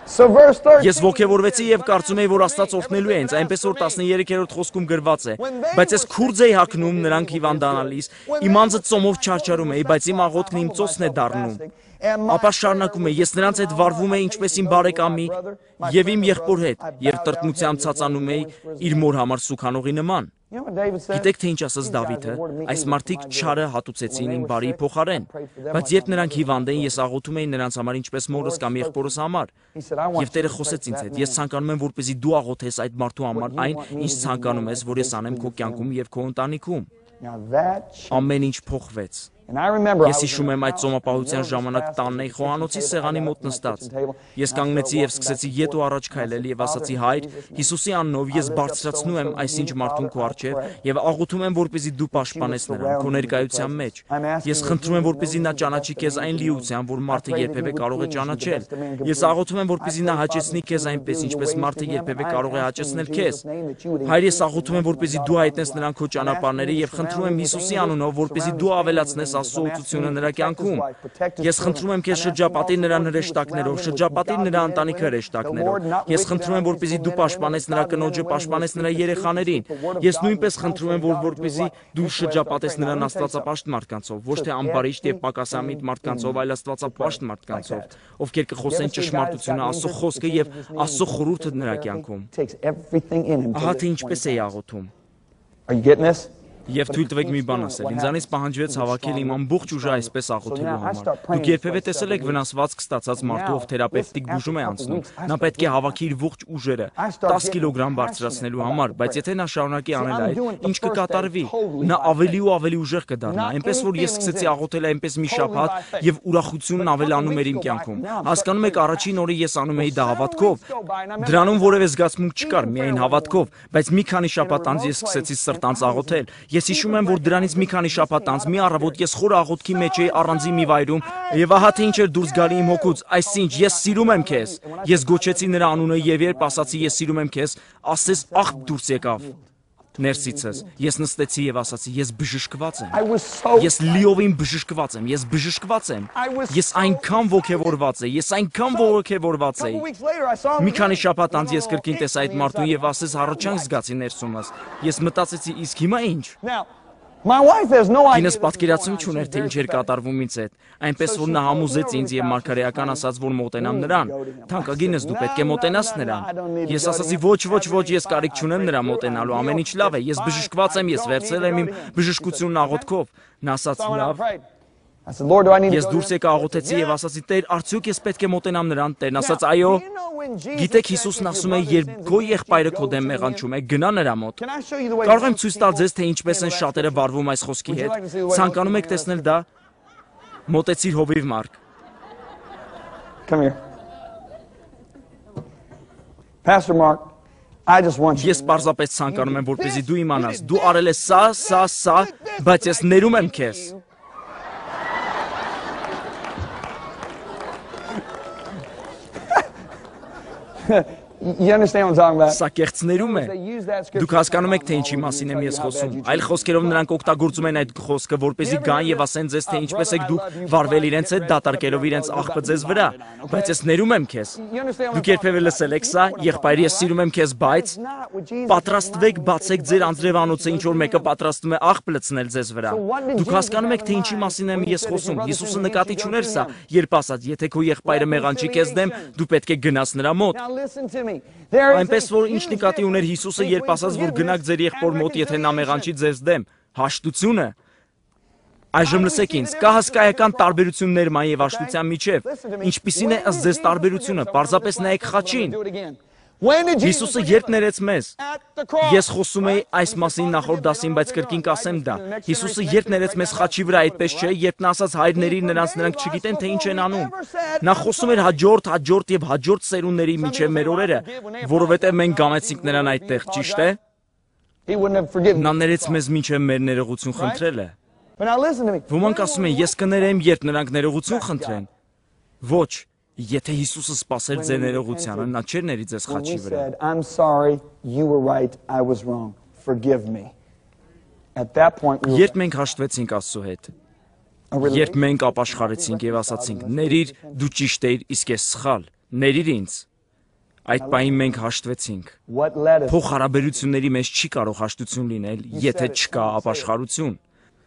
Ես ոգևորվեցի եւ կարծում էի, որ Աստված օրհնելու է ինձ, այնպես որ 13-րդ խոսքում գրված է. բայց ես քուրձ էի հագնում նրանք հիվանդանալիս, իմ անձը ծոմով չարչարում էի, բայց իմ աղոթքն իմ ծոցն է դառնում։ Ապա շարունակում է, ես նրանց հետ վարվում էի ինչպես իմ բարեկամի եւ իմ եղբոր հետ, եւ տրտմությամբ ցածանում էի իր մոր համար սուքանողի նման։ Գիտեք թե ինչ ասաց Դավիթը, այս մարդիկ չարը հատուցեցին իմ բարիի փոխարեն, բայց երբ նրանք հիվանդ էին, ես աղոթում էի նրանց համար ինչպես մորս կամ եղբորս համար։ Եվ Տերը խոսեց ինձ հետ. ես ցանկանում եմ, որպեսզի դու աղոթես այդ մարդու համար այն, ինչ ցանկանում ես, որ ես անեմ քո կյանքում եւ քո ընտանիքում։ Ամեն ինչ փոխվեց։ Ես հիշում եմ այդ ծոմապահության ժամանակ տանն էի խոհանոցի սեղանի մոտ նստած։ Ես կանգնեցի եւ սկսեցի ետ ու առաջ քայլել եւ ասացի. Հայր, Հիսուսի անունով ես բարձրացնում եմ այսինչ մարդուն քո առջև եւ աղոթում եմ, որպեսզի դու պաշտպանես նրան քո ներկայության մեջ։ Ես խնդրում եմ, որպեսզի նա ճանաչի քեզ այն լիությամբ, որ մարդը երբևէ կարող է ճանաչել։ Ես աղոթում եմ, որպեսզի նա հաճեցնի քեզ այնպես, ինչպես մարդը երբևէ կարող է հաճեցնել քեզ։ Հայր, ես աղոթում եմ, որպեսզի դու հայտնես նրան քո ճանապարհները եւ խնդրում եմ Հիսուսի անունով, որպեսզի դու ավելացնես Աստծո օգնությունը նրա կյանքում։ Ես խնդրում եմ քեզ շրջապատիր նրան հրեշտակներով, շրջապատիր նրա ընտանիքը հրեշտակներով։ Ես խնդրում եմ, որպեսզի դու պաշտպանես նրա կնոջը, պաշտպանես նրա երեխաներին։ Ես նույնպես խնդրում եմ, որպեսզի դու շրջապատես նրան աստվածապաշտ մարդկանցով, ոչ թե ամբարիշտ եւ պակասամիտ մարդկանցով, այլ աստվածապաշտ մարդկանցով, ովքեր կխոսեն ճշմարտությունը, Աստծո խոսքը եւ Աստծո խորհուրդը նրա կյանքում։ Ահա թե ինչպես է աղոթում։ Եվ թույլ տվեք մի բան ասել, ինձանից պահանջվեց հավաքել իմ ամբողջ ուժը այսպես աղոթելու համար։ Դուք երբևէ տեսել եք վնասվածք ստացած մարդու, ով թերապևտիկ բուժում է անցնում։ Նա պետք է հավաքի իր ողջ ուժերը 10 կիլոգրամ բարձրացնելու համար, բայց եթե նա շարունակի անել այդ, ինչ կկատարվի։ Նա ավելի ու ավելի ուժեղ կդառնա, այնպես որ ես սկսեցի աղոթել այնպես մի շաբաթ եւ ուրախությունն ավելանում էր իմ կյանքում։ Հասկանում եք, առաջին օրը ես անում էի դա հավատքով։ Դրանում որևէ զգացմունք չկար, միայն հավատքով, բայց մի քանի շաբաթ անց ես սկսեցի սրտանց աղոթել։ Ես հիշում եմ, որ դրանից մի քանի շաբաթ անց մի առավոտ ես խոր աղոթքի մեջ էի առանձին մի վայրում, եւ ահա թե ինչ էր դուրս գալի իմ հոգուց, այսինչ ես սիրում եմ քեզ։ Ես գոչեցի նրա անունը եւ երբ ասացի ես սիրում եմ քեզ, ասես աղբ դուրս եկավ ներսիցս։ Ես նստեցի եւ ասացի ես բժշկված եմ։ Ես լիովին բժշկված եմ, ես բժշկված եմ։ Ես այնքան ոգևորված եմ, ես այնքան ոգևորված եմ։ Մի քանի շաբաթ անց ես կրկին տեսա այդ մարդուն եւ ասես հառաչանք զգացի ներսումս։ Ես մտածեցի իսկ հիմա ինչ։ Ինձ պատկերացում չուներ, թե ինչ էր կատարվում ինձ հետ, այնպես որ նա համոզեց ինձ եւ մարգարեական ասաց, որ մոտենամ նրան։ Թանկագինս դու պետք է մոտենաս նրան։ Ես ասացի ոչ, ես կարիք չունեմ նրա մոտենալու, ամեն ինչ լավ է, ես բժշկված եմ, ես վերցրել եմ իմ բժշկությունն աղոթքով։ Նա ասաց լավ։ Ես դուրս եկա աղոթեցի եւ ասացի Տեր, արդյոք ես պետք է մոտենամ նրան։ Տերն ասաց այո։ Գիտեք Հիսուսն ասում է, երբ քո եղբայրը քո դեմ մեղանչում է, գնա նրա մոտ։ Կարող եմ ցույց տալ ձեզ, թե ինչպես են շատերը վարվում այս խոսքի հետ։ Ցանկանում եք տեսնել դա։ Մոտեցիր հովիվ Մարկ։ Pastor Mark, I just want you. Ես պարզապես ցանկանում եմ, որպեսզի դու իմանաս, դու արել ես սա, բայց ես ներում եմ քեզ։ You understand what I'm talking about? Սա կեղծներում է։ Դուք հասկանում եք, թե ինչի մասին եմ ես խոսում։ Այլ խոսքերով նրանք օգտագործում են այդ խոսքը, որպեսզի գան եւ ասեն ձեզ, թե ինչպես եք դուք վարվել իրենց հետ, դատարկելով իրենց աղբը ձեզ վրա։ Բայց ես ներում եմ քեզ։ Դուք երբևէ լսել եք սա, եղբայր, ես սիրում եմ քեզ, բայց պատրաստվեք, բացեք ձեր անձրևանոցը, ինչ որ մեկը պատրաստում է աղբ լցնել ձեզ վրա։ Դուք հասկանում եք, թե ինչի մասին եմ ես խոսում։ Հիսուսը նկատի չուներ սա, երբ ասաց, եթե քո եղբայրը մեղանչի քեզ դեմ, դու պետք է գնաս նրա մոտ։ Այնպես որ ինչ նկատի ուներ Հիսուսը, երբ ասաց, որ գնաք ձեր եղբոր մոտ, եթե նա մեղանչի ձեզ դեմ, հաշտությունը։ Այժմ լսեք ինձ, կա հսկայական տարբերություն ներման եւ հաշտության միջև։ Ինչպիսին է ըստ ձեզ տարբերությունը, պարզապես նայեք խաչին։ Հիսուսը երբ ներեց մեզ։ Ես խոսում էի այս մասին նախորդ դասին, բայց կրկին կասեմ դա։ Հիսուսը երբ ներեց մեզ խաչի վրա, այդպես չէ, երբ նա ասաց հայրների նրանց, նրանք չգիտեն թե ինչ են անում։ Նա խոսում էր հաջորդ եւ հաջորդ սերունդների միջև մեր օրերը, որովհետեւ մենք գամեցինք նրան այդտեղ, ճիշտ է։ Նա ներեց մեզ միջև մեր ներողություն խնդրելը։ Ոմանք ասում են, ես կներեմ, երբ նրանք ներողություն խնդրեն։ Ոչ, եթե Հիսուսը սпасեր ձեր ներողությանը, նա չէր ների ձեզ խաչի վրա։ I'm sorry, you were right, I was wrong. Forgive me. At that point we Երբ մենք հաշտվեցինք Աստծո հետ, երբ մենք ապաշխարեցինք եւ ասացինք, ներիր, դու ճիշտ ես, իսկ ես սխալ, ներիր ինձ։ Այդ պահին մենք հաշտվեցինք։ Փոխհարաբերությունների մեջ չի կարող հաշտություն լինել, եթե չկա ապաշխարություն։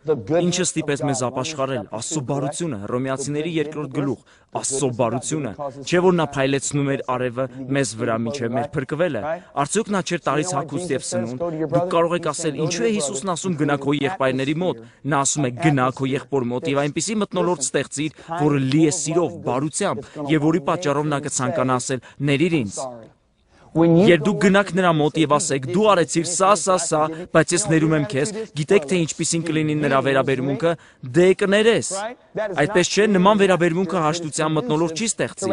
Ինչը ստիպեց մեզ ապաշխարել, Աստծո բարությունը, Հռոմեացիների 2-րդ գլուխ, Աստծո բարությունը, չէ որ նա փայլեցնում էր արևը մեզ վրա մինչև մեր փրկվելը, արդյոք նա չէր տալիս հագուստ եւ սնունդ։ Դուք կարող եք ասել, ինչու է Հիսուսն ասում գնա քո եղբայրների մոտ։ Նա ասում է գնա քո եղբոր մոտ եւ այնպիսի մթնոլորտ ստեղծիր, որը լի է սիրով, բարությամբ եւ որի պատճառով նա կցանկանա ասել ներիր ինձ։ Երբ դուք գնաք նրա մոտ եւ ասեք, դու արեցիր սա, բայց ես ներում եմ քեզ, գիտեք թե ինչպիսին կլինի նրա վերաբերմունքը, դե կներես։ Այդպես չէ, նման վերաբերմունքը հաշտության մթնոլորտ չի ստեղծի։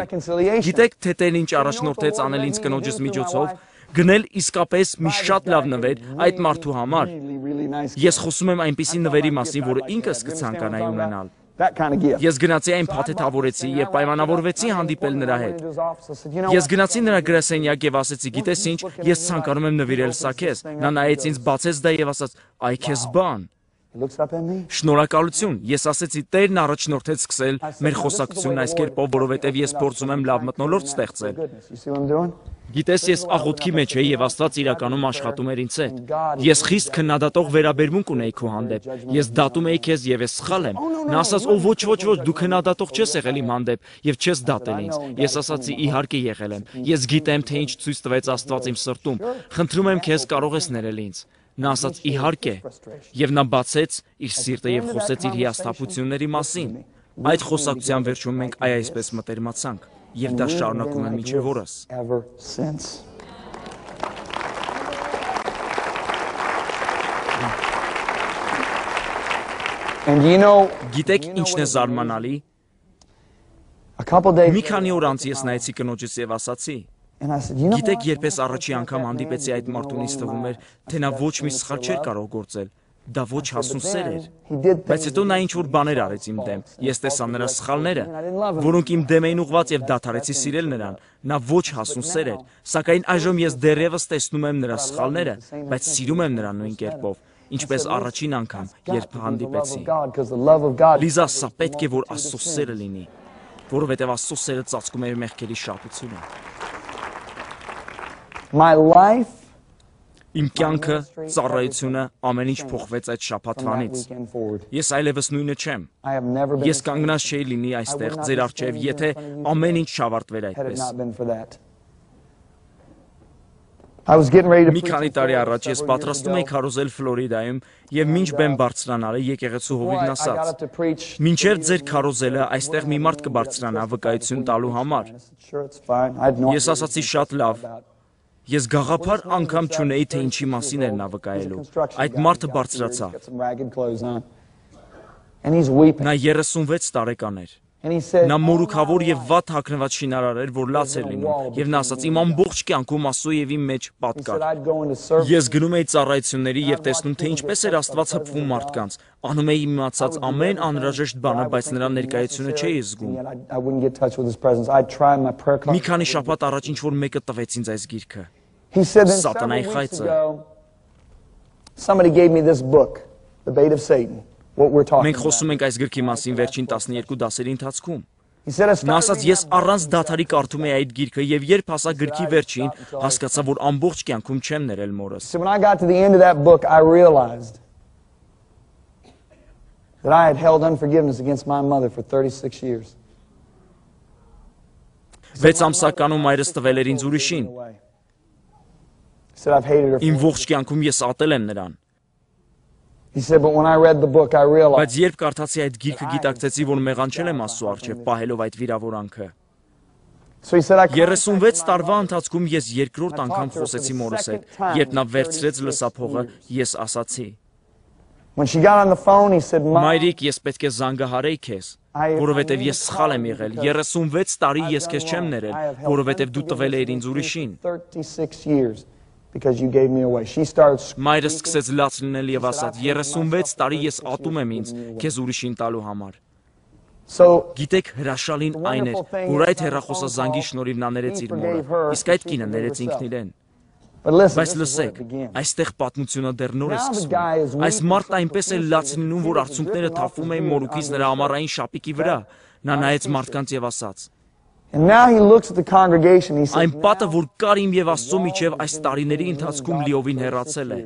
Գիտեք թե Տերն ինչ առաջնորդեց անել ինձ կնոջս միջոցով, գնել իսկապես մի շատ լավ նվեր այդ մարդու համար։ Ես խոսում եմ այնպիսի նվերի մասին, որը ինքս կցանկանայի ունենալ։ Ես գնացի այն փաթեթավորեցի եւ պայմանավորվեցի հանդիպել նրա հետ։ Ես գնացի նրա գրասենյակ եւ ասեցի, գիտես ինչ, ես ցանկանում եմ նվիրել սա քեզ։ Նա նայեց ինձ, բացեց դա եւ ասաց, այ քեզ բան։ Շնորհակալություն, ես ասեցի, Տերն առաջնորդեց սկսել մեր խոսակցությունն այս կերպով, որովհետև ես փորձում եմ լավ մթնոլորտ ստեղծել։ Գիտես, ես աղոթքի մեջ էի եւ Աստված իրականում աշխատում էր ինձ հետ։ Ես խիստ քննադատող վերաբերմունք ունեի քո հանդեպ։ Ես դատում էի քեզ եւ ես սխալ եմ։ Նա ասաց, «Ո ոչ, դու քննադատող չես եղել իմ հանդեպ եւ չես դատել ինձ»։ Ես ասացի, իհարկե եղել եմ։ Ես գիտեմ, թե ինչ ցույց տվեց Աստված իմ սրտում։ Խնդրում եմ քեզ, կարող ես ներել ինձ։ Նա ասաց իհարկե, եւ նա բացեց իր սիրտը եւ խոսեց իր հիասթափությունների մասին։ Այդ խոսակցության վերջում մենք այսպես մտերմացանք եւ դա շարունակում է մինչեւ օրս։ Գիտեք ինչն է զարմանալի։ Մի քանի օր անց ես նայեցի կնոջս եւ ասացի. Գիտեք, երբ ես առաջի անգամ հանդիպեցի այդ մարդուն, ինձ թվում էր, թե նա ոչ մի սխալ չէր կարող գործել, դա ոչ հասուն սեր էր, բայց հետո նա ինչ-որ բաներ արեց իմ դեմ, ես տեսա նրա սխալները, որոնք իմ դեմ էին ուղղված եւ դադարեցի սիրել նրան, նա ոչ հասուն սեր էր, սակայն այժմ ես դեռևս տեսնում եմ նրա սխալները, բայց սիրում եմ նրան նույն կերպով, ինչպես առաջին անգամ, երբ հանդիպեցի։ Լիզա, սա պետք է որ Աստծո սերը լինի, որովհետև Աստծո սերը ծածկում է մեղքերի շատությունը։ Իմ կյանքը, ծառայությունը, ամեն ինչ փոխվեց այդ շաբաթվանից։ Ես այլևս նույնը չեմ։ Ես կանգնած չէի լինի այստեղ ձեր առջև, եթե ամեն ինչ չավարտվեր այդպես։ Մի քանի տարի առաջ ես պատրաստում էի քարոզել Ֆլորիդայում եւ մինչ բեմ բարձրանալը եկեղեցու հովիվն ասաց. «Մինչև ձեր քարոզելը այստեղ մի մարդ կբարձրանա վկայություն տալու համար»։ Ես ասացի շատ լավ։ Ես գաղափար անգամ չունեի, թե ինչի մասին էր նա վկայելու։ Այդ մարդը բարձրացավ։ Նա 36 տարեկան էր։ Նա մորուքավոր եւ վատ հագնված շինարար էր, որ լաց էր լինում, եւ նա ասաց. «Իմ ամբողջ կյանքում Աստծոյի մեջ պատկար»։ Ես գնում էի ծառայությունների եւ տեսնում, թե ինչպես էր Աստված հպվում մարդկանց։ Անում էի իմացած ամեն անհրաժեշտ բանը, բայց նրա ներկայությունը չէի զգում։ Մի քանի շաբաթ առաջ ինչ-որ մեկը տվեց ինձ այս գիրքը։ Սատանայի խայծը։ Մենք խոսում ենք այս գրքի մասին վերջին 12 դասերի ընթացքում։ Նա ասաց, ես առանց դադարի կարդում էի այդ գիրքը եւ երբ հասա գրքի վերջին, հասկացա, որ ամբողջ կյանքում չեմ ներել մորս։ That I had held unforgiveness against my mother for 36 years. 6 ամսականում մայրս տվել էր ինձ ուրիշին։ Իմ ողջ կյանքում ես ատել եմ նրան։ Բայց երբ կարդացի այդ գիրքը, գիտակցեցի, որ մեղանչել եմ Աստծո առջև, պահելով այդ վիրավորանքը։ 36 տարվա ընթացքում ես երկրորդ անգամ խոսեցի մորս հետ, երբ նա վերցրեց լսափողը, ես ասացի. Մայրիկ, ես պետք է զանգահարեի քեզ, որովհետև ես սխալ եմ եղել, 36 տարի ես քեզ չեմ ներել, որովհետև դու տվել էիր ինձ ուրիշին։ Մայրս սկսեց լաց լինել եւ ասաց. 36 տարի ես ատում եմ ինձ քեզ ուրիշին տալու համար։ Գիտեք, հրաշալին այն էր, որ այդ հեռախոսազանգի շնորհիվ նա ներեց իր մորը, իսկ այդ կինը ներեց ինքն իրեն։ Բայց լսեք, այստեղ պատմությունը դեռ նոր է սկսվում։ Այս մարդն այնպես է լաց լինում, որ արցունքները թափվում էին մորուքից նրա ամառային շապիկի վրա։ Նա նայեց մարդկանց եւ ասաց. Այն պատը, որ կար իմ եւ Աստծո միջև այս տարիների ընթացքում լիովին հեռացել է։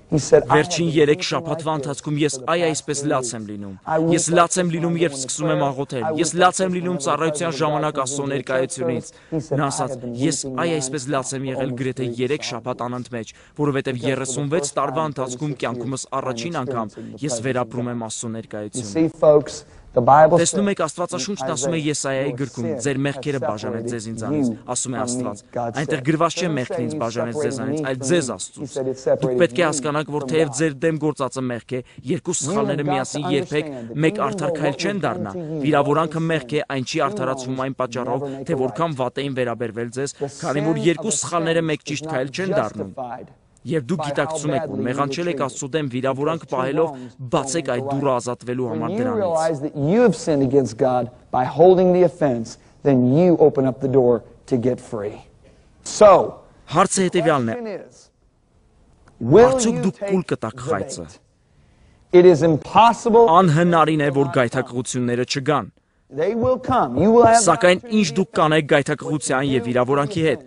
Վերջին 3 շաբաթվա ընթացքում ես այսպես լաց եմ լինում։ Ես լաց եմ լինում, երբ սկսում եմ աղոթել։ Ես լաց եմ լինում ծառայության ժամանակ Աստծո ներկայությունից։ Նա ասաց. ես այսպես լաց եմ եղել գրեթե 3 շաբաթ անընդմեջ, որովհետև 36 տարվա ընթացքում կյանքումս առաջին անգամ ես վերապրում եմ Աստծո ներկայությունը։ Տեսնում եք, Աստվածաշունչն ասում է Եսայայի գրքում. ձեր մեղքերը բաժանեց ձեզ ինձանից, ասում է Աստված։ Այնտեղ գրված չէ մեղքն ինձ բաժանեց ձեզանից, այլ ձեզ Աստծուց։ Դուք պետք է հասկանաք, որ թեև ձեր դեմ գործածը մեղք է, երկու սխալները միասին երբեք մեկ արդար քայլ չեն դառնա։ Վիրավորանքը մեղք է, այն չի արդարացվում այն պատճառով, թե որքան վատ էին վերաբերվել ձեզ, քանի որ երկու սխալները մեկ ճիշտ քայլ չեն դառնում։ Եվ դուք գիտակցում եք, որ մեղանչել եք Աստծո դեմ վիրավորանք պահելով, բացեք այդ դուռը ազատվելու համար դրանից։ Հարցը հետևյալն է. արդյոք դուք կուլ կտաք խայծը։ Անհնարին է, որ գայթակղությունները չգան։ Սակայն ինչ դուք կանեք գայթակղության եւ վիրավորանքի հետ։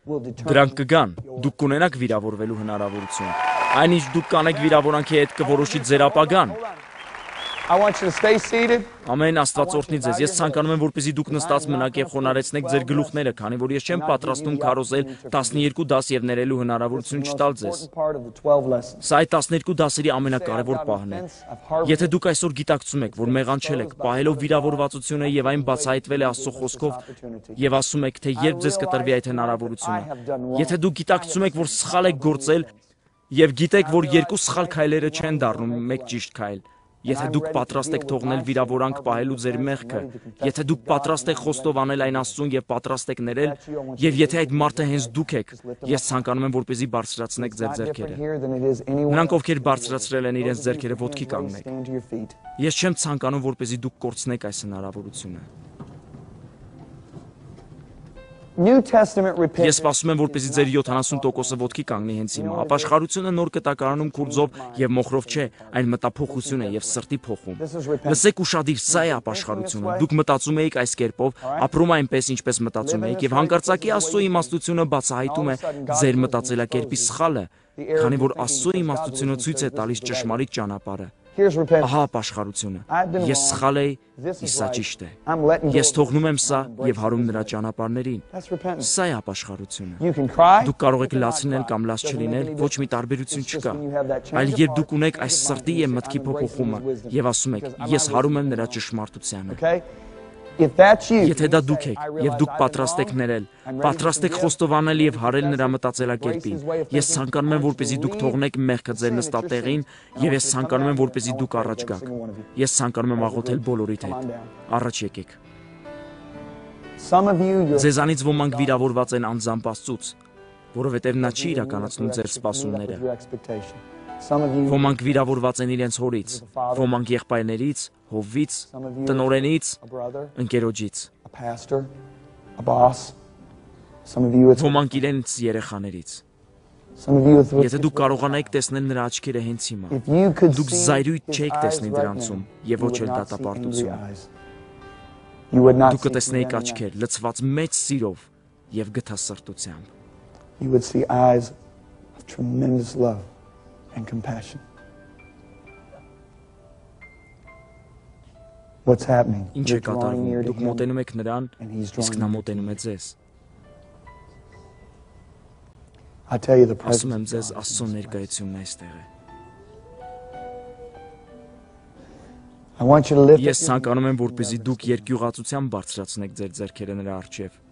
Դրանք կգան, դուք կունենաք վիրավորվելու հնարավորություն։ Այնինչ դուք կանեք վիրավորանքի հետ կորոշի ձեր ապագան։ I want you to stay seated. Ամեն Աստված օրհնի ձեզ։ Ես ցանկանում եմ, որպեսզի դուք նստած մնաք եւ խոնարհեցնեք ձեր գլուխները, քանի որ ես չեմ պատրաստում քարոզել 12 դաս եւ ներելու հնարավորություն չտալ ձեզ։ Սա այդ 12 դասերի ամենակարևոր պահն է։ Եթե դուք այսօր գիտակցում եք, որ մեղանչել եք, պահելով վիրավորվածությունը եւ այն բացահայտվել է Աստծո խոսքով եւ ասում եք, թե երբ ձեզ կտրվի այդ հնարավորությունը։ Եթե դուք գիտակցում եք, որ սխալ եք գործել եւ գիտեք, որ երկու սխալ քայլերը չեն դառնում մեկ ճիշտ քայլ, եթե դուք պատրաստ եք թողնել վիրավորանք պահելու ձեր մեղքը, եթե դուք պատրաստ եք խոստովանել այն Աստծուն եւ պատրաստ եք ներել, եւ եթե այդ մարդը հենց դուք եք, ես ցանկանում եմ, որպեսզի բարձրացնեք ձեր ձեռքերը։ Նրանք, ովքեր բարձրացրել են իրենց ձեռքերը, ոտքի կանգնեք։ Ես չեմ ցանկանում, որպեսզի դուք կորցնեք այս հնարավորությունը։ Ես սպասում եմ, որպեսզի ձեր 70%-ը ոտքի կանգնի հենց հիմա։ Ապաշխարությունը նոր կտակարանում քուրձով եւ մոխրով չէ, այն մտափոխություն է եւ սրտի փոխում։ Լսեք ուշադիր, սա է ապաշխարությունը։ Դուք մտածում եք այս կերպով, ապրում այնպես, ինչպես մտածում եք, եւ հանկարծակի Աստծո իմաստությունը բացահայտում է ձեր մտածելակերպի սխալը, քանի որ Աստծո իմաստությունը ցույց է տալիս ճշմարիտ ճանապարհը։ Ահա ապաշխարությունը։ Ես սխալ եի, իսկ սա ճիշտ է։ Ես թողնում եմ սա եւ հարում նրա ճանապարհներին։ Սա է ապաշխարությունը։ Դուք կարող եք լացնել կամ լաց չլինել, ոչ մի տարբերություն չկա։ Այլ երբ դուք ունեք այս սրտի եւ մտքի փոփոխումը եւ ասում եք, ես հարում եմ նրա ճշմարտությանը։ Եթե դա դուք եք եւ դուք պատրաստ եք ներել, պատրաստ եք խոստովանել եւ հարել նրա մտածելակերպին, ես ցանկանում եմ, որպեսզի դուք թողնեք մեղքը ձեր նստատեղին եւ ես ցանկանում եմ, որպեսզի դուք առաջ գաք։ Ես ցանկանում եմ աղոթել բոլորիդ հետ։ Առաջ եկեք։ Ձեզանից ոմանք վիրավորված են անձամբ Աստծուց, որովհետեւ նա չի իրականացնում ձեր սպասումները։ Ոմանք վիրավորված են իրենց հորից, ոմանք եղբայրներից, հովվից, տնօրենից, ընկերոջից, ոմանք իրենց երեխաներից։ Եթե դուք կարողանայիք տեսնել նրա աչքերը հենց հիմա, դուք զայրույթ չեք տեսնի դրանցում եւ ոչ էլ դատապարտություն։ Դուք կտեսնեիք աչքեր լցված մեծ սիրով եւ գթասրտությամբ։ You would see eyes of tremendous love and compassion. What's happening? Ինչ է կատարվում։ Դուք մոտենում եք նրան, իսկ նա մոտենում է ձեզ։ I tell you the Ասում եմ presence ձեզ, Աստծո ներկայությունն այստեղ է։ I want you to lift Ես ցանկանում եմ, որպեսզի դուք երկյուղացությամբ բարձրացնեք ձեր ձեռքերը նրա առջև։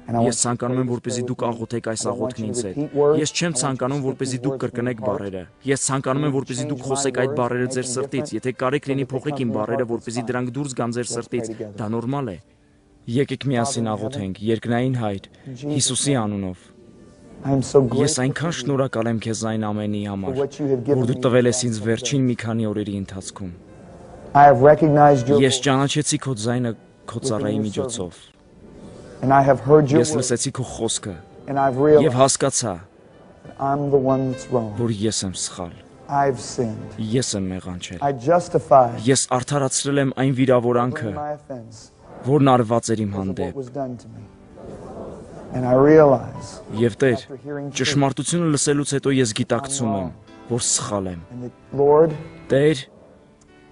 Ես ցանկանում եմ, որպեսզի դուք աղոթեք այս աղոթքն ինձ հետ։ Ես չեմ ցանկանում, որպեսզի դուք կրկնեք բառերը։ Ես ցանկանում եմ, որպեսզի դուք խոսեք այդ բառերը ձեր սրտից։ Եթե կարիք լինի, փոխեք իմ բառերը, որպեսզի դրանք դուրս գան ձեր սրտից։ Դա նորմալ է։ Եկեք միասին աղոթենք, երկնային Հայր, Հիսուսի անունով։ Ես այնքան շնորհակալ եմ քեզ այն ամենի համար, որ դու տվել ես ինձ վերջին մի քանի օրերի ընթացքում։ Ես ճանաչեցի քո ձայնը քո ծառայի միջոցով։ Ես լսեցի քո խոսքը եւ հասկացա, որ ես եմ սխալ։ Ես եմ մեղանչել։ Ես արդարացրել եմ այն վիրավորանքը, որն արված էր իմ հանդեպ։ Եվ Տեր, ճշմարտությունը լսելուց հետո ես գիտակցում եմ, որ սխալ եմ։ Տեր,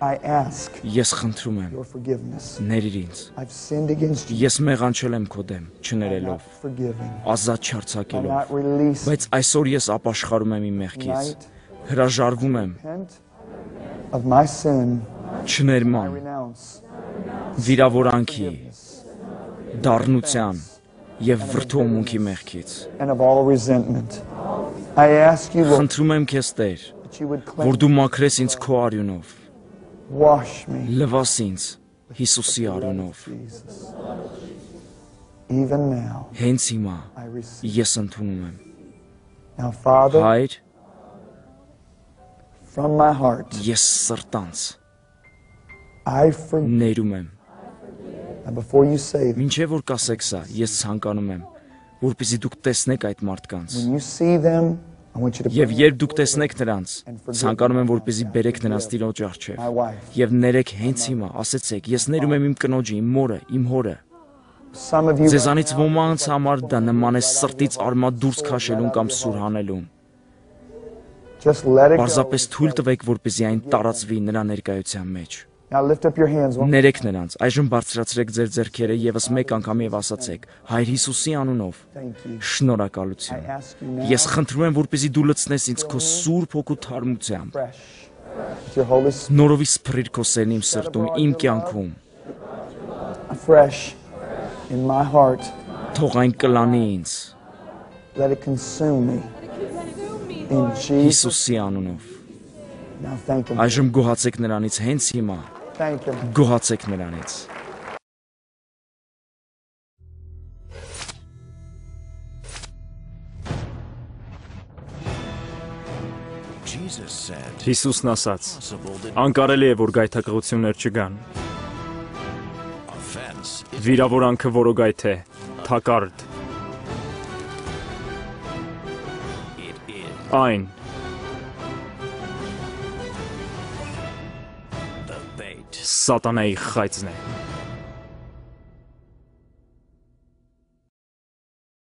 ես խնդրում եմ, ներիր ինձ։ Ես մեղանչել եմ քո դեմ, չներելով, ազատ չարձակելով, բայց այսօր ես ապաշխարում եմ իմ մեղքից, հրաժարվում եմ չներման, վիրավորանքի, դառնության եւ վրդովմունքի մեղքից։ Խնդրում եմ քեզ, Տեր, որ դու մաքրես ինձ քո արյունով, լվաս ինձ Հիսուսի արյունով։ Հենց հիմա ես ընդունում եմ։ Հայր, ես սրտանց ներում եմ։ Մինչև որ կասեք սա, ես ցանկանում եմ, որպեսզի դուք տեսնեք այդ մարդկանց։ Եվ երբ դուք տեսնեք նրանց, ցանկանում եմ, որպեսզի բերեք նրանց Տիրոջ առջև եւ ներեք հենց հիմա, ասեցեք, ես ներում եմ իմ կնոջը, իմ մորը, իմ հորը։ Ձեզանից ոմանց համար դա նման է սրտից արմատ դուրս քաշելուն կամ սուր հանելուն։ Just let it go. Պարզապես թույլ տվեք, որպեսզի այն տարածվի նրա ներկայության մեջ։ Now lift up your hands. Ներեք նրանց, այժմ բարձրացրեք ձեր ձեռքերը եւս մեկ անգամ եւ ասացեք. Հայր Հիսուսի անունով, շնորհակալություն։ Ես խնդրում եմ, որպեսզի դու լցնես ինձ քո սուրբ հոգու թարմությամբ։ With your Holy Spirit Նորովի սփռիր քո սերն իմ սրտում, իմ կյանքում։ fresh in my heart. Թող այն կլանի ինձ Let it consume me. In Jesus. Հիսուսի անունով։ Now thank Him. Այժմ գոհացեք նրանից հենց հիմա։ Thank Him. Գոհացեք նրանից։ Jesus said, Հիսուսն ասաց. possible that Անկարելի է, որ գայթակղություններ չգան։ offense Վիրավորանքը որոգայթ է, թակարդ։ it is Այն the bait. սատանայի խայծն է։